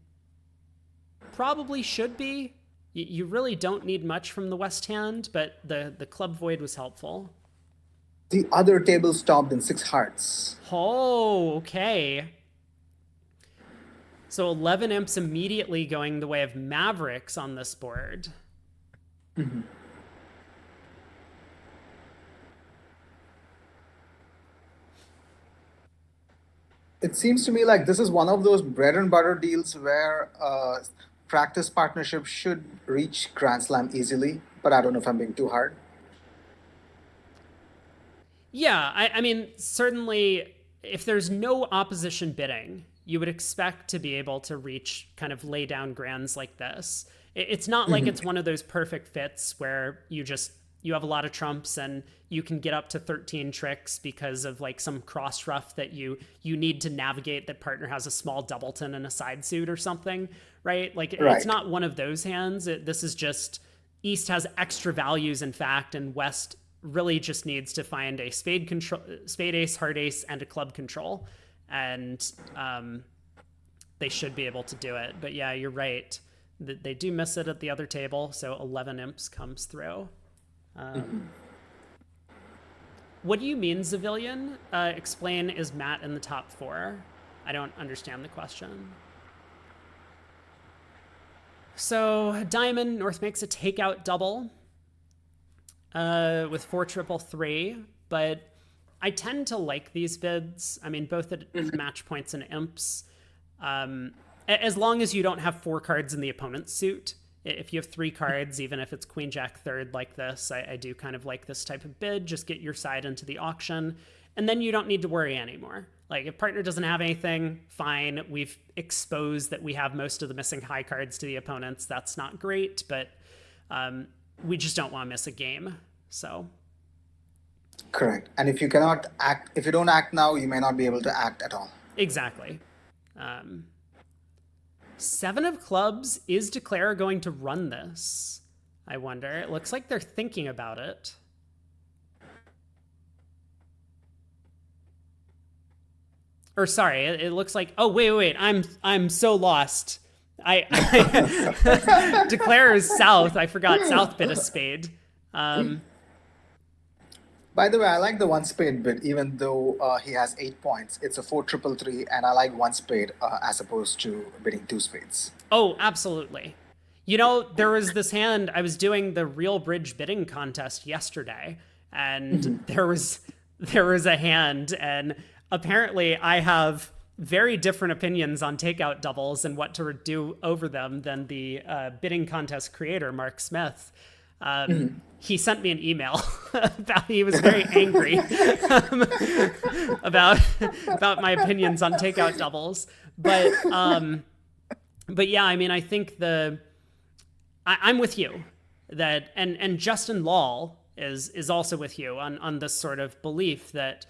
Speaker 1: probably should be. You really don't need much from the West Hand, but the club void was helpful.
Speaker 2: The other table stopped in six hearts.
Speaker 1: Oh, okay. So 11 imps immediately going the way of Mavericks on this board.
Speaker 2: It seems to me like this is one of those bread and butter deals where practice partnership should reach Grand Slam easily, but I don't know if I'm being too hard.
Speaker 1: Yeah, I mean, certainly if there's no opposition bidding, you would expect to be able to reach kind of lay down grands like this. It's not like it's one of those perfect fits where you have a lot of trumps and you can get up to 13 tricks because of like some cross ruff that you need to navigate, that partner has a small doubleton and a side suit or something, right? Like it's
Speaker 2: Right.
Speaker 1: not one of those hands. This is just East has extra values, in fact, and West really just needs to find a spade ace, heart ace, and a club control, and they should be able to do it. But yeah, you're right. They do miss it at the other table, so 11 imps comes through. What do you mean, Zavillion? Explain, is Matt in the top four? I don't understand the question. So Diamond, North makes a takeout double with 4 3 3, but I tend to like these bids. I mean, both at match points and imps. As long as you don't have 4 cards in the opponent's suit. If you have 3 cards, even if it's Queen Jack third like this, I do kind of like this type of bid. Just get your side into the auction, and then you don't need to worry anymore. Like if partner doesn't have anything, fine. We've exposed that we have most of the missing high cards to the opponents. That's not great, but we just don't want to miss a game. So
Speaker 2: Correct. And if you cannot act, if you don't act now, you may not be able to act at all.
Speaker 1: exactly. 7 of clubs, is Declare going to run this? I wonder. It looks like they're thinking about it. Or sorry, it looks like. Oh wait! I'm so lost. I Declare is South. I forgot South bid a spade.
Speaker 2: By the way, I like the one spade bid, even though he has 8 points. It's a 4 3 3, and I like one spade as opposed to bidding two spades.
Speaker 1: Oh, absolutely. You know, there was this hand. I was doing the Real Bridge bidding contest yesterday, and there was a hand, and apparently I have very different opinions on takeout doubles and what to do over them than the bidding contest creator, Mark Smith. He sent me an email about, he was very angry about my opinions on takeout doubles. But yeah, I mean, I think I'm with you that, and Justin Law is also with you on this sort of belief that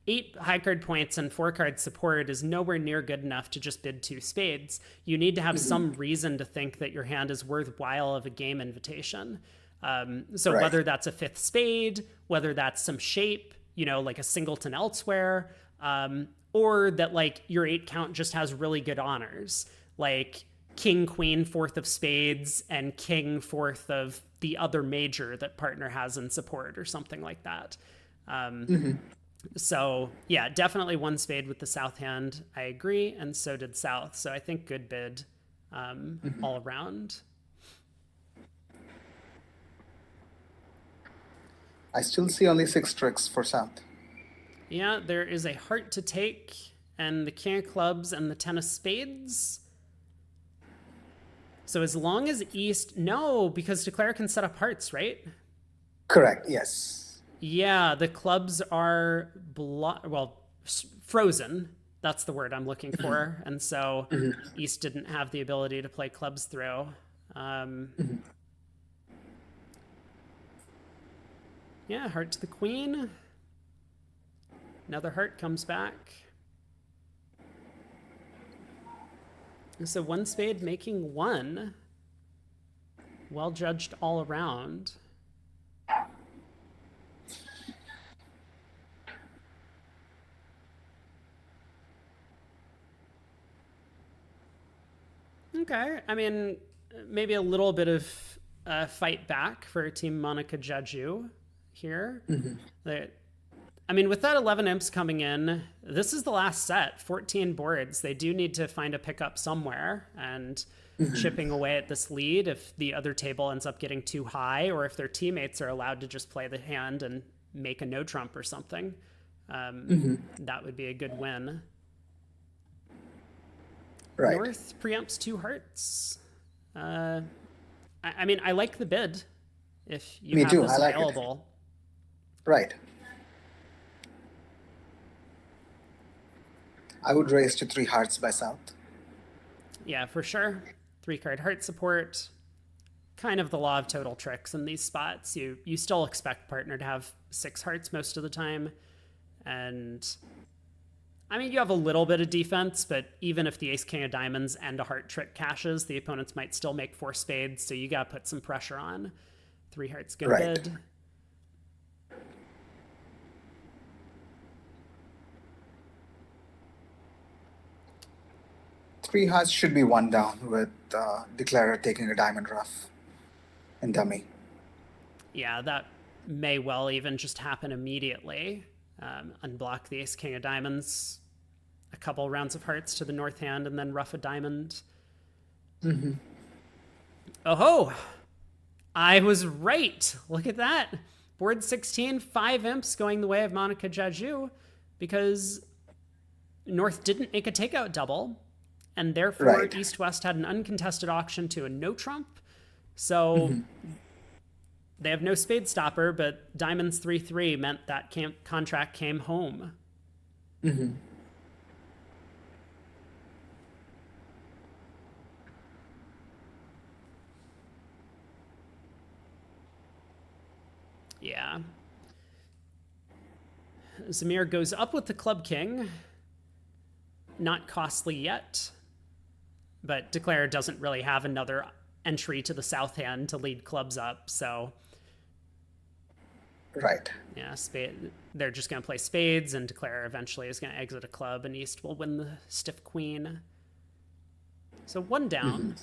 Speaker 1: 8 high card points and 4 card support is nowhere near good enough to just bid 2 spades. You need to have some reason to think that your hand is worthwhile of a game invitation. So
Speaker 2: Right.
Speaker 1: whether that's a 5th spade, whether that's some shape, like a singleton elsewhere, or that like your 8 count just has really good honors, like king, queen, 4th of spades, and king, 4th of the other major that partner has in support or something like that. So yeah, definitely one spade with the south hand. I agree, and so did south. So I think good bid all around.
Speaker 2: I still see only six tricks for South.
Speaker 1: Yeah, there is a heart to take, and the king of clubs and the ten of spades. So as long as East, no, because Declare can set up hearts, right?
Speaker 2: Correct. Yes.
Speaker 1: Yeah, the clubs are frozen. That's the word I'm looking for, and so East didn't have the ability to play clubs through. Um, yeah, heart to the queen. Another heart comes back. So one spade making one. Well judged all around. Okay. I mean, maybe a little bit of fight back for Team Monica Jaju here. They, I mean, with that 11 imps coming in, this is the last set. 14 boards. They do need to find a pickup somewhere and chipping away at this lead if the other table ends up getting too high or if their teammates are allowed to just play the hand and make a no trump or something. That would be a good win.
Speaker 2: Right.
Speaker 1: North preempts two hearts. I mean, I like the bid if you
Speaker 2: Me
Speaker 1: have
Speaker 2: too.
Speaker 1: this
Speaker 2: I like it.
Speaker 1: available.
Speaker 2: Right. I would raise to three hearts by South.
Speaker 1: Yeah, for sure. Three card heart support. Kind of the law of total tricks in these spots. You still expect partner to have six hearts most of the time. And I mean, you have a little bit of defense, but even if the ace king of diamonds and a heart trick cashes, the opponents might still make four spades. So you got to put some pressure on. Three hearts, good
Speaker 2: Right.
Speaker 1: bid.
Speaker 2: Three hearts should be one down with Declarer taking a diamond rough and dummy.
Speaker 1: Yeah, that may well even just happen immediately. Unblock the ace king of diamonds, a couple rounds of hearts to the north hand, and then rough a diamond. Oh ho! I was right. Look at that. Board 16, five imps going the way of Monica Jaju because North didn't make a takeout double, and therefore
Speaker 2: Right.
Speaker 1: East West had an uncontested auction to a no trump. So they have no spade stopper, but Diamonds 3-3 meant that contract came home. Yeah. Zamir goes up with the Club King. Not costly yet, but Declare doesn't really have another entry to the south hand to lead clubs up, so
Speaker 2: Right.
Speaker 1: yeah, they're just going to play spades, and Declare eventually is going to exit a club, and East will win the stiff queen. So one down.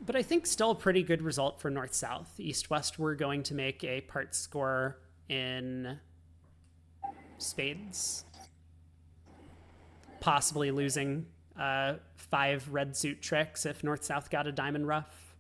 Speaker 1: But I think still a pretty good result for North-South. East-West were going to make a part score in spades, possibly losing five red suit tricks if North-South got a diamond rough.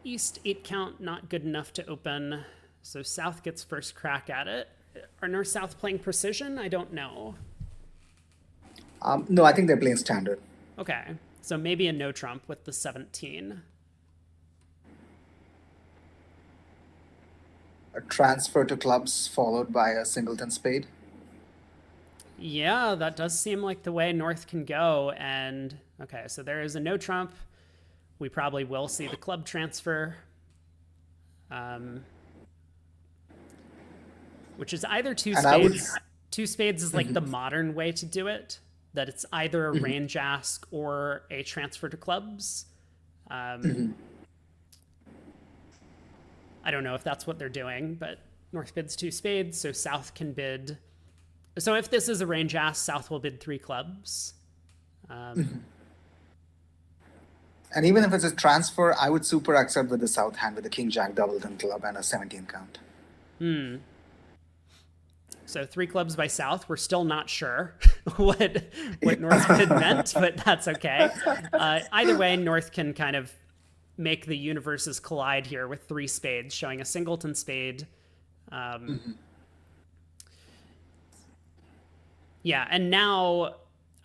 Speaker 1: East 8 count, not good enough to open. So South gets first crack at it. Are North South playing precision? I don't know.
Speaker 2: No, I think they're playing standard.
Speaker 1: Okay. So maybe a no trump with the 17.
Speaker 2: A transfer to clubs followed by a singleton spade.
Speaker 1: Yeah, that does seem like the way North can go. And okay, so there is a no trump. We probably will see the club transfer. Which is either two
Speaker 2: And I would.
Speaker 1: spades. Two spades is like the modern way to do it. That it's either a range ask or a transfer to clubs. I don't know if that's what they're doing, but North bids two spades, so South can bid. So if this is a range ass, South will bid three clubs.
Speaker 2: And even if it's a transfer, I would super accept with the South hand with the King Jack doubleton club and a 17 count.
Speaker 1: So three clubs by South. We're still not sure what North's bid meant, but that's okay. Either way, North can kind of make the universes collide here with three spades, showing a singleton spade. Yeah, and now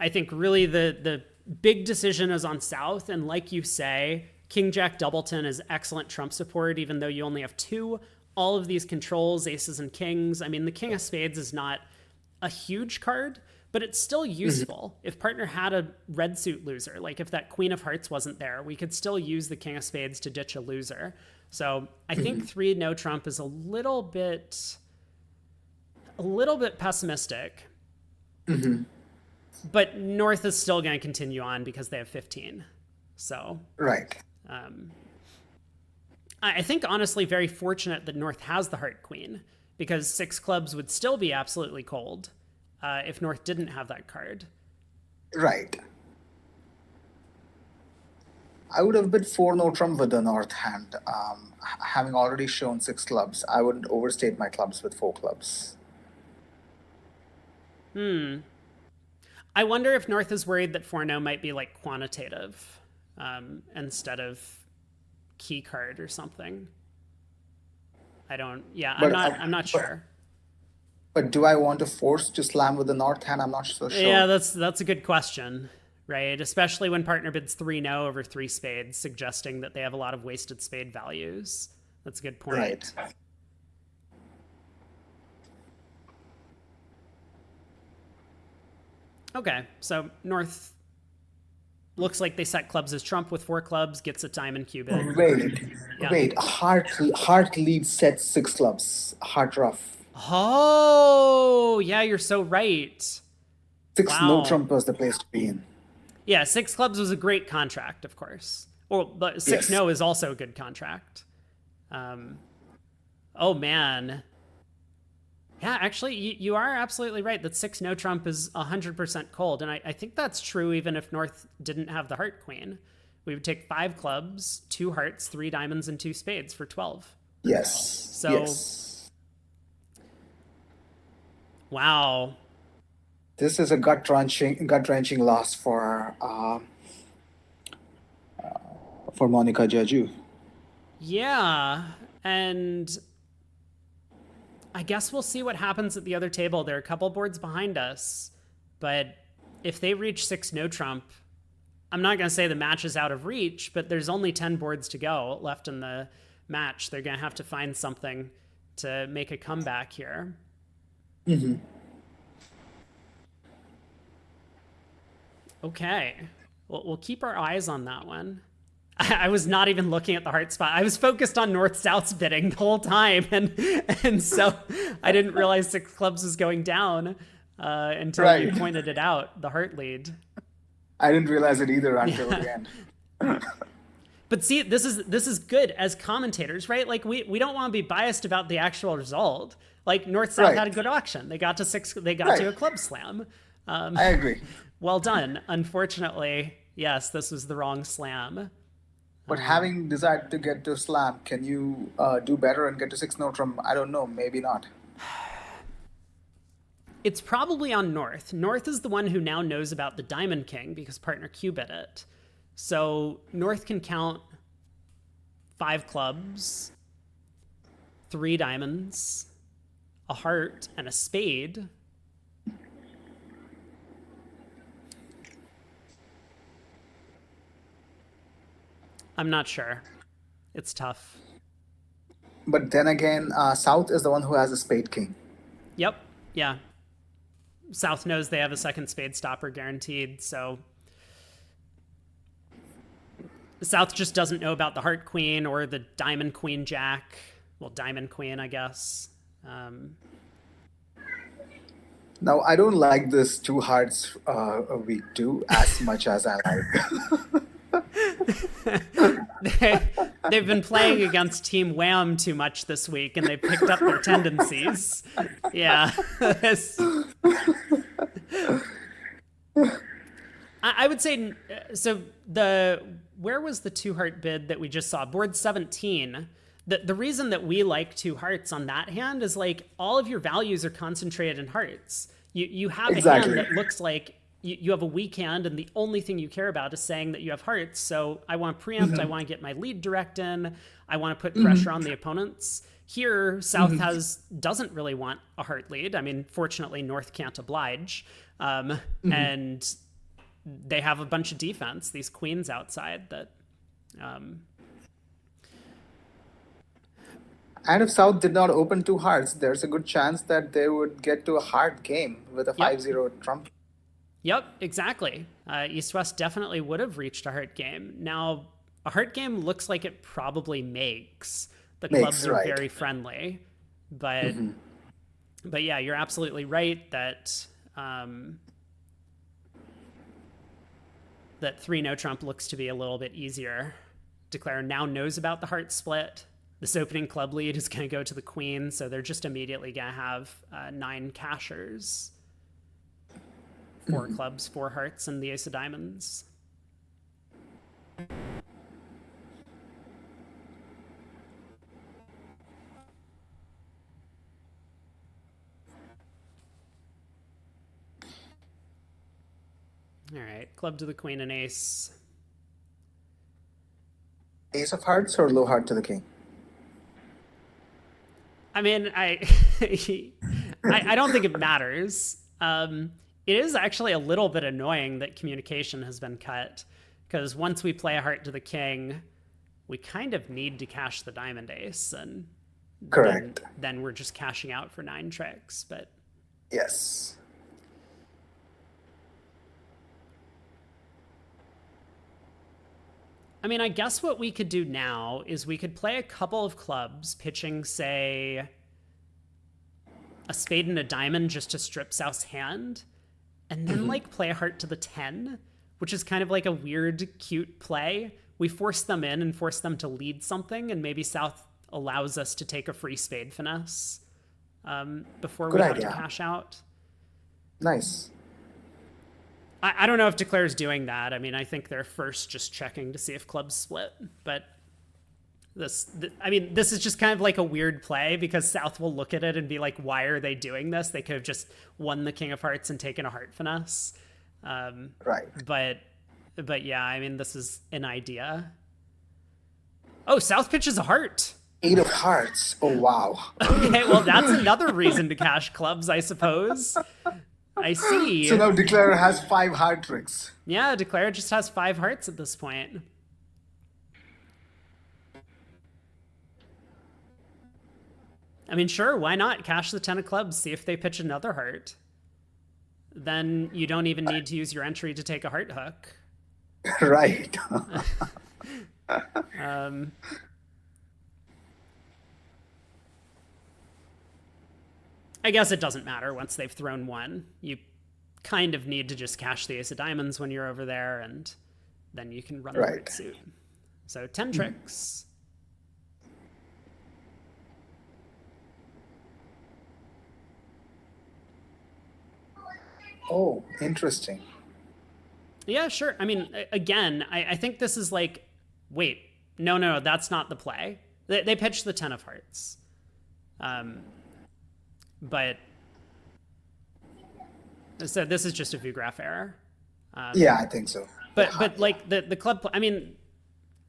Speaker 1: I think really the big decision is on South, and like you say, King Jack doubleton is excellent trump support, even though you only have two. All of these controls, aces and kings. I mean, the King of Spades is not a huge card, but it's still useful. If partner had a red suit loser, like if that Queen of Hearts wasn't there, we could still use the King of Spades to ditch a loser. So I think three no trump is a little bit pessimistic. But North is still going to continue on because they have 15. So
Speaker 2: right.
Speaker 1: I think, honestly, very fortunate that North has the Heart Queen, because six clubs would still be absolutely cold if North didn't have that card.
Speaker 2: Right. I would have bid four no trump with the North hand. Having already shown six clubs, I wouldn't overstate my clubs with four clubs.
Speaker 1: I wonder if North is worried that 4-no might be like quantitative instead of key card or something. I'm not sure.
Speaker 2: But do I want to force to slam with the North hand? I'm not so sure.
Speaker 1: Yeah, that's a good question, right? Especially when partner bids 3-no over three spades, suggesting that they have a lot of wasted spade values. That's a good point.
Speaker 2: Right.
Speaker 1: Okay, so North looks like they set clubs as trump with four clubs, gets a diamond cubit.
Speaker 2: Wait. Heart lead sets six clubs. Heart rough.
Speaker 1: Oh, yeah, you're so right.
Speaker 2: Six no trump was the place to be in.
Speaker 1: Yeah, six clubs was a great contract, of course. But six no is also a good contract. Oh, man. Yeah, actually, you are absolutely right that six no trump is 100% cold. And I think that's true even if North didn't have the Heart Queen. We would take five clubs, two hearts, three diamonds, and two spades for 12.
Speaker 2: Yes.
Speaker 1: So,
Speaker 2: yes.
Speaker 1: Wow.
Speaker 2: This is a gut-wrenching loss for Monica Jaju.
Speaker 1: Yeah, and I guess we'll see what happens at the other table. There are a couple boards behind us, but if they reach six no trump, I'm not going to say the match is out of reach, but there's only 10 boards to go left in the match. They're going to have to find something to make a comeback here. Okay, well, we'll keep our eyes on that one. I was not even looking at the heart spot. I was focused on North-South's bidding the whole time, and so I didn't realize six clubs was going down until you pointed it out, the heart lead.
Speaker 2: I didn't realize it either until the end.
Speaker 1: But see, this is good as commentators, right? Like we don't want to be biased about the actual result. Like North-South had a good auction. They got to six. They got to a club slam.
Speaker 2: I agree.
Speaker 1: Well done. Unfortunately, yes, this was the wrong slam.
Speaker 2: But having decided to get to slam, can you do better and get to six no trump? I don't know. Maybe not.
Speaker 1: It's probably on North. North is the one who now knows about the Diamond King because partner Q-bit it. So North can count five clubs, three diamonds, a heart, and a spade. I'm not sure. It's tough.
Speaker 2: But then again, South is the one who has a spade king.
Speaker 1: Yep. Yeah. South knows they have a second spade stopper guaranteed, so South just doesn't know about the Heart Queen or the Diamond Queen Jack. Well, Diamond Queen, I guess.
Speaker 2: Now, I don't like this two hearts a week two as much as I like.
Speaker 1: they've been playing against Team Wham too much this week, and they picked up their tendencies. Yeah. I would say so. Where was the two heart bid that we just saw? Board 17. The reason that we like two hearts on that hand is like all of your values are concentrated in hearts. You have a hand that looks like you have a weak hand, and the only thing you care about is saying that you have hearts. So I want to preempt. I want to get my lead direct in. I want to put pressure on the opponents. Here, South doesn't really want a heart lead. I mean, fortunately, North can't oblige, and they have a bunch of defense. These queens outside that.
Speaker 2: And if South did not open two hearts, there's a good chance that they would get to a hard game with a
Speaker 1: Yep.
Speaker 2: 5-0 trump.
Speaker 1: Yep, exactly. East West definitely would have reached a heart game. Now, a heart game looks like it probably makes. The clubs are very friendly, but yeah, you're absolutely right that that 3-no trump looks to be a little bit easier. Declare now knows about the heart split. This opening club lead is going to go to the queen, so they're just immediately going to have 9 cashers. 4 clubs, 4 hearts, and the ace of diamonds. All right, club to the queen and ace.
Speaker 2: Ace of hearts or low heart to the king?
Speaker 1: I mean, I don't think it matters. It is actually a little bit annoying that communication has been cut, because once we play a heart to the king, we kind of need to cash the diamond ace, and
Speaker 2: correct.
Speaker 1: Then we're just cashing out for 9 tricks. But
Speaker 2: yes.
Speaker 1: I mean, I guess what we could do now is we could play a couple of clubs, pitching, say, a spade and a diamond just to strip South's hand, and then like play a heart to the 10, which is kind of like a weird, cute play. We force them in and force them to lead something, and maybe South allows us to take a free spade finesse before we have to cash out.
Speaker 2: Nice.
Speaker 1: I don't know if Declare's doing that. I mean, I think they're first just checking to see if clubs split, but this is just kind of like a weird play, because South will look at it and be like, why are they doing this? They could have just won the king of hearts and taken a heart finesse.
Speaker 2: Right.
Speaker 1: But yeah, I mean, this is an idea. Oh, South pitches a heart.
Speaker 2: 8 of hearts. Oh, wow.
Speaker 1: Okay, well, that's another reason to cash clubs, I suppose. I see.
Speaker 2: So now Declare has 5 heart tricks.
Speaker 1: Yeah, Declare just has 5 hearts at this point. I mean, sure, why not cash the 10 of clubs, see if they pitch another heart. Then you don't even need to use your entry to take a heart hook.
Speaker 2: Right.
Speaker 1: I guess it doesn't matter once they've thrown 1. You kind of need to just cash the ace of diamonds when you're over there, and then you can run the right suit. So 10 tricks.
Speaker 2: Oh, interesting.
Speaker 1: Yeah, sure. I mean, again, I think this is like, wait, no, that's not the play. They pitched the 10 of hearts. But so this is just a ViewGraph error.
Speaker 2: Yeah, I think so.
Speaker 1: But like the club, I mean,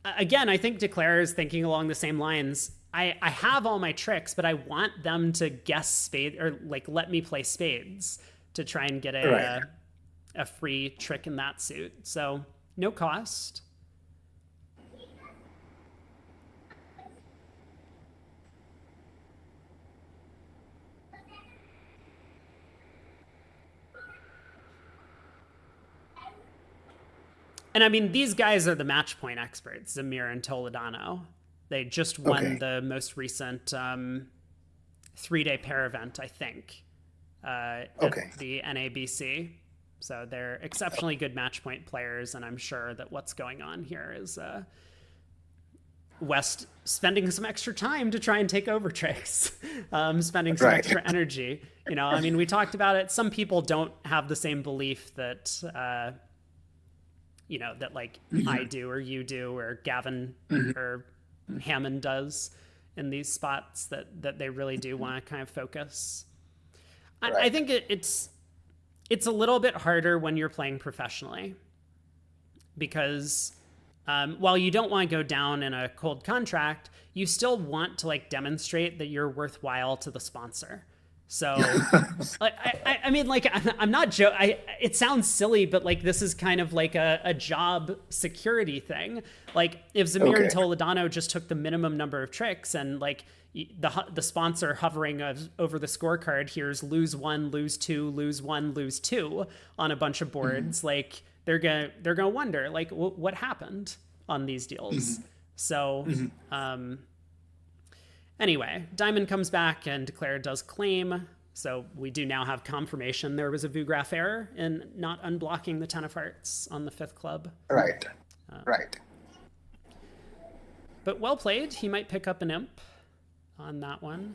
Speaker 1: again, I think Declare is thinking along the same lines. I have all my tricks, but I want them to guess spade, or like let me play spades to try and get a free trick in that suit. So no cost. And I mean, these guys are the match point experts, Zamir and Toledano. They just won the most recent 3-day pair event, I think, at the NABC. So they're exceptionally good match point players, and I'm sure that what's going on here is West spending some extra time to try and take over tricks, spending some
Speaker 2: Right.
Speaker 1: extra energy. I mean, we talked about it. Some people don't have the same belief that, that like I do or you do or Gavin or Hammond does in these spots that they really do want to kind of focus. I
Speaker 2: Right.
Speaker 1: think it's a little bit harder when you're playing professionally because while you don't want to go down in a cold contract, you still want to like demonstrate that you're worthwhile to the sponsor. So, like, I mean, like, I'm not joking. It sounds silly, but like, this is kind of like a job security thing. Like, if Zamir and
Speaker 2: Okay.
Speaker 1: Toledano just took the minimum number of tricks and like the sponsor hovering over the scorecard here's lose one, lose two, lose one, lose two on a bunch of boards, like they're gonna wonder like what happened on these deals. So anyway, Diamond comes back and Declare does claim. So we do now have confirmation there was a Vugraph error in not unblocking the Ten of Hearts on the fifth club.
Speaker 2: Right. Right.
Speaker 1: But well played. He might pick up an imp on that one.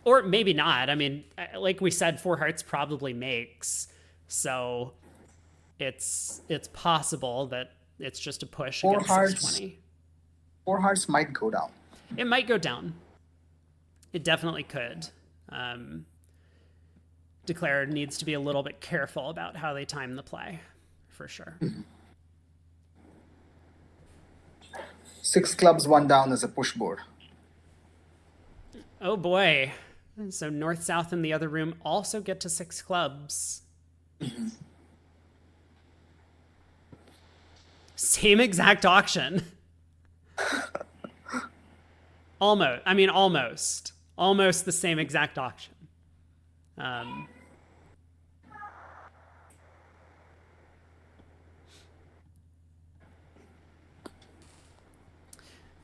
Speaker 1: Or maybe not. I mean, like we said, four hearts probably makes. So it's possible that it's just a push
Speaker 2: Four
Speaker 1: against
Speaker 2: hearts.
Speaker 1: 620.
Speaker 2: Four hearts might go down.
Speaker 1: It might go down. It definitely could. Declare needs to be a little bit careful about how they time the play, for sure.
Speaker 2: Six clubs, one down is a push board.
Speaker 1: Oh boy. So north, south, and the other room also get to six clubs. Same exact auction. Almost. I mean, almost. Almost the same exact auction. Um,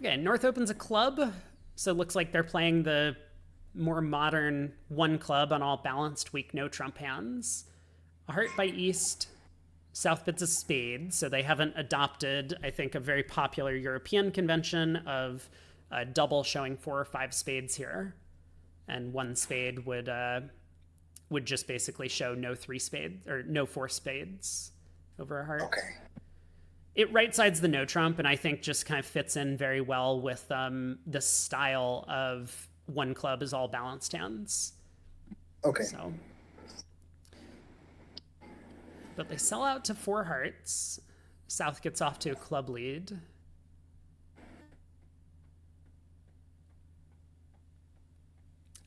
Speaker 1: okay, North opens a club. So it looks like they're playing the more modern one club on all balanced, weak, no trump hands. A heart by East. South bids a spade. So they haven't adopted, I think, a very popular European convention of a double showing 4 or 5 spades here. And one spade would just basically show no 3 spades or no 4 spades over a heart.
Speaker 2: Okay.
Speaker 1: It right sides the no trump, and I think just kind of fits in very well with the style of one club is all balanced hands.
Speaker 2: Okay.
Speaker 1: So, but they sell out to 4 hearts. South gets off to a club lead.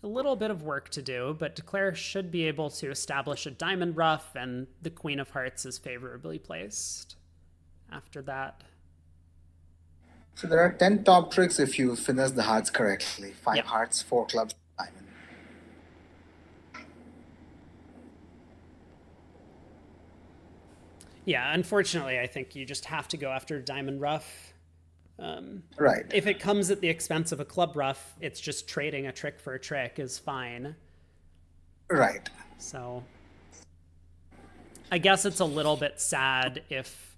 Speaker 1: A little bit of work to do, but Declare should be able to establish a diamond ruff, and the Queen of Hearts is favorably placed after that.
Speaker 2: So there are 10 top tricks if you finish the hearts correctly. Five
Speaker 1: Yep.
Speaker 2: hearts, four clubs, diamond.
Speaker 1: Yeah, unfortunately, I think you just have to go after diamond ruff.
Speaker 2: Right.
Speaker 1: If it comes at the expense of a club ruff, it's just trading a trick for a trick is fine.
Speaker 2: Right.
Speaker 1: So I guess it's a little bit sad if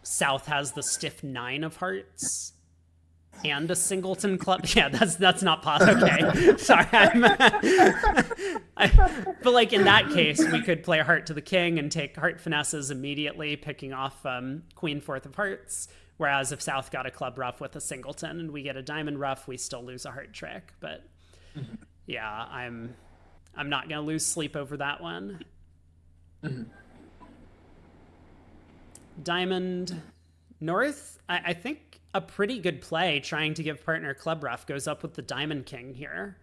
Speaker 1: South has the stiff 9 of hearts and a singleton club. Yeah, that's not possible. Okay, sorry. But like in that case, we could play a heart to the king and take heart finesses immediately, picking off Queen fourth of hearts. Whereas if South got a club ruff with a singleton and we get a diamond ruff, we still lose a heart trick. But yeah, I'm not gonna lose sleep over that one. Diamond North, I think a pretty good play trying to give partner club ruff goes up with the Diamond King here.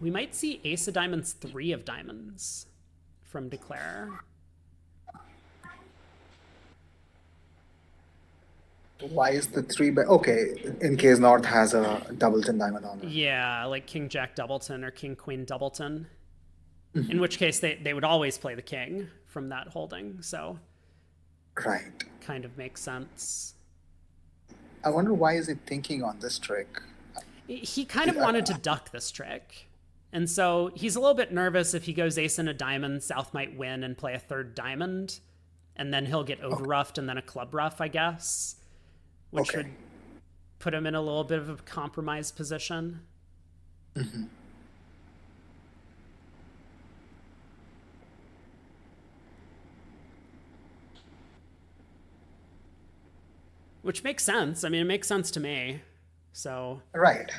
Speaker 1: We might see Ace of Diamonds, 3 of Diamonds from Declare.
Speaker 2: Why is the three? Okay, in case North has a doubleton diamond on it.
Speaker 1: Yeah, like King Jack Doubleton or King Queen Doubleton. In which case they would always play the king from that holding, so
Speaker 2: Right.
Speaker 1: kind of makes sense.
Speaker 2: I wonder why is he thinking on this trick?
Speaker 1: He kind of
Speaker 2: Yeah.
Speaker 1: wanted to duck this trick. And so he's a little bit nervous if he goes ace and a diamond, South might win and play a third diamond. And then he'll get over roughed and then a club rough, I guess, which
Speaker 2: Okay.
Speaker 1: would put him in a little bit of a compromised position. Which makes sense. I mean, it makes sense to me. So,
Speaker 2: Right.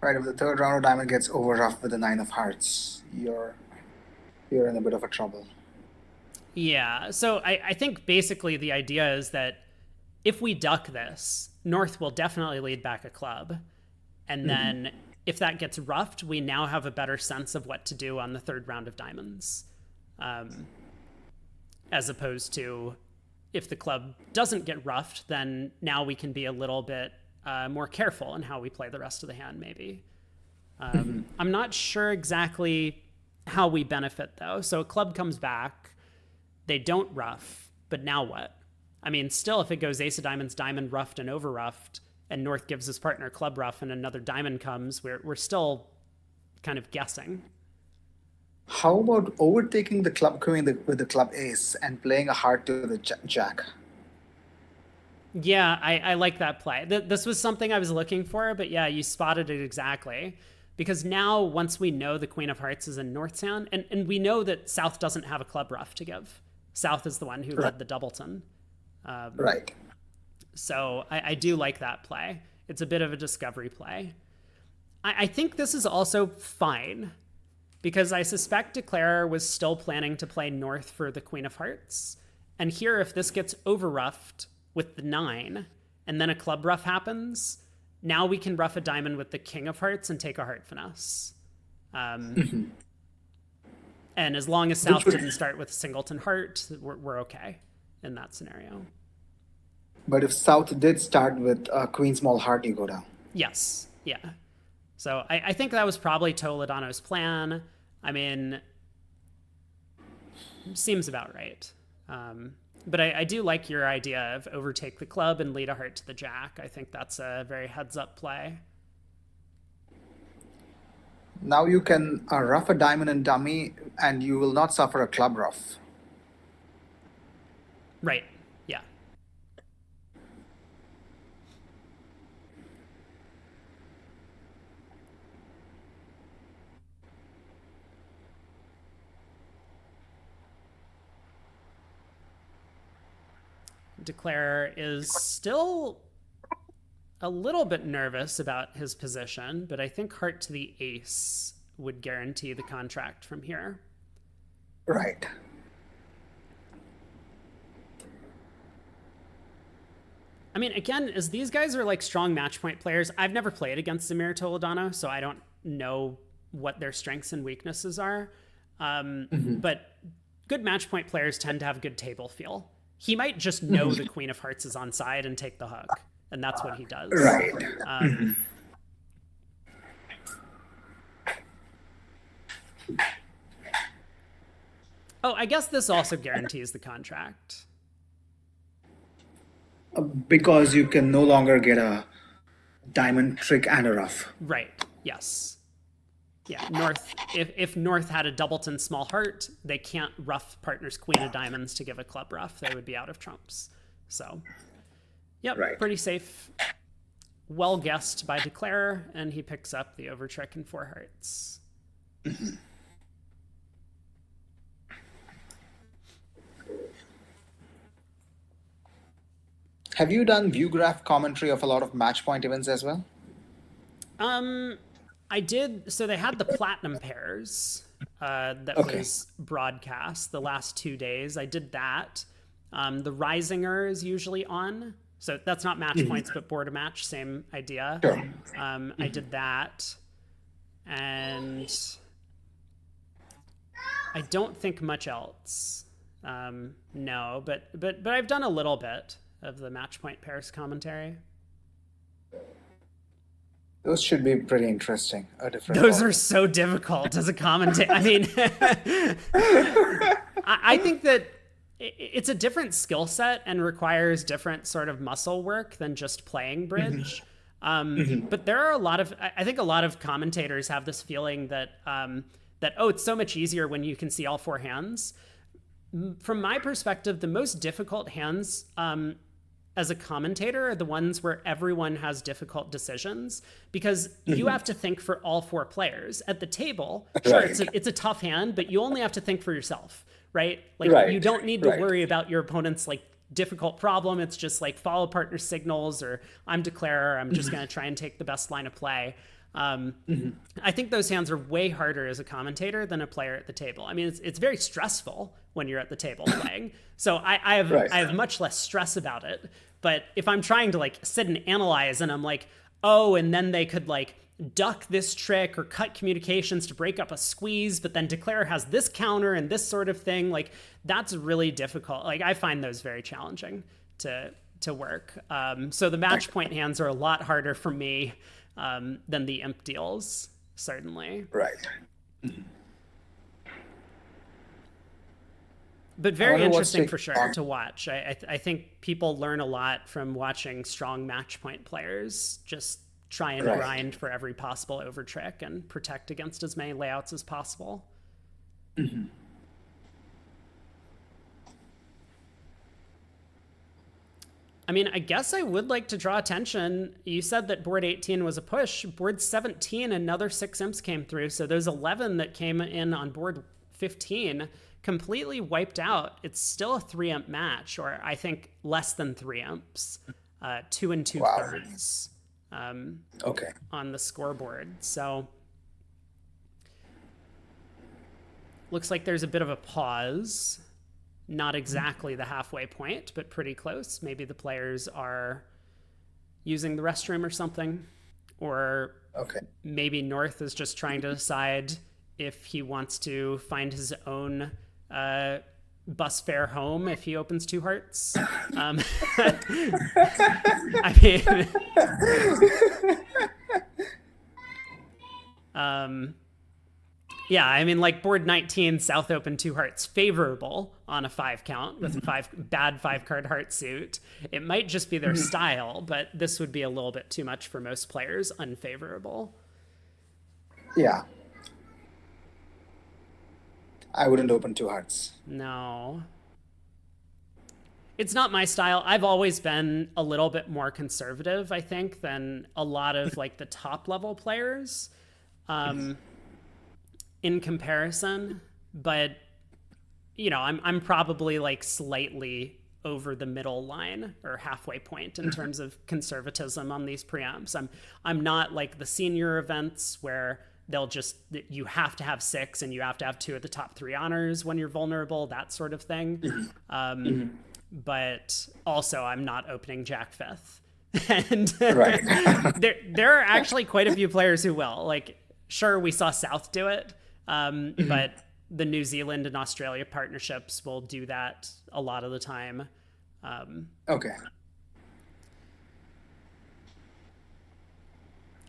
Speaker 2: Right. If the third round of diamond gets over rough with the nine of hearts, you're in a bit of a trouble.
Speaker 1: yeah. So I think basically the idea is that if we duck this, North will definitely lead back a club. And then if that gets roughed, we now have a better sense of what to do on the third round of diamonds. Um, as opposed to if the club doesn't get roughed, then now we can be a little bit more careful in how we play the rest of the hand, maybe. I'm not sure exactly how we benefit, though. So a club comes back, they don't rough, but now what? I mean, still, if it goes ace of diamonds, diamond roughed and over roughed, and North gives his partner club rough and another diamond comes, we're still kind of guessing.
Speaker 2: How about overtaking the club queen with the club ace and playing a heart to the jack?
Speaker 1: Yeah, I like that play. This was something I was looking for, but yeah, you spotted it exactly. Because now, once we know the Queen of Hearts is in North's hand, and we know that South doesn't have a club rough to give. South is the one who
Speaker 2: Right.
Speaker 1: led the Doubleton.
Speaker 2: Right.
Speaker 1: So I do like that play. It's a bit of a discovery play. I think this is also fine because I suspect Declare was still planning to play North for the Queen of Hearts. And here, if this gets over roughed with the nine and then a club rough happens, now we can rough a diamond with the King of Hearts and take a heart finesse. And as long as
Speaker 2: Which
Speaker 1: South
Speaker 2: would,
Speaker 1: didn't start with a singleton heart, we're okay in that scenario.
Speaker 2: but if South did start with queen small heart, you go down.
Speaker 1: Yes. Yeah. So I think that was probably Toledano's plan. I mean, seems about right. But I do like your idea of overtake the club and lead a heart to the jack. I think that's a very heads up play.
Speaker 2: Now you can rough a diamond and dummy, and you will not suffer a club rough.
Speaker 1: Right. Yeah. Declare is still a little bit nervous about his position, but I think heart to the ace would guarantee the contract from here.
Speaker 2: Right.
Speaker 1: I mean, again, as these guys are like strong match point players, I've never played against Zamir Toledano, so I don't know what their strengths and weaknesses are. But good match point players tend to have good table feel. He might just know the Queen of Hearts is on side and take the hook, and that's what he does.
Speaker 2: Right.
Speaker 1: Oh, I guess this also guarantees the contract.
Speaker 2: Because you can no longer get a diamond trick and a rough.
Speaker 1: Right. Yes. Yeah. North. If North had a Doubleton small heart, they can't rough partner's Queen of Diamonds to give a club rough. They would be out of trumps. So, yep,
Speaker 2: Right.
Speaker 1: pretty safe. Well guessed by Declare, and he picks up the over trick and four hearts.
Speaker 2: Have you done view graph commentary of a lot of match point events as well?
Speaker 1: I did. So they had the platinum pairs that
Speaker 2: Okay.
Speaker 1: was broadcast the last 2 days. I did that. The Risinger is usually on. So that's not match points, but board a match, same idea.
Speaker 2: Sure.
Speaker 1: I did that. And I don't think much else. No, but I've done a little bit of the match point pairs commentary.
Speaker 2: Those should be pretty interesting. A different
Speaker 1: Those
Speaker 2: ball.
Speaker 1: are so difficult as a commentator. I mean, I think that it's a different skill set and requires different sort of muscle work than just playing bridge. But there are a lot of, I think a lot of commentators have this feeling that, that, oh, it's so much easier when you can see all four hands. From my perspective, the most difficult hands as a commentator are the ones where everyone has difficult decisions because you have to think for all four players. At the table, sure,
Speaker 2: Right.
Speaker 1: it's a tough hand, but you only have to think for yourself, right? Like you
Speaker 2: Right.
Speaker 1: don't need to
Speaker 2: Right.
Speaker 1: worry about your opponent's like difficult problem. It's just like follow partner signals or I'm declarer. I'm just going to try and take the best line of play. I think those hands are way harder as a commentator than a player at the table. I mean, it's very stressful when you're at the table playing. So
Speaker 2: Right.
Speaker 1: I have much less stress about it. But if I'm trying to like sit and analyze and I'm like, oh, and then they could like duck this trick or cut communications to break up a squeeze, but then declare has this counter and this sort of thing, like that's really difficult. Like I find those very challenging to work. So the match point hands are a lot harder for me than the imp deals, certainly.
Speaker 2: Right.
Speaker 1: But
Speaker 2: I
Speaker 1: very
Speaker 2: wonder what's
Speaker 1: interesting
Speaker 2: the
Speaker 1: for sure to watch. I think people learn a lot from watching strong match point players just try and
Speaker 2: right.
Speaker 1: grind for every possible over trick and protect against as many layouts as possible. I mean, I guess I would like to draw attention. You said that board 18 was a push. Board 17, another 6 imps came through. So those 11 that came in on board 15 completely wiped out. It's still a 3 imp match, or I think less than 3 imps, 2 and 2
Speaker 2: Wow.
Speaker 1: thirds
Speaker 2: Okay.
Speaker 1: on the scoreboard. So looks like there's a bit of a pause. Not exactly the halfway point, but pretty close. Maybe the players are using the restroom or something. Or
Speaker 2: Okay.
Speaker 1: maybe North is just trying to decide if he wants to find his own bus fare home if he opens 2 hearts. I mean, yeah, I mean, like board 19, South open 2 hearts favorable on a 5 count with a bad 5 card heart suit. It might just be their style, but this would be a little bit too much for most players, unfavorable.
Speaker 2: Yeah. I wouldn't open 2 hearts.
Speaker 1: No. It's not my style. I've always been a little bit more conservative, I think, than a lot of like the top level players. In comparison, but you know, I'm probably like slightly over the middle line or halfway point in terms of conservatism on these preamps. I'm not like the senior events where they'll just you have to have 6 and you have to have 2 of the top 3 honors when you're vulnerable, that sort of thing. But also I'm not opening Jack fifth. And
Speaker 2: Right.
Speaker 1: there are actually quite a few players who will. Like, sure, we saw South do it, but the New Zealand and Australia partnerships will do that a lot of the time.
Speaker 2: Okay.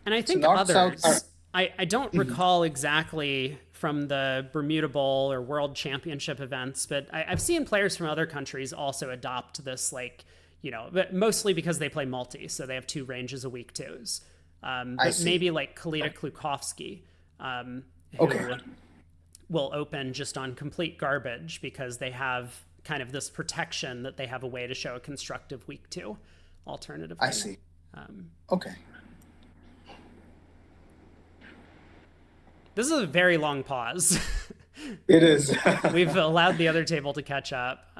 Speaker 1: And I
Speaker 2: So
Speaker 1: think
Speaker 2: North South are
Speaker 1: others, I don't recall exactly from the Bermuda Bowl or World Championship events, but I've seen players from other countries also adopt this, like, you know, but mostly because they play multi, so they have 2 ranges of weak twos.
Speaker 2: I
Speaker 1: But
Speaker 2: see.
Speaker 1: maybe like Kalita Klukovsky, who
Speaker 2: Okay.
Speaker 1: will open just on complete garbage because they have kind of this protection that they have a way to show a constructive weak two alternatively.
Speaker 2: I see. Okay.
Speaker 1: This is a very long pause.
Speaker 2: It is.
Speaker 1: We've allowed the other table to catch up.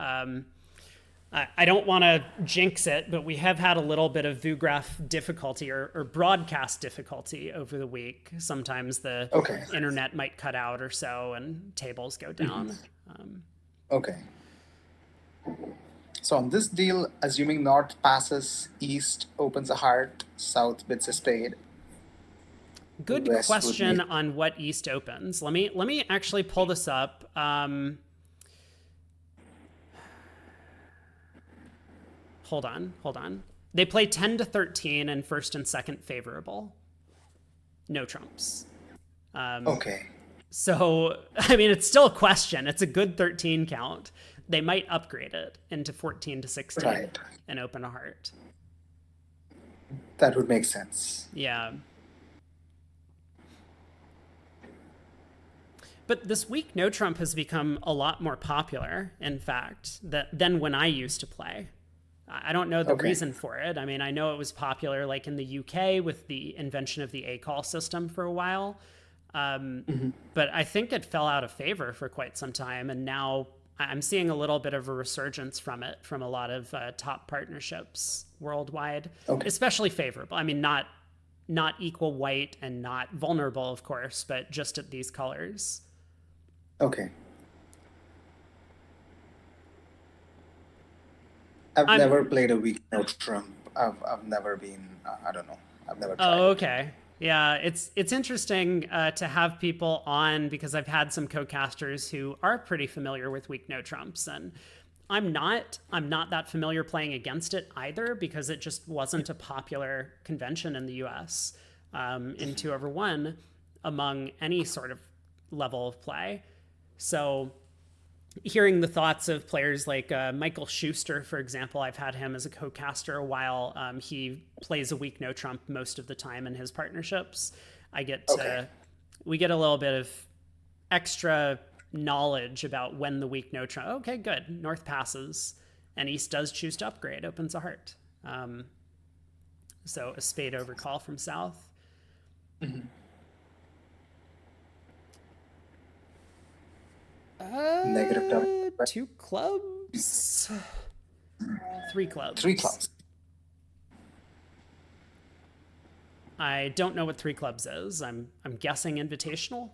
Speaker 1: I don't want to jinx it, but we have had a little bit of VuGraph difficulty or broadcast difficulty over the week. Sometimes the
Speaker 2: Okay.
Speaker 1: internet might cut out or so and tables go down.
Speaker 2: Okay. So on this deal, assuming North passes, East opens a heart, South bids a spade.
Speaker 1: Good
Speaker 2: West would
Speaker 1: question
Speaker 2: be-
Speaker 1: on what East opens. Let me actually pull this up. Hold on. They play 10 to 13 and first and second favorable. No trumps.
Speaker 2: Okay.
Speaker 1: So, I mean, it's still a question. It's a good 13 count. they might upgrade it into 14 to 16
Speaker 2: Right.
Speaker 1: and open a heart.
Speaker 2: That would make sense.
Speaker 1: Yeah. But this week, No Trump has become a lot more popular, in fact, than when I used to play. I don't know the
Speaker 2: Okay.
Speaker 1: reason for it. I mean, I know it was popular like in the UK with the invention of the A-call system for a while. But I think it fell out of favor for quite some time. And now I'm seeing a little bit of a resurgence from it from a lot of top partnerships worldwide,
Speaker 2: Okay.
Speaker 1: especially favorable. I mean, not equal white and not vulnerable, of course, but just at these colors.
Speaker 2: Okay. I've
Speaker 1: I'm
Speaker 2: never played a weak no Trump. I've never been. I don't know. I've never tried
Speaker 1: Oh,
Speaker 2: it.
Speaker 1: okay. Yeah, it's interesting to have people on because I've had some co-casters who are pretty familiar with weak no trumps, and I'm not that familiar playing against it either because it just wasn't a popular convention in the U.S. In 2 over 1 among any sort of level of play. So hearing the thoughts of players like Michael Schuster, for example, I've had him as a co-caster a while. He plays a weak no trump most of the time in his partnerships. I get
Speaker 2: Okay.
Speaker 1: to we get a little bit of extra knowledge about when the weak no trump. Okay, good. North passes, and East does choose to upgrade. Opens a heart. So a spade overcall from South.
Speaker 2: Negative double.
Speaker 1: Two clubs, three
Speaker 2: Three
Speaker 1: clubs.
Speaker 2: clubs.
Speaker 1: I don't know what three clubs is. I'm guessing invitational.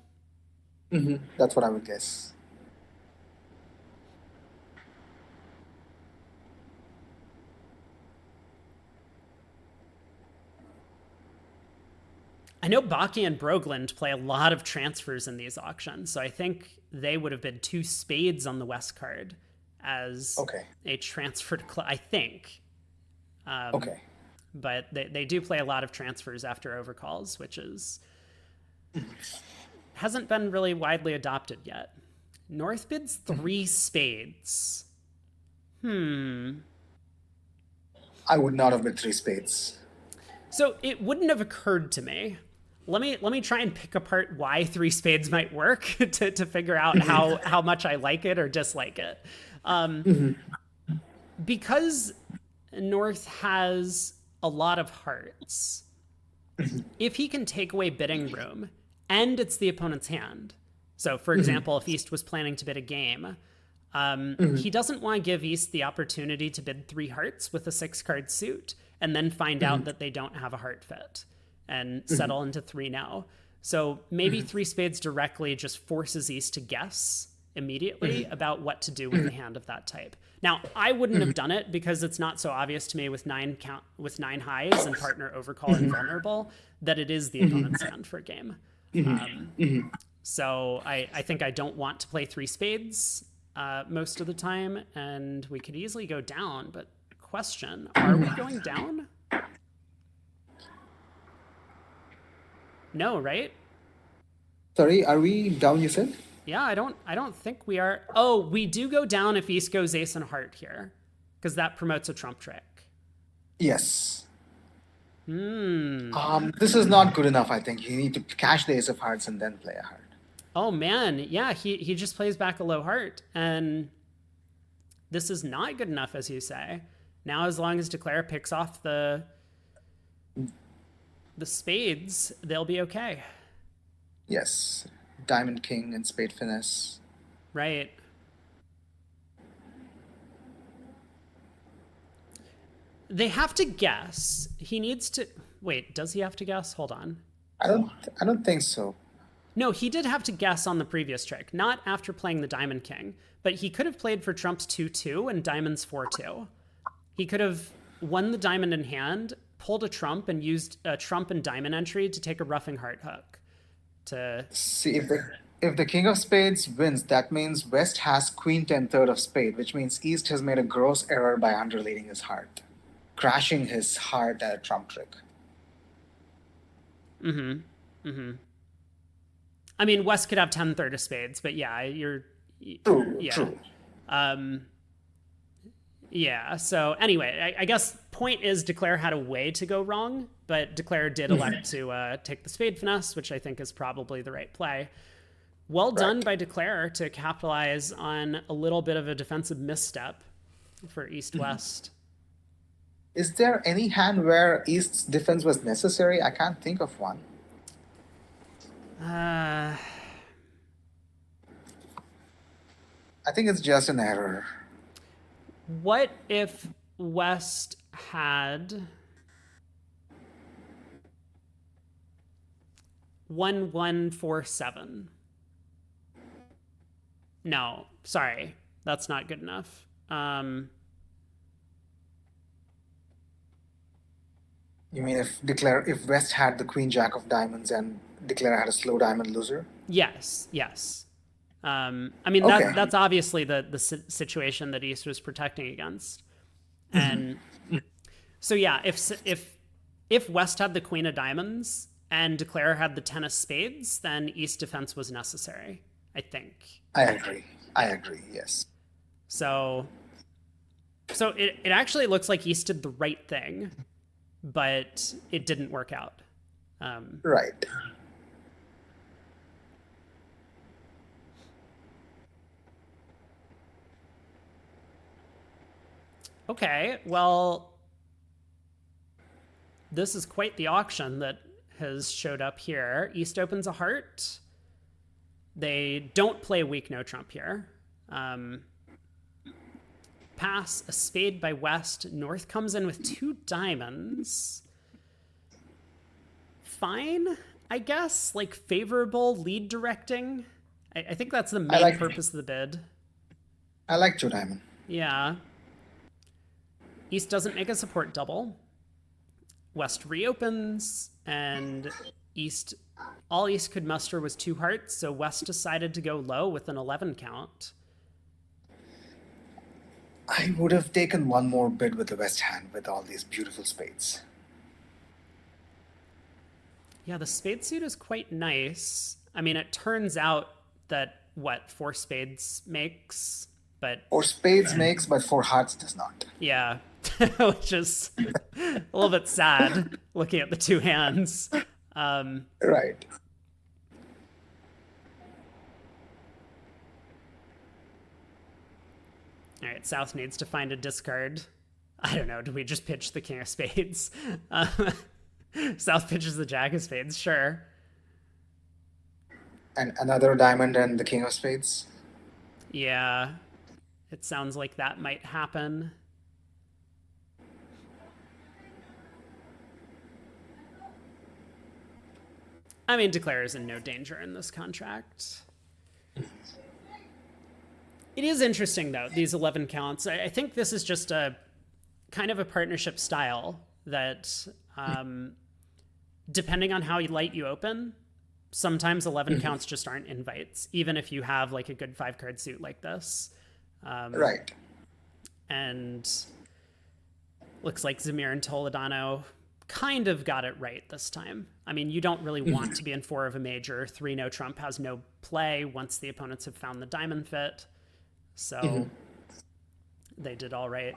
Speaker 2: That's what I would guess.
Speaker 1: I know Baki and Brogland play a lot of transfers in these auctions, so I think they would have been two spades on the West card as
Speaker 2: Okay.
Speaker 1: a transferred club. I think,
Speaker 2: Okay.
Speaker 1: but they do play a lot of transfers after overcalls, which is hasn't been really widely adopted yet. North bids three spades.
Speaker 2: I would not have been three spades.
Speaker 1: So it wouldn't have occurred to me. Let me try and pick apart why three spades might work to figure out how much I like it or dislike it. Because North has a lot of hearts. If he can take away bidding room and it's the opponent's hand. So, for example, if East was planning to bid a game, he doesn't want to give East the opportunity to bid three hearts with a 6-card suit and then find out that they don't have a heart fit and settle into three now. So maybe three spades directly just forces East to guess immediately about what to do with a hand of that type. Now, I wouldn't have done it because it's not so obvious to me with nine highs and partner overcall and vulnerable that it is the opponent's hand for a game. So I think I don't want to play three spades most of the time, and we could easily go down. But question: are we going down? No, right?
Speaker 2: Sorry, are we down? You said?
Speaker 1: Yeah, I don't think we are. Oh, we do go down if East goes ace and heart here, because that promotes a trump trick.
Speaker 2: Yes. This is not good enough. I think you need to cash the ace of hearts and then play a heart.
Speaker 1: Oh man, yeah, he just plays back a low heart, and this is not good enough, as you say. Now, as long as Declare picks off the spades, they'll be okay.
Speaker 2: Yes. Diamond King and Spade Finesse.
Speaker 1: Right. They have to guess. He needs to wait, does he have to guess? Hold on.
Speaker 2: I don't think so.
Speaker 1: No, he did have to guess on the previous trick, not after playing the Diamond King, but he could have played for Trump's 2-2 and Diamond's 4-2. He could have won the Diamond in hand, pulled a Trump, and used a Trump and Diamond entry to take a Roughing Heart hook.
Speaker 2: See, if the King of Spades wins, that means West has Queen 10 third of Spade, which means East has made a gross error by underleading his heart, crashing his heart at a trump trick.
Speaker 1: I mean, West could have 10 third of spades, but yeah,
Speaker 2: True,
Speaker 1: yeah.
Speaker 2: true.
Speaker 1: Yeah. So anyway, I guess point is Declare had a way to go wrong, but Declare did elect to take the spade finesse, which I think is probably the right play. Well done
Speaker 2: Right.
Speaker 1: by Declare to capitalize on a little bit of a defensive misstep for East West.
Speaker 2: Is there any hand where East's defense was necessary? I can't think of one.
Speaker 1: Uh,
Speaker 2: I think it's just an error.
Speaker 1: what if West had 1147? No, sorry, that's not good enough.
Speaker 2: You mean if West had the Queen Jack of Diamonds and Declare had a slow diamond loser?
Speaker 1: Yes, yes. I mean
Speaker 2: Okay.
Speaker 1: that's obviously the situation that East was protecting against, and so yeah, if West had the Queen of Diamonds and Declare had the Ten of Spades, then East defense was necessary. I think
Speaker 2: I agree. I agree. Yes.
Speaker 1: so. So it actually looks like East did the right thing, but it didn't work out. Um,
Speaker 2: Right.
Speaker 1: okay, well, this is quite the auction that has showed up here. East opens a heart. They don't play weak no trump here. Um, Pass a spade by West. North comes in with two diamonds. Fine, I guess. Like favorable lead directing. I think that's the
Speaker 2: I
Speaker 1: main
Speaker 2: like
Speaker 1: purpose of the bid.
Speaker 2: I like two diamond.
Speaker 1: Yeah. East doesn't make a support double. West reopens, and East, all East could muster was two hearts, so West decided to go low with an 11 count.
Speaker 2: I would have taken one more bid with the West hand with all these beautiful spades.
Speaker 1: Yeah, the spade suit is quite nice. I mean, it turns out that what four spades makes, but
Speaker 2: Or spades makes, but for hearts does not.
Speaker 1: yeah, which is a little bit sad looking at the two hands.
Speaker 2: Right.
Speaker 1: All right, South needs to find a discard. I don't know. Do we just pitch the king of spades? Uh, South pitches the jack of spades. Sure.
Speaker 2: And another diamond and the king of spades.
Speaker 1: Yeah, it sounds like that might happen. I mean, Declare is in no danger in this contract. It is interesting, though, these 11 counts. I think this is just a kind of a partnership style that, depending on how light you open, sometimes 11 counts just aren't invites, even if you have like a good five card suit like this.
Speaker 2: Right.
Speaker 1: And looks like Zamir and Toledano kind of got it right this time. I mean, you don't really want to be in four of a major. Three no trump has no play once the opponents have found the diamond fit. So they did all right.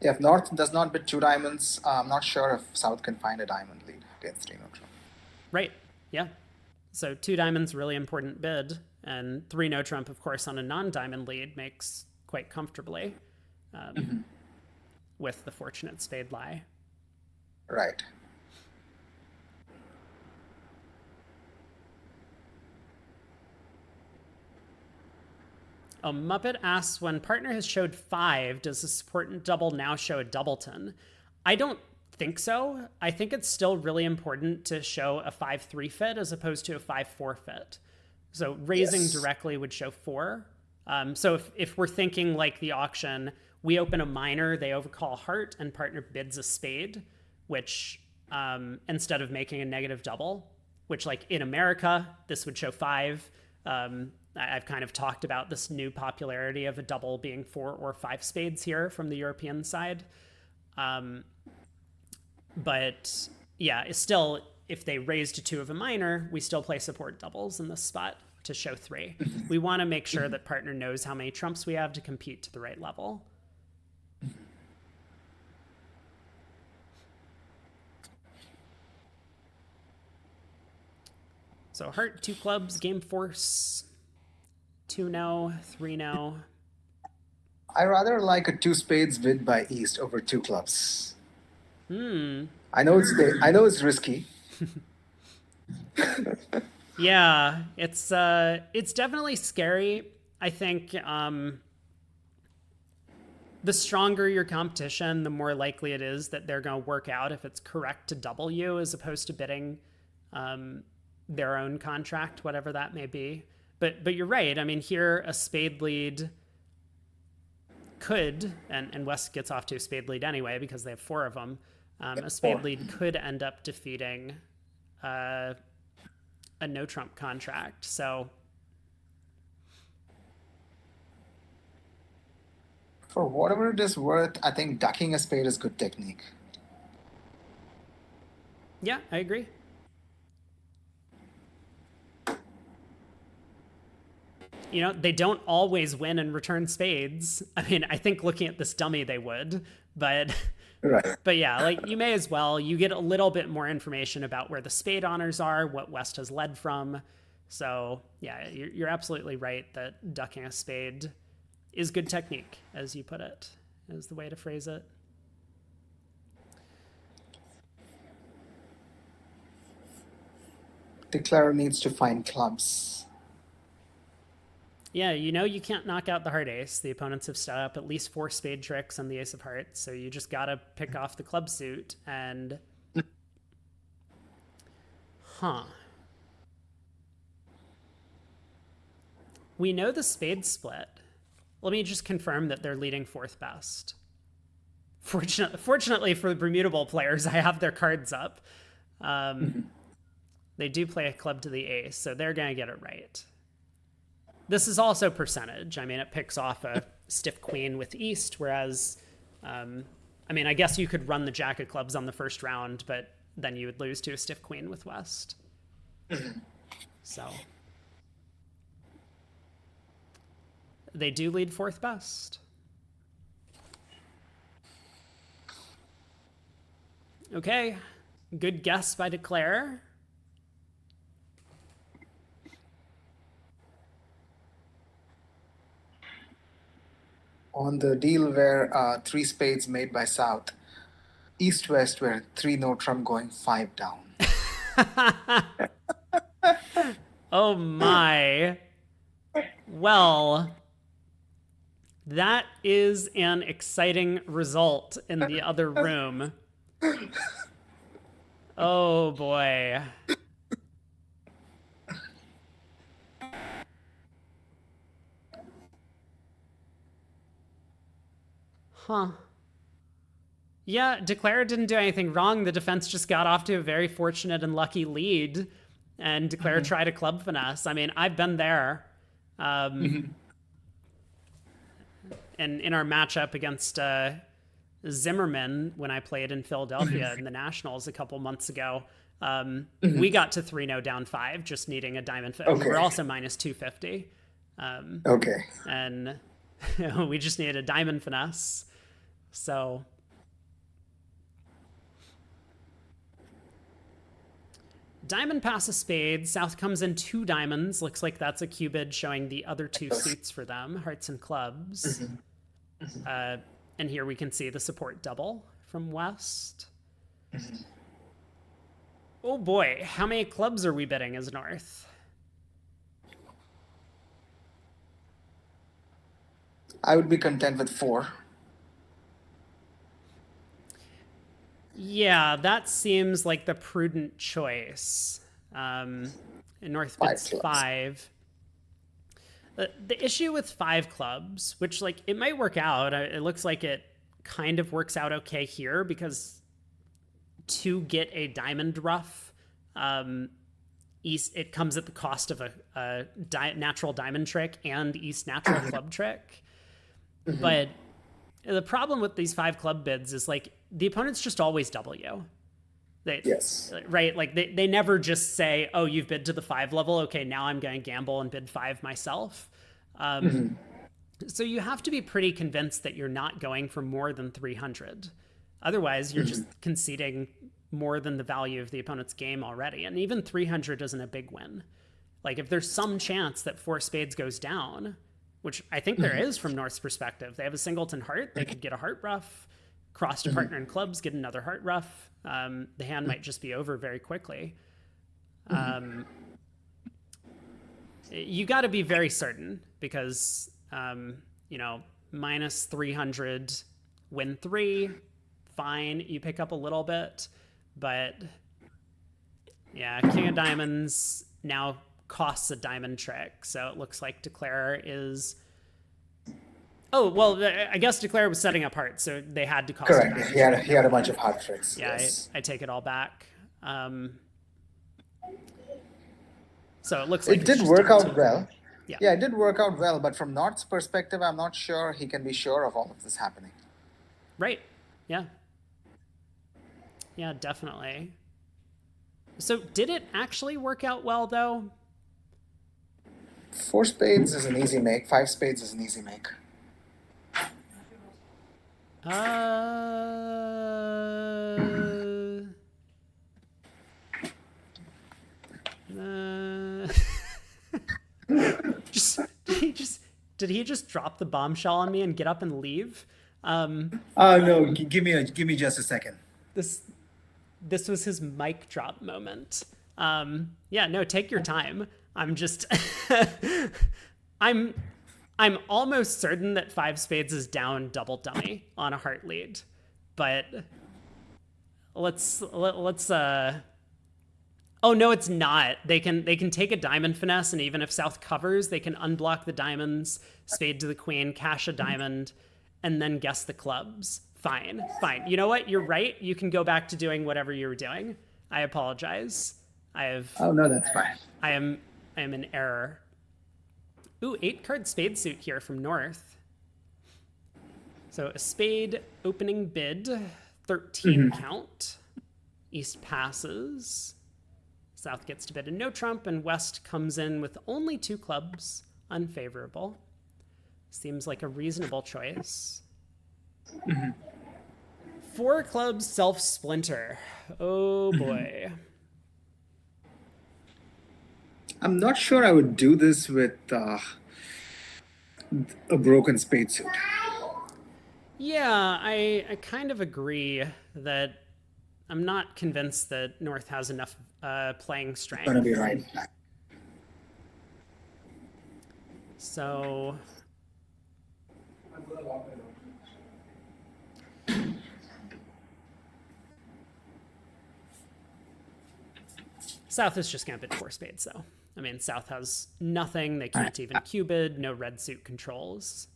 Speaker 2: Yeah, if North does not bid two diamonds, I'm not sure if South can find a diamond lead against three no trump.
Speaker 1: Right. Yeah. So two diamonds, really important bid. And three no trump, of course, on a non diamond lead makes quite comfortably with the fortunate spade lie.
Speaker 2: Right.
Speaker 1: A Muppet asks, when partner has showed five, does the support double now show a doubleton? I don't think so. I think it's still really important to show a 5-3 fit as opposed to a 5-4 fit. So raising
Speaker 2: Yes.
Speaker 1: directly would show four. So if we're thinking like the auction, we open a minor, they overcall heart, and partner bids a spade, which instead of making a negative double, which like in America, this would show five. I've kind of talked about this new popularity of a double being four or five spades here from the European side. But yeah, it's still, if they raise to two of a minor, we still play support doubles in this spot to show three. We want to make sure that partner knows how many trumps we have to compete to the right level. So heart, 2 clubs, game force, 2 no, 3 no.
Speaker 2: I rather like a two spades bid by East over two clubs. I know it's risky.
Speaker 1: Yeah, it's definitely scary. I think the stronger your competition, the more likely it is that they're going to work out if it's correct to double you as opposed to bidding their own contract, whatever that may be. But you're right. I mean, here a spade lead could, and West gets off to a spade lead anyway because they have 4 of them. A spade lead could end up defeating a no trump contract. So
Speaker 2: For whatever it is worth, I think ducking a spade is good technique.
Speaker 1: yeah, I agree. You know, they don't always win and return spades. I mean, I think looking at this dummy, they would, but
Speaker 2: Right.
Speaker 1: but yeah, like you may as well. You get a little bit more information about where the spade honors are, what West has led from. So yeah, you're absolutely right that ducking a spade is good technique, as you put it, is the way to phrase it.
Speaker 2: Declarer needs to find clubs.
Speaker 1: Yeah, you know you can't knock out the heart ace. The opponents have set up at least 4 spade tricks on the ace of hearts, so you just gotta pick off the club suit and... Huh. We know the spade split. Let me just confirm that they're leading 4th best. Fortunately for the Bermudable players, I have their cards up. They do play a club to the ace, so they're going to get it right. This is also percentage. I mean, it picks off a stiff queen with East, whereas, I mean, I guess you could run the jack of clubs on the first round, but then you would lose to a stiff queen with West. So they do lead 4th best. Okay, good guess by Declare.
Speaker 2: On the deal where 3 spades made by South, East West were 3 no trump going 5 down.
Speaker 1: Oh my. Well, that is an exciting result in the other room. Oh boy. Huh. Yeah, Declare didn't do anything wrong. The defense just got off to a very fortunate and lucky lead, and Declare tried a club finesse. I mean, I've been there. And in our matchup against Zimmerman, when I played in Philadelphia in the Nationals a couple months ago, we got to 3-0 down 5, just needing a diamond.
Speaker 2: Okay.
Speaker 1: We were also minus 250.
Speaker 2: Okay.
Speaker 1: And we just needed a diamond finesse. So diamond pass a spade. South comes in 2 diamonds. Looks like that's a cubid showing the other 2 suits for them, hearts and clubs. And here we can see the support double from West. Oh boy, how many clubs are we bidding as North?
Speaker 2: I would be content with 4.
Speaker 1: Yeah, that seems like the prudent choice. North bids 5. The issue with 5 clubs, which like it might work out, it looks like it kind of works out okay here because to get a diamond ruff, East it comes at the cost of a natural diamond trick and East natural club trick. But the problem with these 5 club bids is like the opponents just always double you. They,
Speaker 2: Yes.
Speaker 1: right? Like they never just say, "Oh, you've bid to the 5 level. Okay, now I'm going to gamble and bid 5 myself." So you have to be pretty convinced that you're not going for more than 300. Otherwise, you're just conceding more than the value of the opponent's game already. And even 300 isn't a big win. Like if there's some chance that 4 spades goes down, which I think there is from North's perspective, they have a singleton heart, they could get a heart ruff, cross to partner in clubs, get another heart ruff. The hand might just be over very quickly. You got to be very certain because, minus 300, win 3, fine, you pick up a little bit. But yeah, King of Diamonds now costs a diamond trick. So it looks like Declare is. Oh, well, I guess Declare was setting up hearts, so they had to cost a
Speaker 2: Correct.
Speaker 1: diamond
Speaker 2: He
Speaker 1: trick.
Speaker 2: had a bunch of heart tricks.
Speaker 1: Yeah,
Speaker 2: Yes.
Speaker 1: I take it all back. So it looks like
Speaker 2: It did work out well.
Speaker 1: Yeah.
Speaker 2: Yeah, it did work out well. But from North's perspective, I'm not sure he can be sure of all of this happening.
Speaker 1: Right. Yeah. Yeah, definitely. So did it actually work out well, though?
Speaker 2: 4 spades is an easy make. 5 spades is an easy make.
Speaker 1: Did he just drop the bombshell on me and get up and leave?
Speaker 2: No, give me just a second.
Speaker 1: This was his mic drop moment. Yeah, no, take your time. I'm just I'm almost certain that 5 spades is down double dummy on a heart lead. But let's oh no, it's not. They can take a diamond finesse, and even if South covers, they can unblock the diamonds, spade to the queen, cash a diamond, and then guess the clubs. Fine. You know what? You're right. You can go back to doing whatever you were doing. I apologize.
Speaker 2: Oh no, that's fine.
Speaker 1: I am in error. Ooh, 8-card spade suit here from North. So a spade opening bid, 13 count. East passes. South gets to bid a no trump, and West comes in with only 2 clubs, unfavorable. Seems like a reasonable choice. 4 clubs self-splinter. Oh boy.
Speaker 2: I'm not sure I would do this with a broken spade suit.
Speaker 1: Yeah, I kind of agree that I'm not convinced that North has enough playing strength.
Speaker 2: Gonna be right.
Speaker 1: So South is just gonna bid 4 spades, though. I mean, South has nothing. They can't even Q-bid. No red suit controls.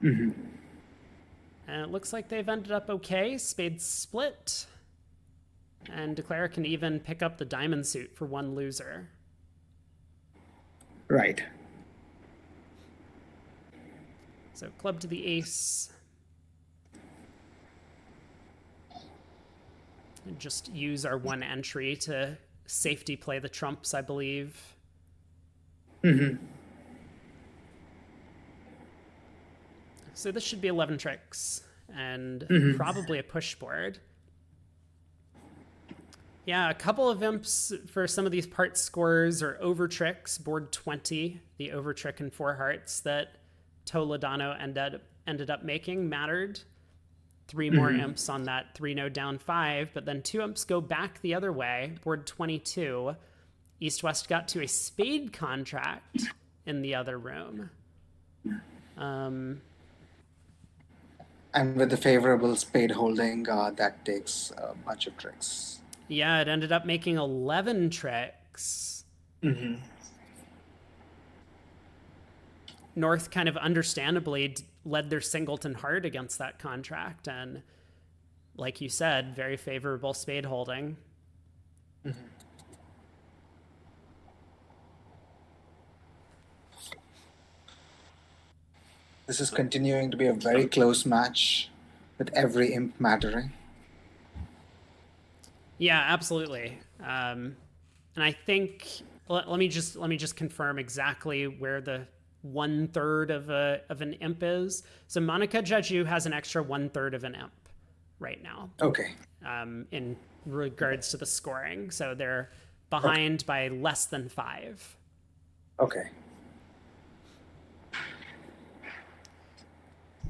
Speaker 1: And it looks like they've ended up okay. Spades split. And Declare can even pick up the diamond suit for 1 loser.
Speaker 2: Right.
Speaker 1: So club to the ace. And just use our 1 entry to safety play the trumps, I believe. So this should be 11 tricks and probably a push board. Yeah, a couple of imps for some of these part scores or over tricks. Board 20, the over trick and 4 hearts that Toledano ended up making mattered. 3 more imps on that 3-no down 5, but then 2 imps go back the other way. Board 22, East-West got to a spade contract in the other room.
Speaker 2: And with the favorable spade holding, that takes a bunch of tricks.
Speaker 1: Yeah, it ended up making 11 tricks. North kind of understandably led their singleton hard against that contract, and like you said, very favorable spade holding.
Speaker 2: This is continuing to be a very close match with every imp mattering.
Speaker 1: Yeah, absolutely. And I think let me just confirm exactly where the 1/3 of an imp is. So Monica Jeju has an extra 1/3 of an imp right now,
Speaker 2: Okay.
Speaker 1: in regards to the scoring. So they're
Speaker 2: Okay.
Speaker 1: behind by less than 5.
Speaker 2: Okay.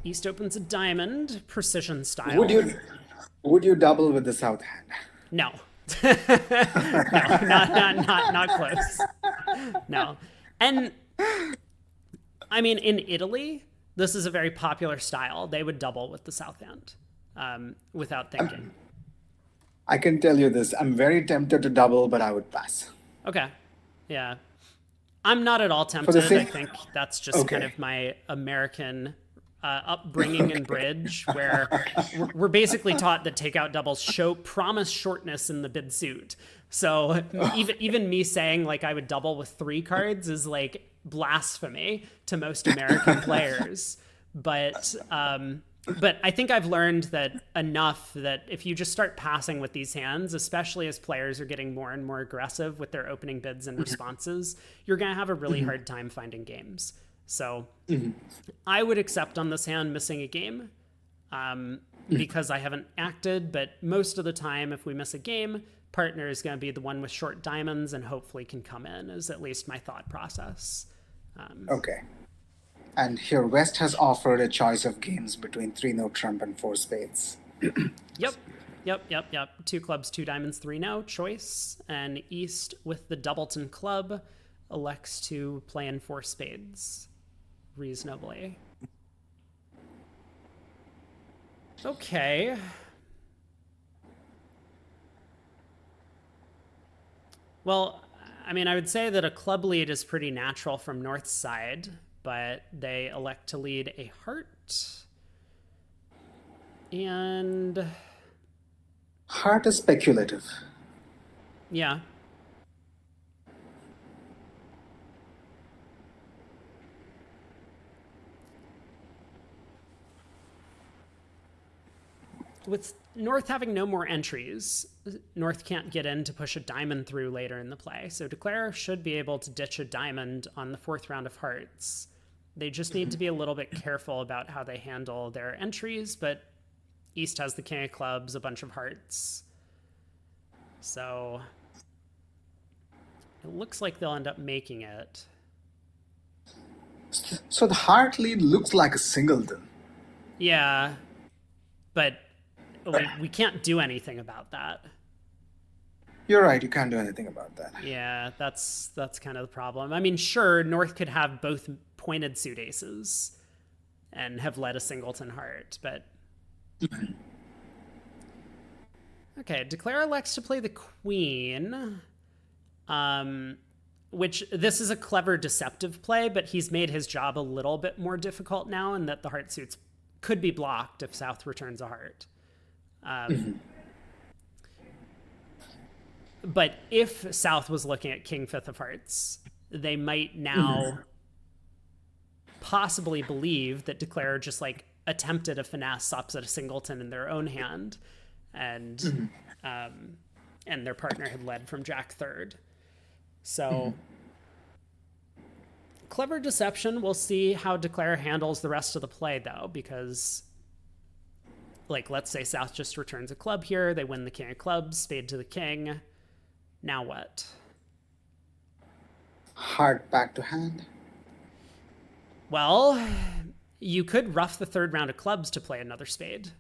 Speaker 1: East opens a diamond, precision
Speaker 2: Would
Speaker 1: style.
Speaker 2: you would you double with the south hand?
Speaker 1: No. No, not close. No. And I mean, in Italy, this is a very popular style. They would double with the south end, without thinking.
Speaker 2: I can tell you this. I'm very tempted to double, but I would pass.
Speaker 1: Okay. Yeah. I'm not at all
Speaker 2: For the
Speaker 1: tempted. I
Speaker 2: sake.
Speaker 1: think that's just kind
Speaker 2: Okay.
Speaker 1: of my American upbringing and bridge, where we're basically taught that takeout doubles show promise shortness in the bid suit. So even me saying like I would double with 3 cards is like blasphemy to most American players. But but I think I've learned that enough that if you just start passing with these hands, especially as players are getting more and more aggressive with their opening bids and responses, you're going to have a really hard time finding games. So I would accept on this hand missing a game, because I haven't acted, but most of the time, if we miss a game, partner is going to be the one with short diamonds and hopefully can come in, is at least my thought process.
Speaker 2: Okay. And here West has offered a choice of games between three no trump and four spades.
Speaker 1: Yep. Yep. 2 clubs, 2 diamonds, 3 no choice. And East with the Doubleton club elects to play in 4 spades reasonably. Okay. Well, I mean, I would say that a club lead is pretty natural from North's side, but they elect to lead a heart. And
Speaker 2: Heart is speculative.
Speaker 1: yeah, with North having no more entries, North can't get in to push a diamond through later in the play. So Declare should be able to ditch a diamond on the 4th round of hearts. They just need to be a little bit careful about how they handle their entries, but East has the king of clubs, a bunch of hearts. So it looks like they'll end up making it.
Speaker 2: So the heart lead looks like a singleton.
Speaker 1: Yeah, but we can't do anything about that.
Speaker 2: You're right, you can't do anything about that.
Speaker 1: Yeah, that's kind of the problem. I mean, sure, North could have both pointed suit aces and have led a singleton heart, but okay. Declare elects to play the queen, um, which this is a clever deceptive play, but he's made his job a little bit more difficult now, in that the heart suits could be blocked if South returns a heart. But if South was looking at King Fifth of Hearts, they might now possibly believe that Declare just like attempted a finesse opposite a singleton in their own hand, and and their partner had led from Jack third. So clever deception. We'll see how Declare handles the rest of the play though, because like let's say South just returns a club here, they win the king of clubs, spade to the king. Now what?
Speaker 2: Heart back to hand.
Speaker 1: Well, you could rough the 3rd round of clubs to play another spade.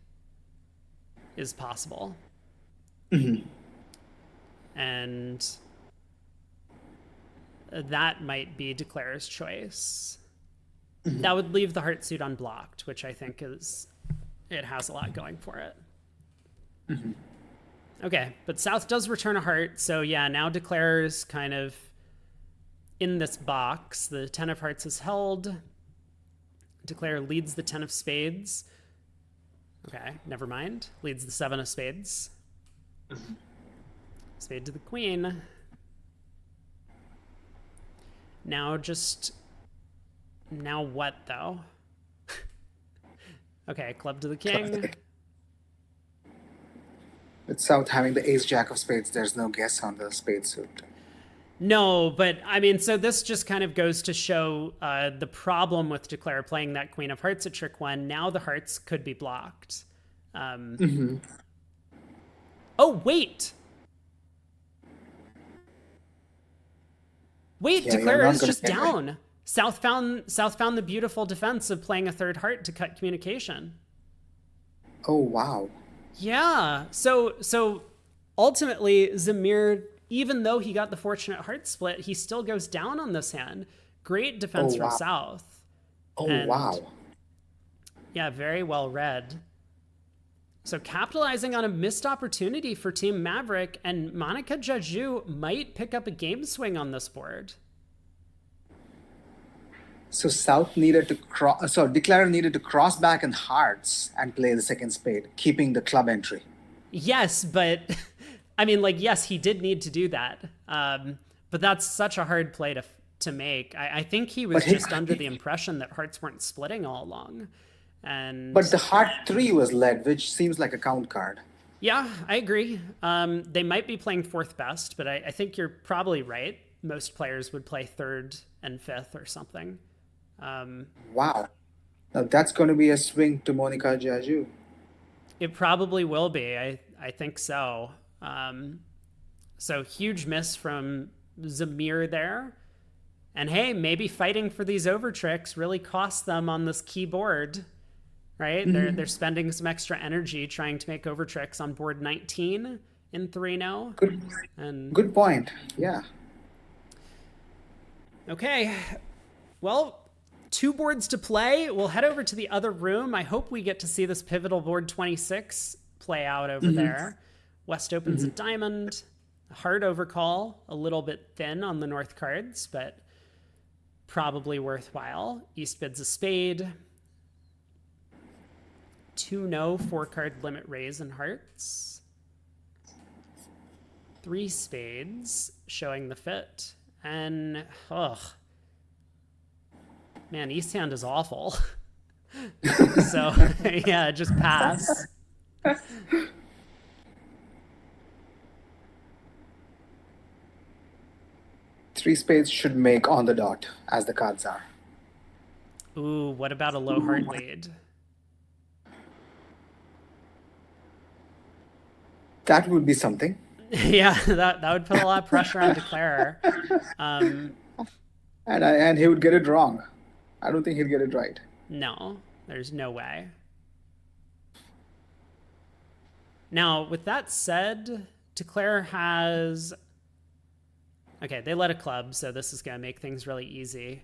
Speaker 1: Is possible. And that might be Declare's choice. That would leave the heart suit unblocked, which I think is it has a lot going for it. Okay, but South does return a heart, so yeah, now Declare's kind of in this box. The 10 of hearts is held. Declare leads the 10 of spades. Okay, never mind. Leads the 7 of spades. Spade to the queen. Now what though? Okay, club to the king.
Speaker 2: With South having the ace jack of spades, there's no guess on the spade suit.
Speaker 1: No, but I mean, so this just kind of goes to show the problem with Declare playing that Queen of Hearts at trick one. Now the hearts could be blocked. Oh, wait. Wait,
Speaker 2: Yeah, you're
Speaker 1: Declare
Speaker 2: not
Speaker 1: is
Speaker 2: going to
Speaker 1: just
Speaker 2: get it.
Speaker 1: down. South found the beautiful defense of playing a third heart to cut communication.
Speaker 2: Oh, wow.
Speaker 1: Yeah. So ultimately, Zamir, even though he got the fortunate heart split, he still goes down on this hand. Great
Speaker 2: Oh,
Speaker 1: defense from
Speaker 2: wow.
Speaker 1: South.
Speaker 2: Oh,
Speaker 1: And
Speaker 2: wow.
Speaker 1: yeah, very well read. So capitalizing on a missed opportunity for Team Maverick, and Monica Jaju might pick up a game swing on this board.
Speaker 2: So South needed to cross. So Declarer needed to cross back in hearts and play the second spade, keeping the club entry.
Speaker 1: Yes, but I mean, like, yes, he did need to do that. But that's such a hard play to make. I think he
Speaker 2: But
Speaker 1: was
Speaker 2: he,
Speaker 1: just under the impression that hearts weren't splitting all along. And
Speaker 2: but the heart three was led, which seems like a count card.
Speaker 1: yeah, I agree. They might be playing fourth best, but I think you're probably right. Most players would play third and fifth or something.
Speaker 2: Wow. Now that's going to be a swing to Monica Jaju.
Speaker 1: It probably will be. I think so. So huge miss from Zamir there. And hey, maybe fighting for these over tricks really cost them on this keyboard, right? They're spending some extra energy trying to make over tricks on board 19 in 3-0.
Speaker 2: Good,
Speaker 1: And
Speaker 2: good point. Yeah.
Speaker 1: okay, well, two boards to play. We'll head over to the other room. I hope we get to see this pivotal board 26 play out over there. West opens a diamond, hard overcall, a little bit thin on the north cards, but probably worthwhile. East bids a spade. 2-no, 4-card limit raise in hearts. 3 spades showing the fit. And, ugh. Man, East hand is awful. So, yeah, just pass.
Speaker 2: Three spades should make on the dot, as the cards are.
Speaker 1: Ooh, what about a low heart lead?
Speaker 2: That would be something.
Speaker 1: Yeah, that would put a lot of pressure on Declarer.
Speaker 2: And he would get it wrong. I don't think he'd get it right.
Speaker 1: No, there's no way. Now, with that said, Declare has. Okay, they let a club, so this is going to make things really easy.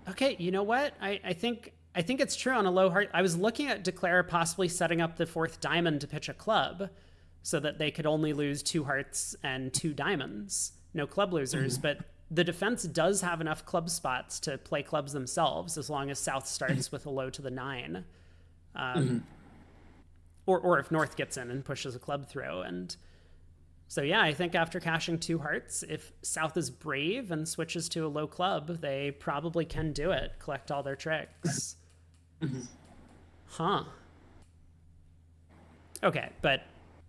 Speaker 1: Okay, you know what? I think it's true on a low heart. I was looking at Declare possibly setting up the fourth diamond to pitch a club so that they could only lose 2 hearts and 2 diamonds. No club losers, but the defense does have enough club spots to play clubs themselves as long as South starts with a low to the 9. Or if North gets in and pushes a club through. And so, yeah, I think after cashing 2 hearts, if South is brave and switches to a low club, they probably can do it, collect all their tricks. Huh. Okay, but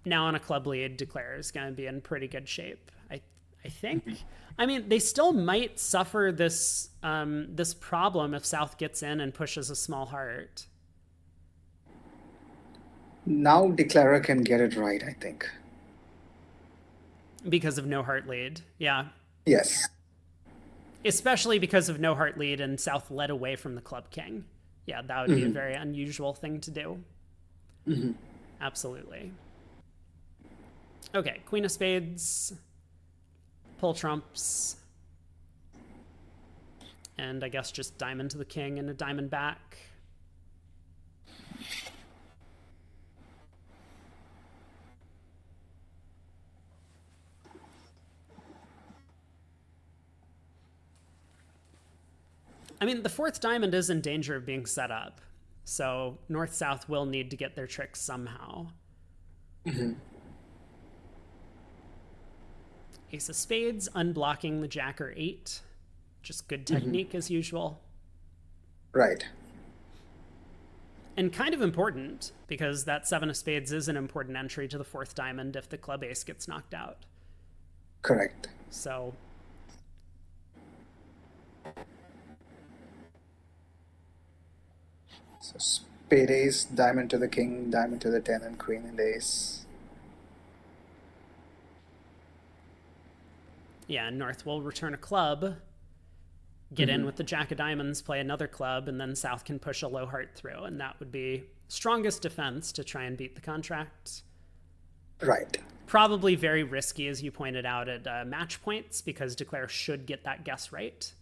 Speaker 1: now on a club lead, Declare is going to be in pretty good shape. I think. I mean, they still might suffer this this problem if South gets in and pushes a small heart.
Speaker 2: Now Declarer can get it right, I think.
Speaker 1: Because of no heart lead. Yeah.
Speaker 2: Yes.
Speaker 1: Especially because of no heart lead and South led away from the club king. Yeah, that would be a very unusual thing to do. Absolutely. Okay, Queen of Spades, pull trumps, and I guess just diamond to the king and a diamond back. I mean, the fourth diamond is in danger of being set up, so North-South will need to get their tricks somehow. Ace of Spades, unblocking the Jack or 8. Just good technique as usual.
Speaker 2: Right.
Speaker 1: And kind of important, because that seven of spades is an important entry to the fourth diamond if the club ace gets knocked out.
Speaker 2: Correct.
Speaker 1: So
Speaker 2: So spade ace, diamond to the king, diamond to the 10, and queen and ace.
Speaker 1: yeah, North will return a club, get in with the jack of diamonds, play another club, and then South can push a low heart through, and that would be strongest defense to try and beat the contract.
Speaker 2: Right.
Speaker 1: Probably very risky, as you pointed out, at match points, because Declare should get that guess right.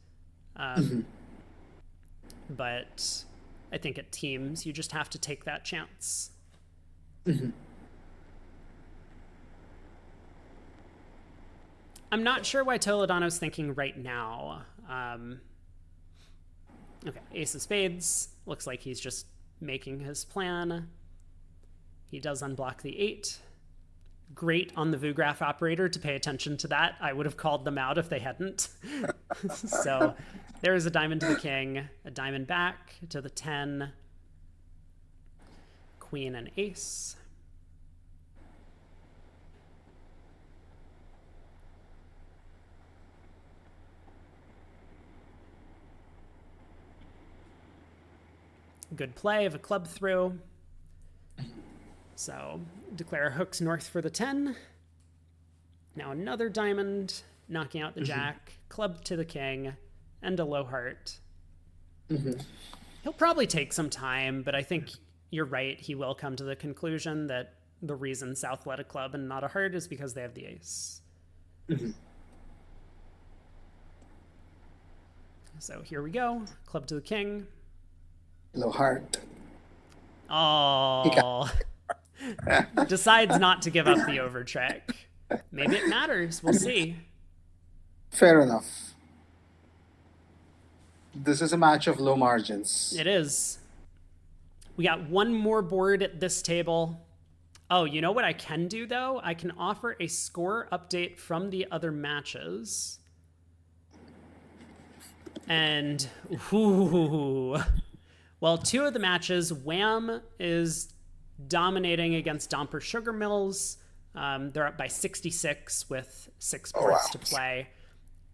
Speaker 1: But I think at teams, you just have to take that chance. I'm not sure why Toledano's thinking right now. Okay, ace of spades. Looks like he's just making his plan. He does unblock the 8. Great on the VU-Graph operator to pay attention to that. I would have called them out if they hadn't. So there's a diamond to the king, a diamond back to the 10, queen and ace. Good play of a club through. So Declare hooks North for the 10. Now another diamond, knocking out the jack, club to the king, and a low heart. He'll probably take some time, but I think you're right. He will come to the conclusion that the reason South led a club and not a heart is because they have the ace. So here we go. Club to the king.
Speaker 2: Low heart.
Speaker 1: Oh. Decides not to give up the overtrick. Maybe it matters. We'll see.
Speaker 2: Fair enough. This is a match of low margins.
Speaker 1: It is. We got one more board at this table. Oh, you know what I can do, though? I can offer a score update from the other matches. And, ooh. Well, 2 of the matches, Wham is dominating against Domper Sugar Mills. They're up by 66 with 6 boards to play.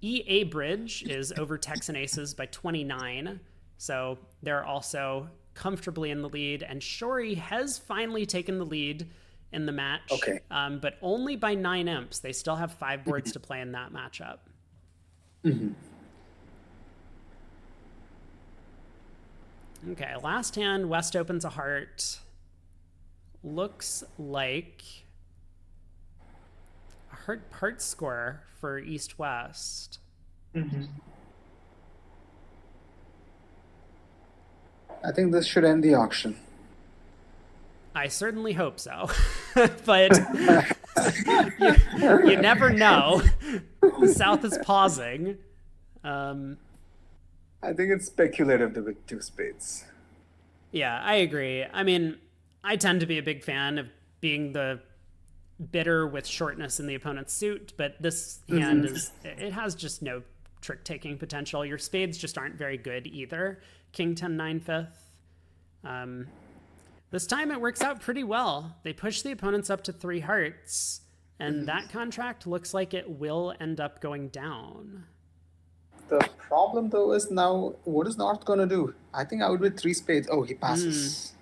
Speaker 1: EA Bridge is over Texan Aces by 29. So they're also comfortably in the lead. And Shori has finally taken the lead in the match.
Speaker 2: Okay.
Speaker 1: But only by 9 imps. They still have 5 boards to play in that matchup. Okay, last hand, West opens a heart. Looks like a heart score for East-West.
Speaker 2: I think this should end the auction.
Speaker 1: I certainly hope so. But you never know. The South is pausing.
Speaker 2: I think it's speculative with 2 spades.
Speaker 1: Yeah, I agree. I mean, I tend to be a big fan of being the bidder with shortness in the opponent's suit, but this hand it has just no trick-taking potential. Your spades just aren't very good either. King 10 9 fifth. This time it works out pretty well. They push the opponents up to 3 hearts, and that contract looks like it will end up going down.
Speaker 2: The problem, though, is now, what is North going to do? I think I would with 3 spades. Oh, he passes.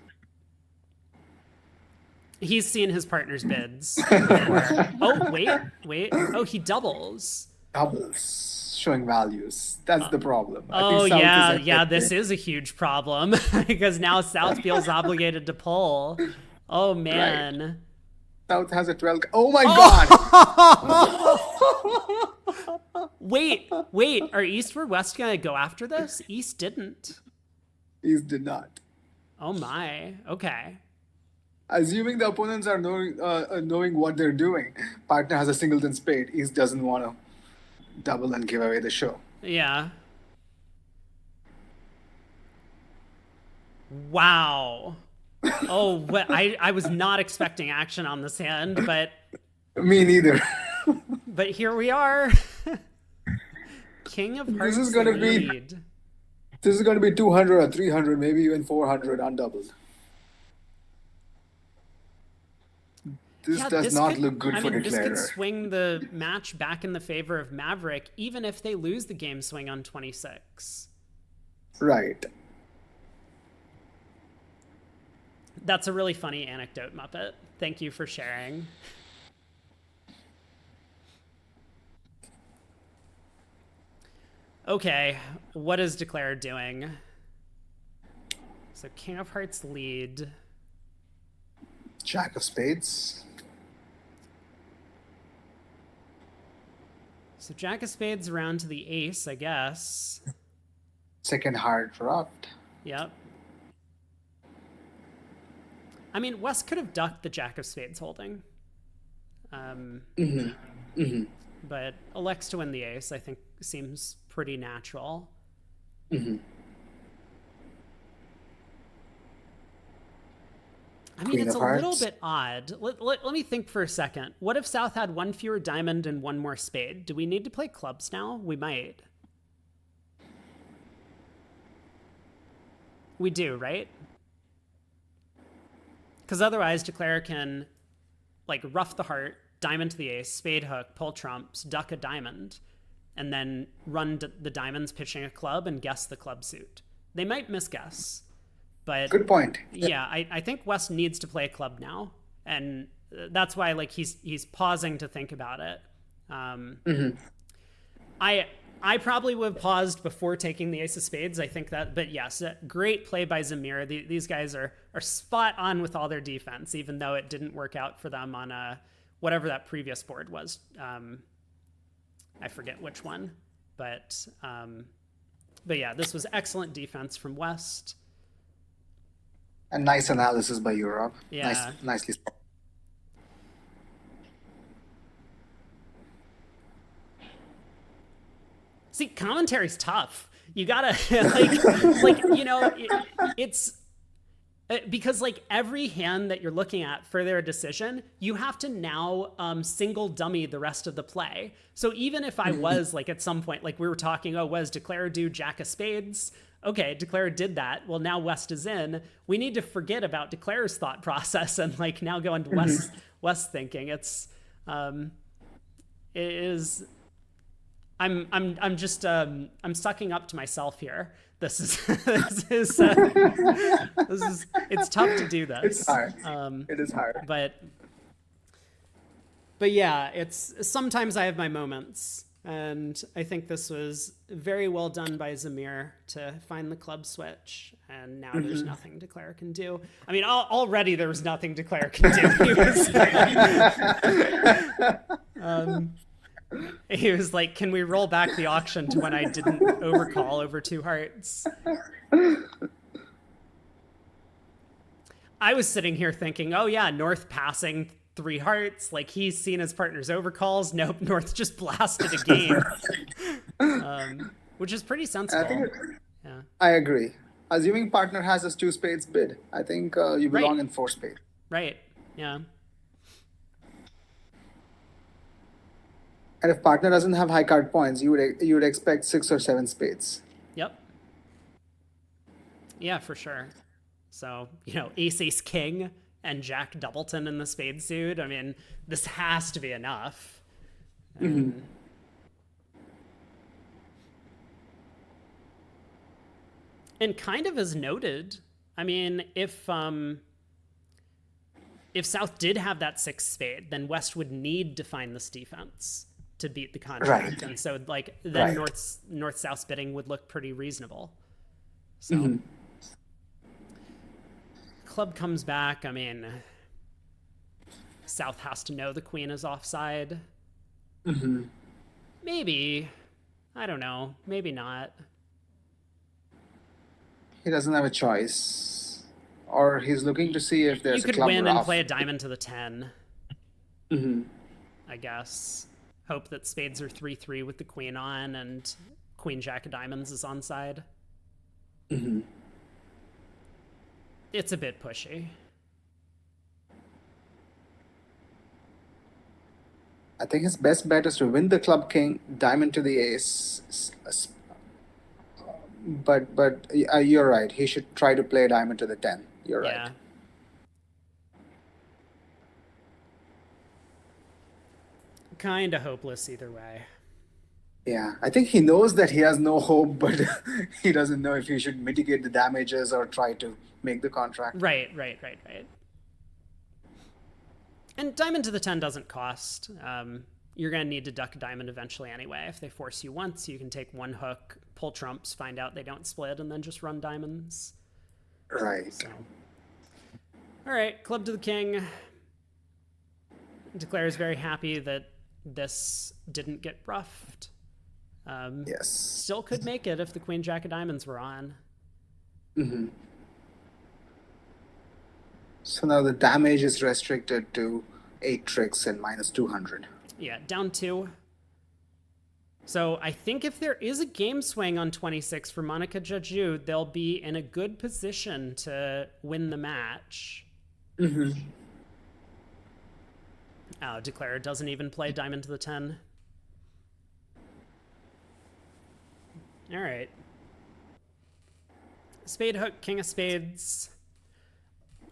Speaker 1: He's seen his partner's bids before. Oh, wait. Oh, he doubles.
Speaker 2: Doubles, showing values. That's the problem.
Speaker 1: Oh, yeah, this is a huge problem because now South feels obligated to pull. Oh, man.
Speaker 2: Right. South has a 12. Oh, my God.
Speaker 1: Wait. Are East or West going to go after this? East didn't.
Speaker 2: East did not.
Speaker 1: Oh, my. Okay.
Speaker 2: Assuming the opponents are knowing what they're doing, partner has a singleton spade. East doesn't want to double and give away the show.
Speaker 1: Yeah. Wow. Oh, I was not expecting action on this hand, but...
Speaker 2: Me neither.
Speaker 1: But here we are. King of Hearts
Speaker 2: This is going to be... This is going to be 200 or 300, maybe even 400 undoubled. This
Speaker 1: Yeah,
Speaker 2: does
Speaker 1: this
Speaker 2: not
Speaker 1: could,
Speaker 2: look good
Speaker 1: I
Speaker 2: for
Speaker 1: mean, this could
Speaker 2: Declarer.
Speaker 1: swing the match back in the favor of Maverick, even if they lose the game swing on 26.
Speaker 2: Right.
Speaker 1: That's a really funny anecdote, Muppet. Thank you for sharing. Okay, what is Declare doing? So King of Hearts lead.
Speaker 2: Jack of Spades.
Speaker 1: So Jack of Spades around to the ace, I guess.
Speaker 2: Second heart dropped.
Speaker 1: Yep. I mean, West could have ducked the Jack of Spades holding. But elects to win the ace, I think seems pretty natural. I mean,
Speaker 2: Queen
Speaker 1: it's
Speaker 2: of
Speaker 1: a little
Speaker 2: Hearts.
Speaker 1: bit odd. Let me think for a second. What if South had one fewer diamond and one more spade? Do we need to play clubs now? We might. We do, right? Because otherwise, Declare can like ruff the heart, diamond to the ace, spade hook, pull trumps, duck a diamond, and then run the diamonds pitching a club and guess the club suit. They might misguess, but
Speaker 2: Good point.
Speaker 1: yeah, I think West needs to play a club now, and that's why like he's pausing to think about it. I probably would have paused before taking the ace of spades. I think that, but yes, great play by Zamir. These guys are spot on with all their defense, even though it didn't work out for them on whatever that previous board was. I forget which one, but yeah, this was excellent defense from West.
Speaker 2: And nice analysis by Europe.
Speaker 1: Yeah.
Speaker 2: Nicely.
Speaker 1: See, commentary's tough. You gotta it's because like every hand that you're looking at for their decision, you have to now single dummy the rest of the play. So even if I was like at some point, like we were talking, oh, was Declare do Jack of Spades? Okay, Declare did that. Well, now West is in. We need to forget about Declare's thought process and like now go into West thinking. It is. I'm just I'm sucking up to myself here. This is it's tough to do this.
Speaker 2: It's hard. It is hard.
Speaker 1: But yeah, it's sometimes I have my moments, and I think this was very well done by Zamir to find the club switch. And now there's nothing Declare can do. I mean, already there was nothing Declare can do. He was like, can we roll back the auction to when I didn't overcall over 2 hearts? I was sitting here thinking, oh yeah, North passing 3 hearts. Like he's seen his partner's overcalls. Nope, North just blasted a game. Which is pretty sensible.
Speaker 2: I agree. Assuming partner has his 2 spades bid, I think you belong in 4 spades.
Speaker 1: Right, yeah.
Speaker 2: And if partner doesn't have high card points, you would expect 6 or 7 spades.
Speaker 1: Yep. Yeah, for sure. So, ace king and Jack Doubleton in the spade suit. I mean, this has to be enough. And kind of as noted, I mean, if South did have that 6 spade, then West would need to find this defense to beat the contract.
Speaker 2: Right.
Speaker 1: And so like then
Speaker 2: Right.
Speaker 1: North South's bidding would look pretty reasonable. So club comes back. I mean, South has to know the queen is offside. Maybe. I don't know. Maybe not.
Speaker 2: He doesn't have a choice. Or he's looking to see if there's
Speaker 1: You could
Speaker 2: a club
Speaker 1: win and
Speaker 2: rough.
Speaker 1: play a diamond to the 10. I guess. Hope that spades are 3-3 with the queen on and queen jack of diamonds is onside. It's a bit pushy.
Speaker 2: I think his best bet is to win the club king, diamond to the ace, but you're right. He should try to play diamond to the 10. You're right.
Speaker 1: Yeah. Kind of hopeless either way.
Speaker 2: Yeah, I think he knows that he has no hope, but he doesn't know if he should mitigate the damages or try to make the contract.
Speaker 1: Right. And diamond to the 10 doesn't cost. You're going to need to duck a diamond eventually anyway. If they force you once, you can take one hook, pull trumps, find out they don't split, and then just run diamonds.
Speaker 2: Right.
Speaker 1: So, all right, club to the king. Declares very happy that this didn't get roughed.
Speaker 2: Yes.
Speaker 1: Still could make it if the queen jack of diamonds were on.
Speaker 2: So now the damage is restricted to 8 tricks and minus 200.
Speaker 1: Yeah, down 2. So I think if there is a game swing on 26 for Monica Jaju, they'll be in a good position to win the match. Oh, Declare doesn't even play diamond to the 10. All right. Spade hook, king of spades.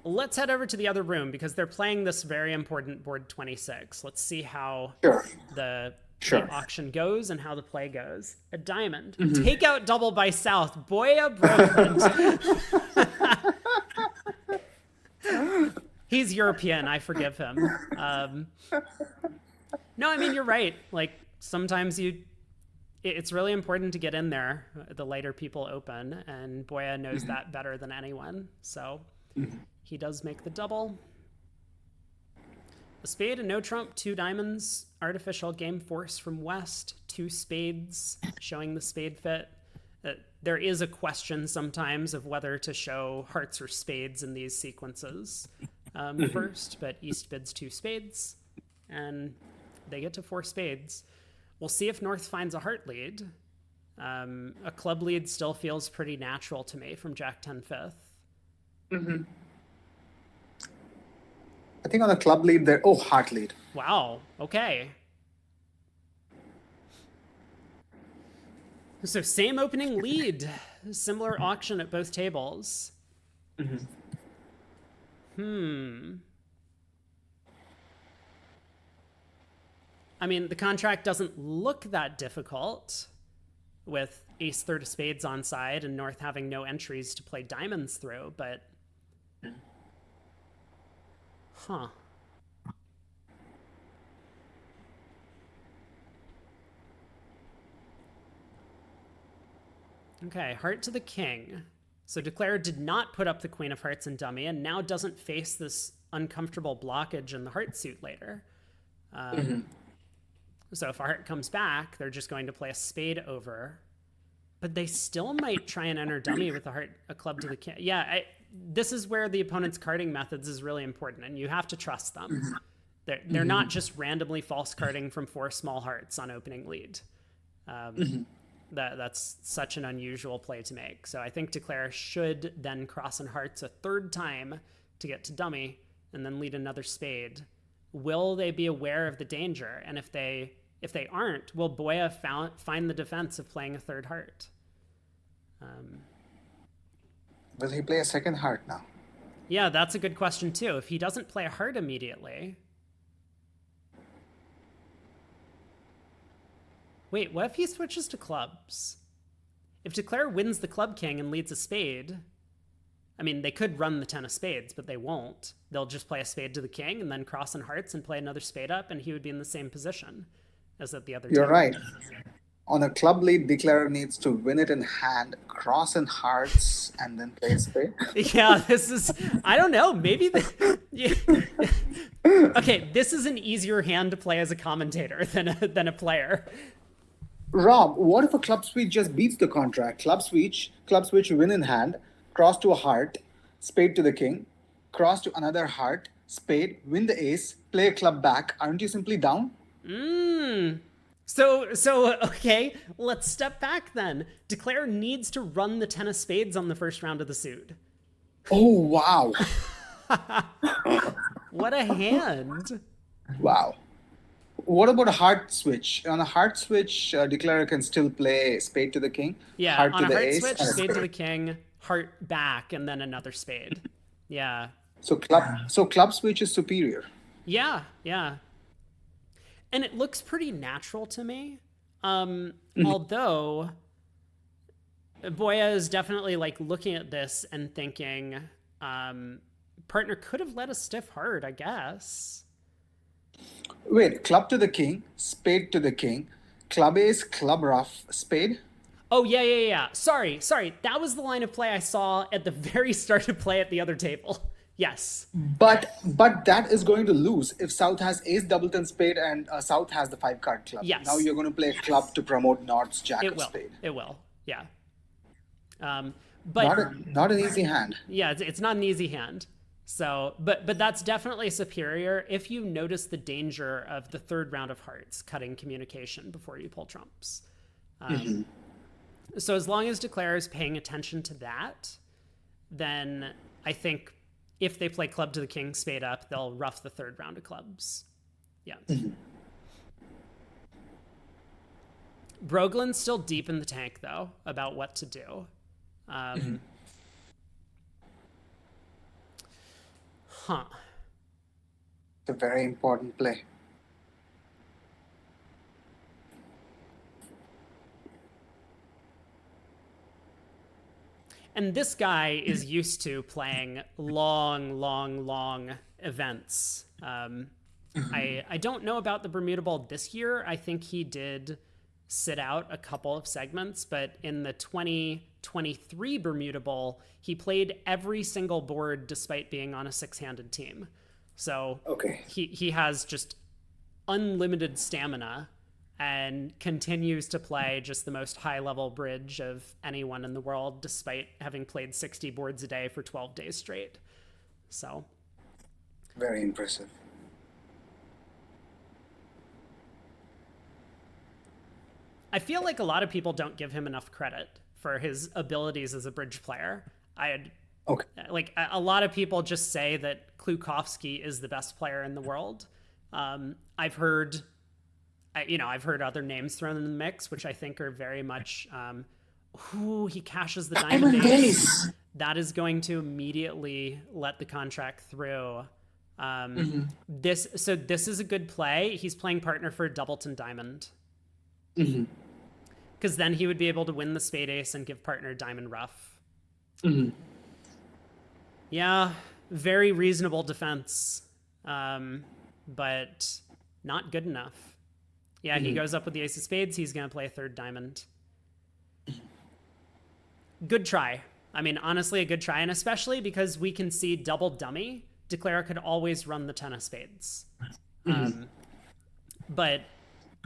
Speaker 1: Let's head over to the other room because they're playing this very important board 26. Let's see how
Speaker 2: Sure.
Speaker 1: the
Speaker 2: Sure.
Speaker 1: auction goes and how the play goes. A diamond. Take out double by South. Boya Brofland. He's European. I forgive him. No, I mean, you're right. Like, sometimes it's really important to get in there the later people open, and Boya knows that better than anyone. So he does make the double. A spade, a no trump, 2 diamonds, artificial game force from West, 2 spades, showing the spade fit. There is a question sometimes of whether to show hearts or spades in these sequences first, but East bids 2 spades, and they get to 4 spades. We'll see if North finds a heart lead. A club lead still feels pretty natural to me from Jack 10 fifth.
Speaker 2: I think on the club lead there. Oh, heart lead.
Speaker 1: Wow. Okay. So same opening lead, similar auction at both tables. I mean, the contract doesn't look that difficult with ace third of spades on side and North having no entries to play diamonds through, but huh. Okay, heart to the king. So Declare did not put up the queen of hearts and dummy and now doesn't face this uncomfortable blockage in the heart suit later. So if a heart comes back, they're just going to play a spade over. But they still might try and enter dummy with a club to the king. Yeah, this is where the opponent's carding methods is really important, and you have to trust them. They're not just randomly false carding from 4 small hearts on opening lead. That's such an unusual play to make. So I think Declare should then cross in hearts a 3rd time to get to dummy and then lead another spade. Will they be aware of the danger? And if they aren't, will Boya find the defense of playing a 3rd heart?
Speaker 2: Will he play a 2nd heart now?
Speaker 1: Yeah, that's a good question too. If he doesn't play a heart immediately... Wait, what if he switches to clubs? If Declare wins the club king and leads a spade... I mean, they could run the 10 of spades, but they won't. They'll just play a spade to the king and then cross in hearts and play another spade up, and he would be in the same position as at the other
Speaker 2: You're
Speaker 1: table.
Speaker 2: right. On a club lead, Declare needs to win it in hand, cross in hearts, and then play a spade.
Speaker 1: Yeah, this is... I don't know. Maybe... Okay, this is an easier hand to play as a commentator than a player.
Speaker 2: Rob, what if a club switch just beats the contract? Club switch, win in hand, cross to a heart, spade to the king, cross to another heart, spade, win the ace, play a club back. Aren't you simply down?
Speaker 1: So okay, let's step back then. Declare needs to run the 10 of spades on the first round of the suit.
Speaker 2: Oh, wow.
Speaker 1: What a hand.
Speaker 2: Wow. What about a heart switch? On a heart switch, declarer can still play spade to the king,
Speaker 1: Yeah,
Speaker 2: heart
Speaker 1: on
Speaker 2: to
Speaker 1: a
Speaker 2: the
Speaker 1: heart
Speaker 2: ace,
Speaker 1: switch,
Speaker 2: and a
Speaker 1: spade to
Speaker 2: spade.
Speaker 1: the king, heart back, and then another spade. Yeah.
Speaker 2: So club switch is superior.
Speaker 1: Yeah, yeah. And it looks pretty natural to me. Although Boya is definitely like looking at this and thinking, um, partner could have led a stiff heart, I guess.
Speaker 2: Wait, club to the king, spade to the king, club ace, club ruff, spade.
Speaker 1: Oh yeah, yeah, yeah. Sorry. That was the line of play I saw at the very start of play at the other table. Yes,
Speaker 2: But that is going to lose if South has ace doubleton spade and South has the five card club. Now
Speaker 1: yes,
Speaker 2: you're going to play club to promote North's jack
Speaker 1: it
Speaker 2: of
Speaker 1: will.
Speaker 2: spade.
Speaker 1: It will. Yeah. Um, but
Speaker 2: Not an easy hand.
Speaker 1: yeah, it's not an easy hand. So, but that's definitely superior if you notice the danger of the third round of hearts cutting communication before you pull trumps. So as long as declare is paying attention to that, then I think if they play club to the king spade up, they'll rough the third round of clubs. Yeah. Broglin's still deep in the tank though about what to do. Um, huh.
Speaker 2: It's a very important play.
Speaker 1: And this guy is used to playing long events. I don't know about the Bermuda Bowl this year. I think he did sit out a couple of segments, but in the 2023 Bermuda Bowl, he played every single board despite being on a six-handed team. So
Speaker 2: Okay.
Speaker 1: he has just unlimited stamina and continues to play just the most high level bridge of anyone in the world despite having played 60 boards a day for 12 days straight. So
Speaker 2: Very impressive.
Speaker 1: I feel like a lot of people don't give him enough credit for his abilities as a bridge player. I had
Speaker 2: Okay.
Speaker 1: like a lot of people just say that Klukowski is the best player in the world. I've heard, I've heard other names thrown in the mix, which I think are very much, he cashes the diamond
Speaker 2: Diamond
Speaker 1: ace.
Speaker 2: ace.
Speaker 1: That is going to immediately let the contract through. This is a good play. He's playing partner for a Doubleton Diamond because then he would be able to win the spade ace and give partner diamond rough. Yeah, very reasonable defense, but not good enough. Yeah, he goes up with the ace of spades. He's going to play a third diamond. Good try. I mean, honestly, a good try, and especially because we can see double dummy. Declara could always run the 10 of spades. But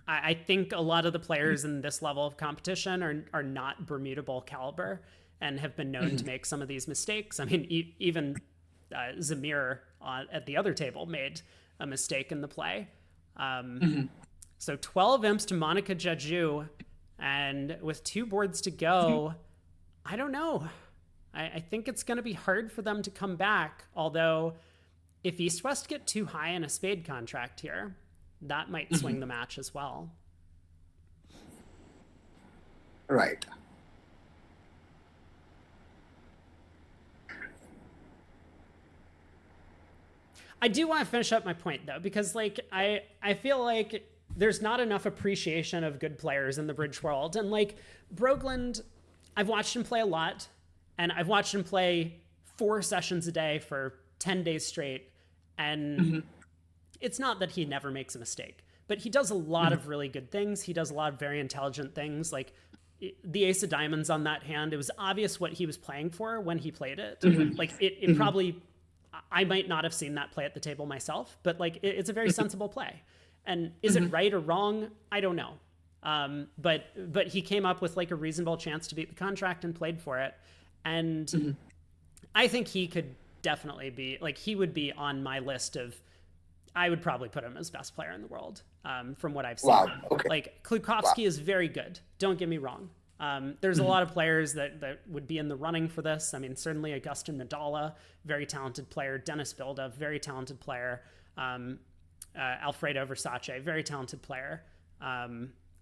Speaker 1: I think a lot of the players in this level of competition are not Bermuda Bowl caliber and have been known to make some of these mistakes. I mean, even Zamir at the other table made a mistake in the play. So 12 imps to Monica Jeju, and with two boards to go, I don't know. I think it's going to be hard for them to come back, although if East West get too high in a spade contract here, that might swing the match as well.
Speaker 2: Right.
Speaker 1: I do want to finish up my point though, because like I feel like there's not enough appreciation of good players in the bridge world. And like Brogland, I've watched him play a lot, and I've watched him play 4 sessions a day for 10 days straight. And it's not that he never makes a mistake, but he does a lot of really good things. He does a lot of very intelligent things. Like the ace of diamonds on that hand, it was obvious what he was playing for when he played it. Like it probably, I might not have seen that play at the table myself, but like it's a very sensible play. And is it right or wrong? I don't know. But he came up with like a reasonable chance to beat the contract and played for it. And I think he could definitely be like, he would be on my list of, I would probably put him as best player in the world, from what I've seen.
Speaker 2: Wow. Okay.
Speaker 1: Like Klukowski is very good. Don't get me wrong. There's a lot of players that would be in the running for this. I mean, certainly Augustin Nadala, very talented player. Dennis Bilda, very talented player. Alfredo Versace, very talented player,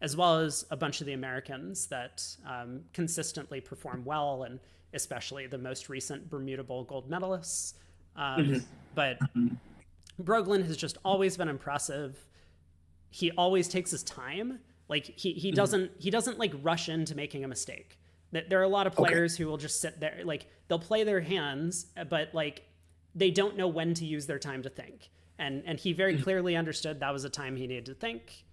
Speaker 1: as well as a bunch of the Americans that consistently perform well, and especially the most recent Bermuda Bowl gold medalists. But Broglin has just always been impressive. He always takes his time. Like he doesn't like rush into making a mistake. There are a lot of players who will just sit there, like they'll play their hands, but like they don't know when to use their time to think. And he very clearly understood that was a time he needed to think.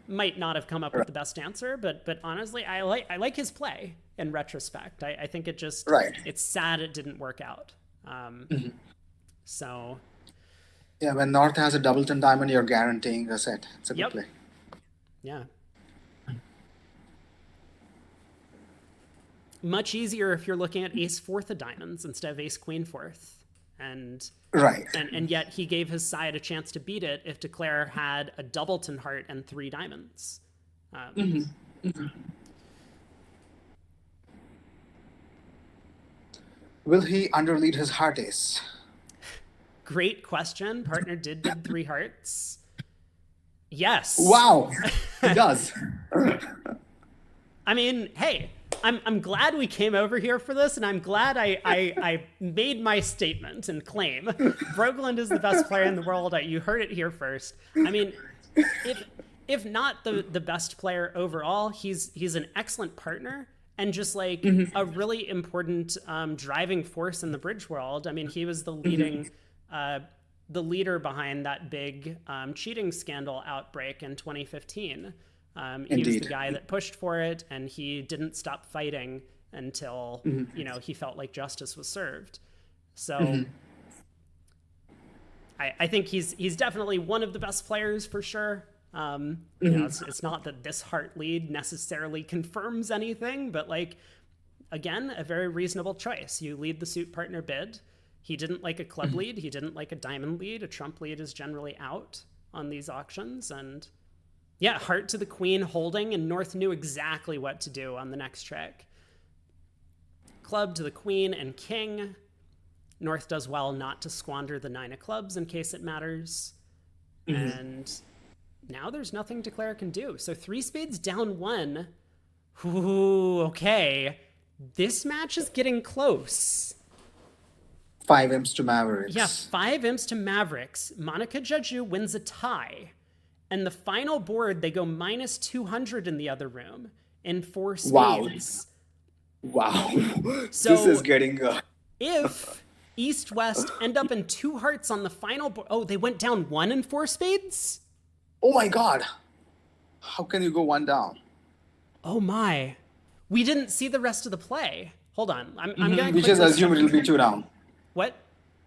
Speaker 1: Might not have come up with the best answer, but honestly, I like his play in retrospect. I think it just it's sad it didn't work out. So
Speaker 2: Yeah, when North has a doubleton diamond, you're guaranteeing a set. It's a good
Speaker 1: Yep.
Speaker 2: play.
Speaker 1: yeah. Much easier if you're looking at ace fourth of diamonds instead of ace queen fourth. And
Speaker 2: Right.
Speaker 1: and yet he gave his side a chance to beat it if Declare had a doubleton heart and 3 diamonds.
Speaker 2: Will he underlead his heart ace?
Speaker 1: Great question. Partner did bid 3 hearts. Yes.
Speaker 2: Wow, he does.
Speaker 1: I mean, hey, I'm glad we came over here for this, and I'm glad I made my statement and claim. Broglund is the best player in the world. You heard it here first. I mean, if not the best player overall, he's an excellent partner and just like a really important driving force in the bridge world. I mean, he was the leader behind that big cheating scandal outbreak in 2015. He was the guy that pushed for it, and he didn't stop fighting until he felt like justice was served. So I think he's definitely one of the best players for sure. It's not that this heart lead necessarily confirms anything, but like again, a very reasonable choice. You lead the suit partner bid. He didn't like a club lead. He didn't like a diamond lead. A trump lead is generally out on these auctions, and yeah, heart to the queen holding, and North knew exactly what to do on the next trick. Club to the queen and king. North does well not to squander the 9 of clubs in case it matters. And now there's nothing Declare can do. So 3 spades down 1. Ooh, okay. This match is getting close.
Speaker 2: 5 imps to Mavericks.
Speaker 1: Yeah, 5 imps to Mavericks. Monica Jaju wins a tie. And the final board, they go minus 200 in the other room in 4 spades.
Speaker 2: Wow.
Speaker 1: So
Speaker 2: this is getting...
Speaker 1: if East-West end up in 2 hearts on the final board... Oh, they went down 1 in 4 spades?
Speaker 2: Oh my God. How can you go 1 down?
Speaker 1: Oh my. We didn't see the rest of the play. Hold on. I'm going to...
Speaker 2: We just assume it'll be 2 down.
Speaker 1: What?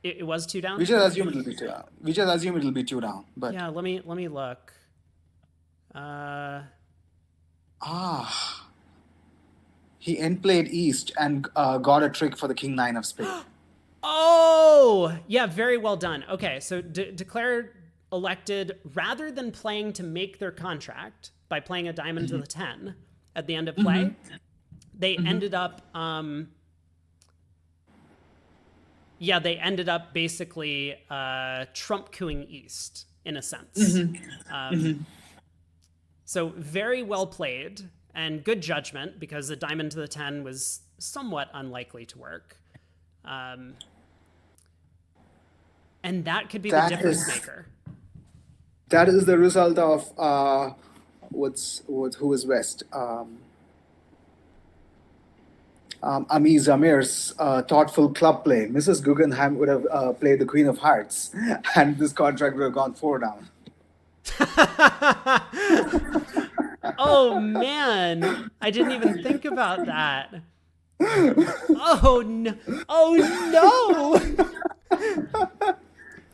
Speaker 1: It was 2 down?
Speaker 2: We just assume it'll be 2 down. We just assume it'll be 2 down. But
Speaker 1: yeah, let me look.
Speaker 2: He end played East and got a trick for the King 9 of spades.
Speaker 1: Oh, yeah, very well done. Okay, so Declare elected, rather than playing to make their contract by playing a diamond to the 10 at the end of play, they ended up... they ended up basically trump cooing East in a sense. So very well played and good judgment, because the diamond to the 10 was somewhat unlikely to work. And that could be the difference maker.
Speaker 2: That is the result of who is West? Ami Zamir's thoughtful club play. Mrs. Guggenheim would have played the Queen of Hearts, and this contract would have gone 4 down.
Speaker 1: Oh man, I didn't even think about that. Oh no! Oh no!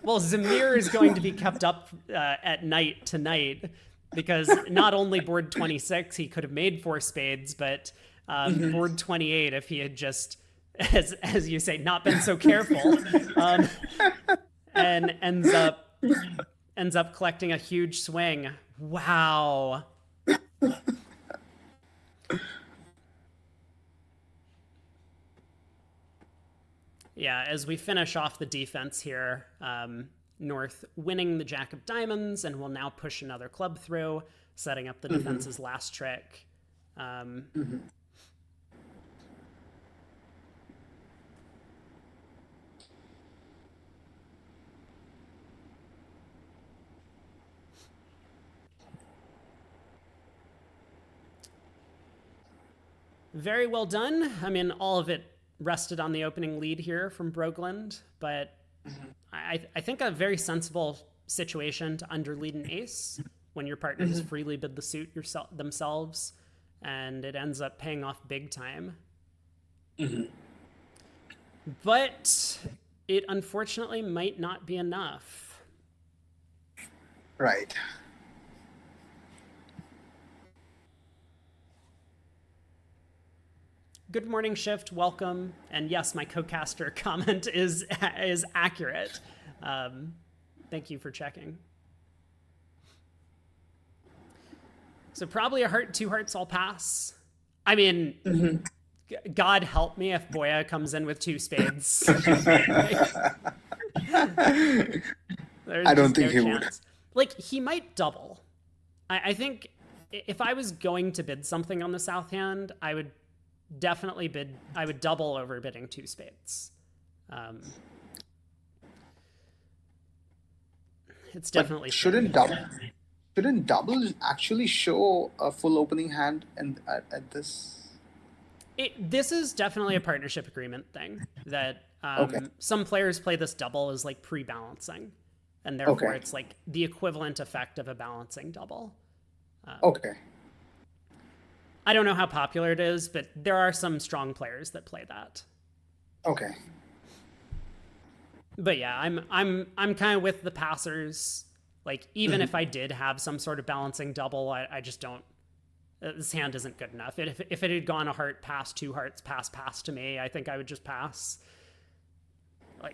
Speaker 1: Well, Zamir is going to be kept up at night tonight, because not only board 26 he could have made 4 spades, but board 28 if he had just, as you say, not been so careful, and ends up collecting a huge swing. Wow. Yeah, as we finish off the defense here, North winning the Jack of Diamonds and will now push another club through, setting up the defense's last trick. Very well done. I mean, all of it rested on the opening lead here from Brogland, but I think a very sensible situation to underlead an ace when your partner has freely bid the suit themselves, and it ends up paying off big time. But it unfortunately might not be enough.
Speaker 2: Right.
Speaker 1: Good morning, Shift. Welcome. And yes, my co-caster comment is accurate. Thank you for checking. So probably a heart, 2 hearts, I'll pass. I mean, God help me if Boya comes in with 2 spades.
Speaker 2: I don't think he would.
Speaker 1: Like, he might double. I think if I was going to bid something on the south hand, I would definitely I would double over bidding 2 spades. It's definitely
Speaker 2: shouldn't double actually show a full opening hand and at this?
Speaker 1: This is definitely a partnership agreement thing that
Speaker 2: Okay.
Speaker 1: some players play this double as like pre-balancing, and therefore it's like the equivalent effect of a balancing double.
Speaker 2: Okay.
Speaker 1: I don't know how popular it is, but there are some strong players that play that.
Speaker 2: Okay.
Speaker 1: But yeah, I'm kind of with the passers. Like, even if I did have some sort of balancing double, I just don't. This hand isn't good enough. If it had gone a heart, pass, 2 hearts, pass to me, I think I would just pass.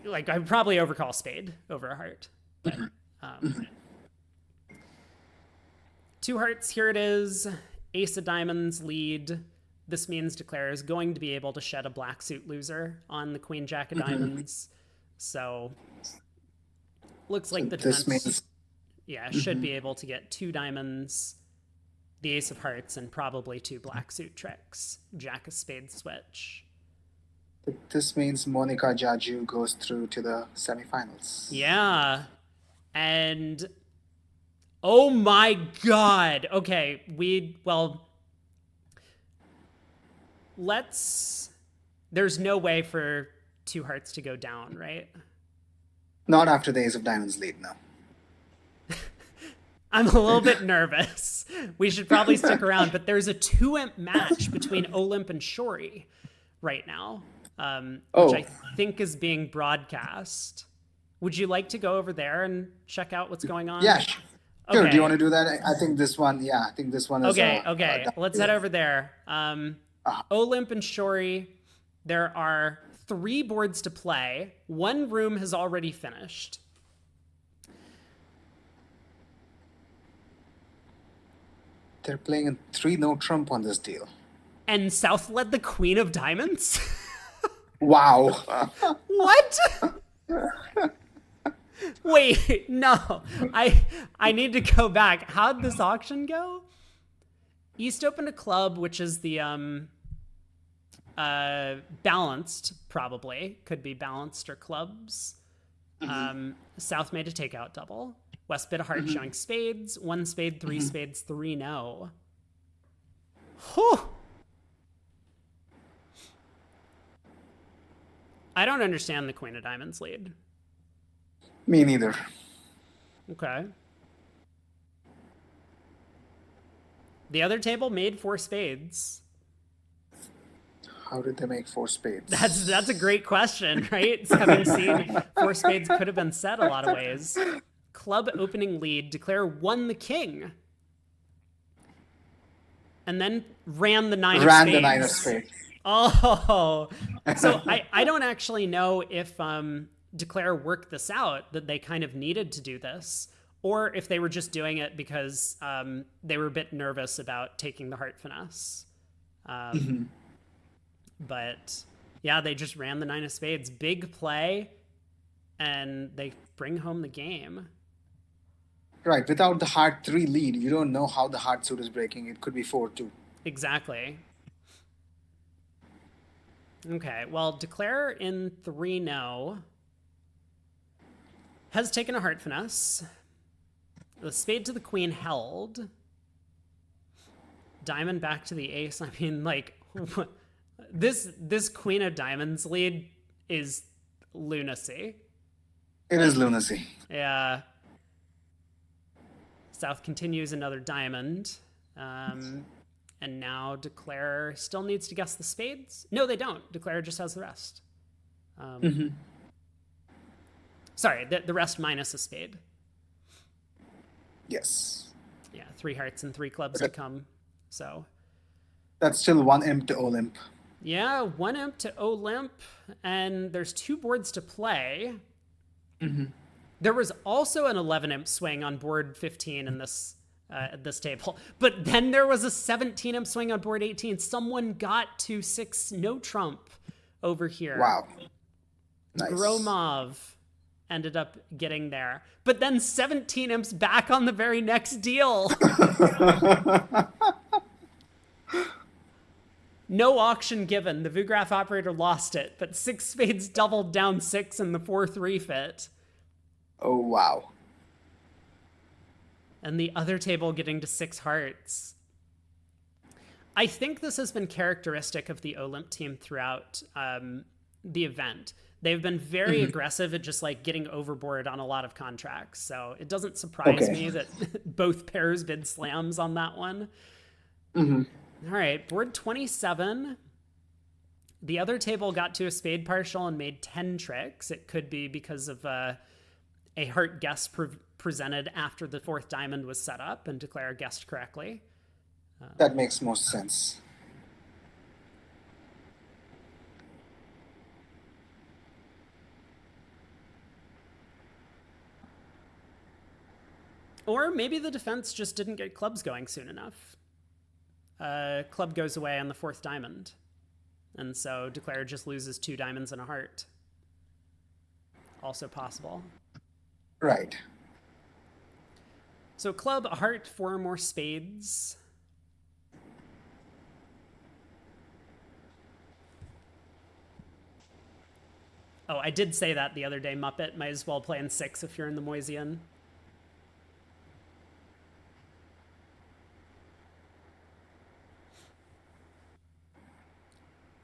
Speaker 1: Like I would probably overcall spade over a heart. But, 2 hearts, here it is. Ace of Diamonds lead. This means Declare is going to be able to shed a black suit loser on the Queen Jack of Diamonds. So looks like the defense should be able to get 2 diamonds, the Ace of Hearts, and probably 2 black suit tricks. Jack of Spades switch.
Speaker 2: This means Monica Jaju goes through to the semifinals.
Speaker 1: Yeah. And oh my God. Okay, there's no way for 2 hearts to go down, right?
Speaker 2: Not after the Ace of Diamonds lead, no.
Speaker 1: I'm a little bit nervous. We should probably stick around, but there's a 2-imp match between Olymp and Shori right now, which I think is being broadcast. Would you like to go over there and check out what's going on?
Speaker 2: Yeah, sure. Okay. Do you want to do that? I think this one is...
Speaker 1: Okay. Let's head over there. Olymp and Shori, there are 3 boards to play. 1 room has already finished.
Speaker 2: They're playing a 3-no trump on this deal.
Speaker 1: And South led the Queen of Diamonds?
Speaker 2: Wow.
Speaker 1: What? Wait, no. I need to go back. How'd this auction go? East opened a club, which is the balanced, probably. Could be balanced or clubs. South made a takeout double. West bid a heart showing spades. 1 spade, 3 spades, 3 no. Whew. I don't understand the Queen of Diamonds lead.
Speaker 2: Me neither.
Speaker 1: Okay. The other table made 4 spades.
Speaker 2: How did they make 4 spades?
Speaker 1: That's a great question, right? 17, 4 spades could have been set a lot of ways. Club opening lead. Declare won the king. And then ran the 9 of spades.
Speaker 2: Ran the 9 of spades.
Speaker 1: Oh. So I don't actually know if Declare worked this out, that they kind of needed to do this, or if they were just doing it because they were a bit nervous about taking the heart finesse. But yeah, they just ran the 9 of spades. Big play. and they bring home the game.
Speaker 2: Right. Without the hard 3 lead, you don't know how the hard suit is breaking. It could be 4-2.
Speaker 1: Exactly. Okay, well, Declare in 3 no has taken a heart finesse. The spade to the queen held. Diamond back to the ace. I mean, like, this queen of diamonds lead is lunacy.
Speaker 2: It is lunacy.
Speaker 1: Yeah. South continues another diamond. Um, and now Declare still needs to guess the spades. No, they don't. Declare just has the rest. Sorry, the rest minus a spade.
Speaker 2: Yes.
Speaker 1: Yeah, 3 hearts and 3 clubs to come. So,
Speaker 2: That's still 1 imp to Olymp.
Speaker 1: yeah, 1 imp to Olymp, and there's 2 boards to play. There was also an 11 imp swing on board 15 in this table, but then there was a 17 imp swing on board 18. Someone got to 6 no trump over here.
Speaker 2: Wow. Nice.
Speaker 1: Gromov ended up getting there, but then 17 imps back on the very next deal. No auction given. The Vugraph operator lost it, but 6 spades doubled down 6 in the 4-3 fit.
Speaker 2: Oh, wow.
Speaker 1: And the other table getting to 6 hearts. I think this has been characteristic of the Olymp team throughout the event. They've been very aggressive at just like getting overboard on a lot of contracts. So it doesn't surprise me that both pairs bid slams on that one. All right, board 27. The other table got to a spade partial and made 10 tricks. It could be because of a heart guess presented after the 4th diamond was set up and Declare guessed correctly.
Speaker 2: That makes most sense.
Speaker 1: Or maybe the defense just didn't get clubs going soon enough. Club goes away on the 4th diamond. And so Declare just loses 2 diamonds and a heart. Also possible.
Speaker 2: Right.
Speaker 1: So club, a heart, 4 more spades. Oh, I did say that the other day, Muppet. Might as well play in 6 if you're in the Moisian.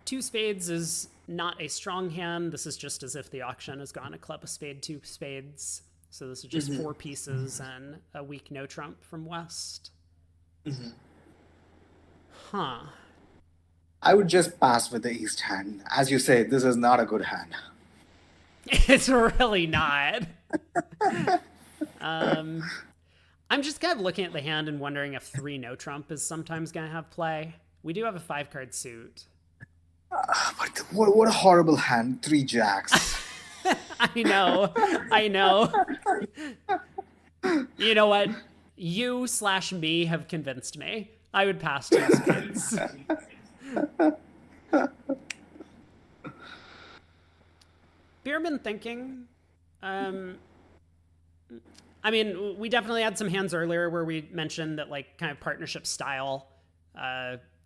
Speaker 1: Two spades is not a strong hand. This is just as if the auction has gone a club, a spade, 2 spades. So this is just 4 pieces and a weak no trump from West. Huh.
Speaker 2: I would just pass with the East hand. As you say, this is not a good hand.
Speaker 1: It's really not. I'm just kind of looking at the hand and wondering if 3 no trump is sometimes going to have play. We do have a 5-card suit.
Speaker 2: But what a horrible hand. 3 jacks.
Speaker 1: I know. You know what? You/me have convinced me. I would pass 2 spades. Beerman thinking. I mean, we definitely had some hands earlier where we mentioned that, like, kind of partnership style.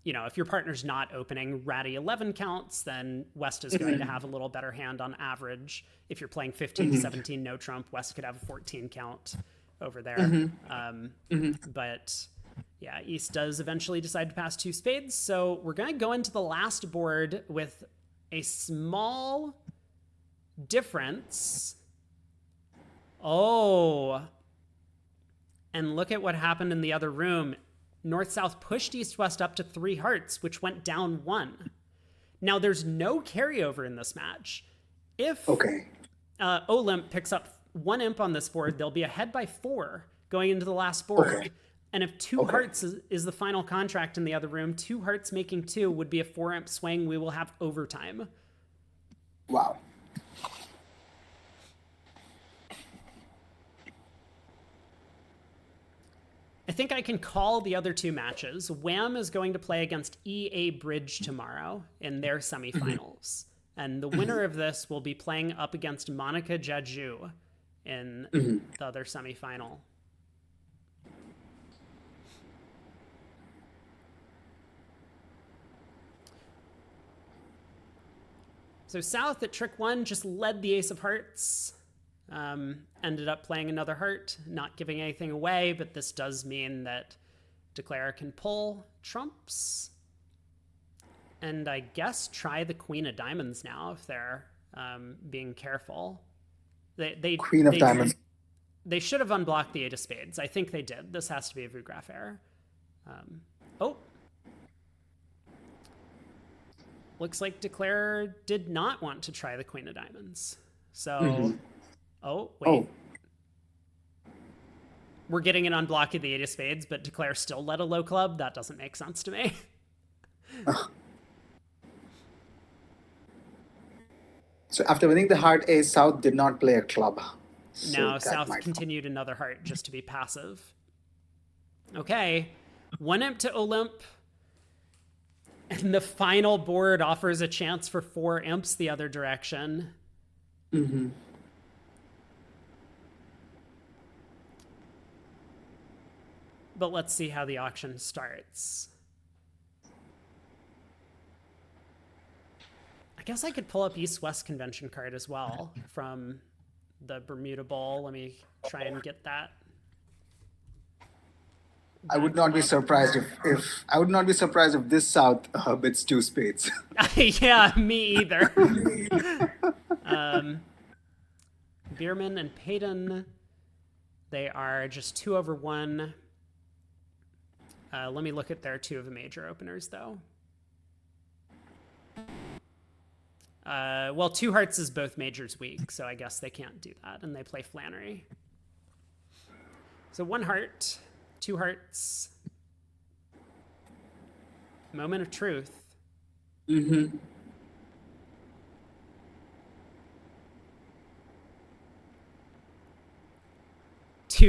Speaker 1: If your partner's not opening ratty 11 counts, then West is going to have a little better hand on average. If you're playing 15 to 17 no trump, West could have a 14 count over there. But yeah, East does eventually decide to pass 2 spades. So we're going to go into the last board with a small difference. Oh. And look at what happened in the other room. North-South pushed East-West up to 3 hearts, which went down 1. Now, there's no carryover in this match. If Olymp picks up 1 imp on this board, they'll be ahead by 4 going into the last board. And if 2 hearts is the final contract in the other room, 2 hearts making 2 would be a 4 imp swing. We will have overtime.
Speaker 2: Wow.
Speaker 1: I think I can call the other 2 matches. Wham is going to play against EA Bridge tomorrow in their semifinals. And the winner of this will be playing up against Monica Jaju in the other semifinal. So South at trick one just led the ace of hearts. Ended up playing another heart, not giving anything away, but this does mean that Declare can pull trumps. And I guess try the queen of diamonds now if they're being careful.
Speaker 2: Queen of diamonds.
Speaker 1: They should have unblocked the eight of spades. I think they did. This has to be a Vugraph error. Oh. Looks like Declare did not want to try the queen of diamonds. So, oh, wait. Oh. We're getting an unblock of the eight of spades, but Declare still led a low club. That doesn't make sense to me.
Speaker 2: So after winning the heart ace, South did not play a club. So
Speaker 1: no, South continued another heart just to be passive. Okay, 1 imp to Olymp. And the final board offers a chance for 4 imps the other direction. But let's see how the auction starts. I guess I could pull up East-West Convention card as well from the Bermuda Bowl. Let me try and get that.
Speaker 2: I would not be surprised if I would not be surprised if this South bits 2 spades.
Speaker 1: Yeah, me either. Bierman and Payton, they are just 2 over 1. Let me look at their 2 of the major openers, though. Well, 2 hearts is both majors weak, so I guess they can't do that, and they play Flannery. So 1 heart, 2 hearts. Moment of truth. 2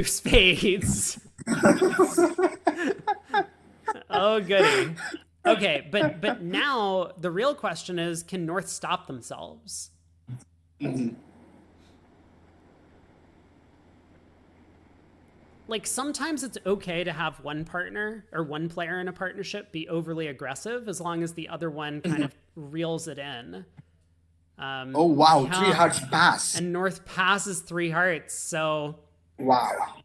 Speaker 1: spades. Oh, goody. Okay, but now the real question is, can North stop themselves? Like, sometimes it's okay to have one partner or one player in a partnership be overly aggressive as long as the other one kind of reels it in.
Speaker 2: Oh, wow. Yeah. 3 hearts pass.
Speaker 1: And North passes 3 hearts, so...
Speaker 2: Wow.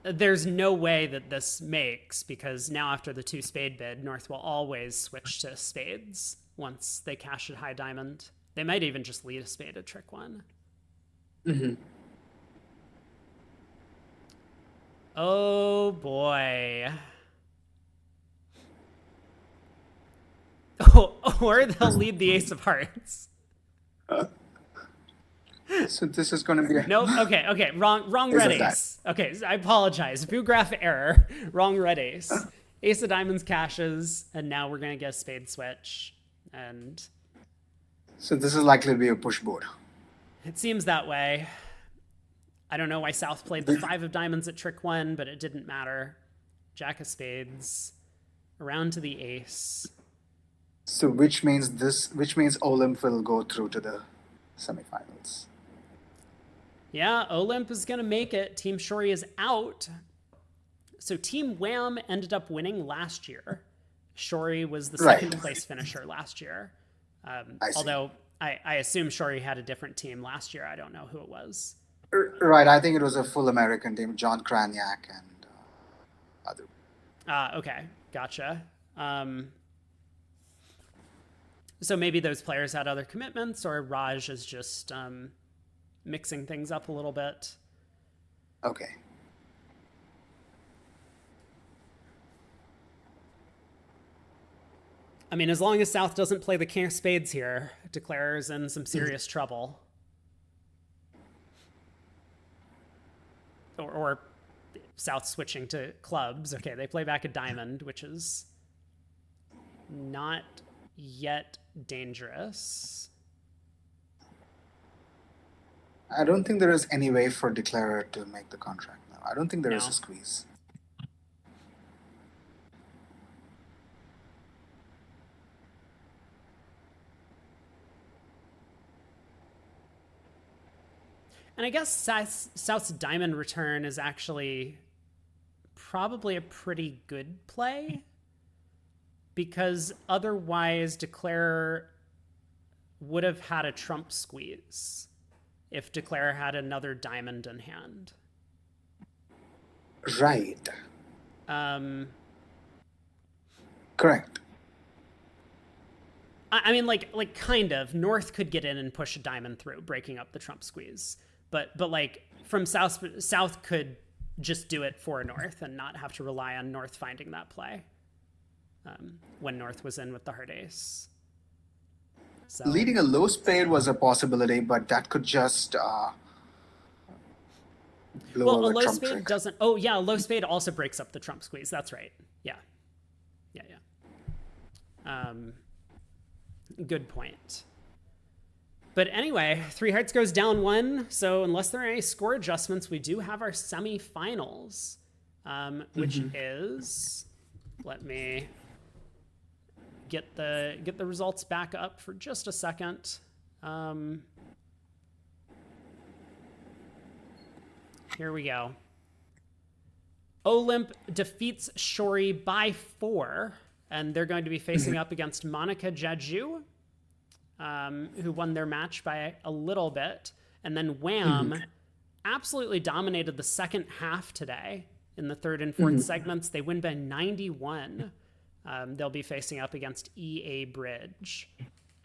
Speaker 1: There's no way that this makes, because now after the 2 spade bid, North will always switch to spades once they cash at high diamond. They might even just lead a spade at trick 1. Oh boy. Oh, or they'll lead the ace of hearts.
Speaker 2: So this is going to be
Speaker 1: Nope. Okay. Wrong red ace. Okay, I apologize. Vugraph error. Wrong red ace. Ace of diamonds cashes, and now we're gonna get a spade switch. And
Speaker 2: so this is likely to be a push board.
Speaker 1: It seems that way. I don't know why South played the 5 of diamonds at trick 1, but it didn't matter. Jack of spades, around to the ace.
Speaker 2: So which means Olymp will go through to the semifinals.
Speaker 1: Yeah, Olymp is going to make it. Team Shori is out. So Team Wham ended up winning last year. Shori was the second place finisher last year. Although I assume Shori had a different team last year. I don't know who it was.
Speaker 2: Right, I think it was a full American team, John Kraniak and other.
Speaker 1: Okay, gotcha. So maybe those players had other commitments, or Raj is just mixing things up a little bit.
Speaker 2: Okay.
Speaker 1: I mean, as long as South doesn't play the king of spades here, Declare's in some serious trouble. Or South switching to clubs. Okay, they play back a diamond, which is not yet dangerous.
Speaker 2: I don't think there is any way for Declarer to make the contract now. I don't think there is a squeeze.
Speaker 1: And I guess South's diamond return is actually probably a pretty good play because otherwise Declare would have had a trump squeeze if Declare had another diamond in hand.
Speaker 2: Right.
Speaker 1: Um,
Speaker 2: Correct.
Speaker 1: I mean, like kind of. North could get in and push a diamond through, breaking up the trump squeeze. But like from South could just do it for North and not have to rely on North finding that play when North was in with the heart ace. So
Speaker 2: Leading a low spade was a possibility, but that could just blow
Speaker 1: well, a
Speaker 2: our
Speaker 1: low
Speaker 2: trump
Speaker 1: spade
Speaker 2: trick.
Speaker 1: doesn't. Oh yeah, a low spade also breaks up the trump squeeze. That's right. Yeah, yeah. Good point. But anyway, Three Hearts goes down one. So unless there are any score adjustments, we do have our semifinals, which is, let me get the results back up for just a second. Here we go. Olymp defeats Shori by 4, and they're going to be facing up against Monica Jaju, who won their match by a little bit. And then Wham absolutely dominated the second half today in the third and fourth segments. They win by 91. They'll be facing up against EA Bridge.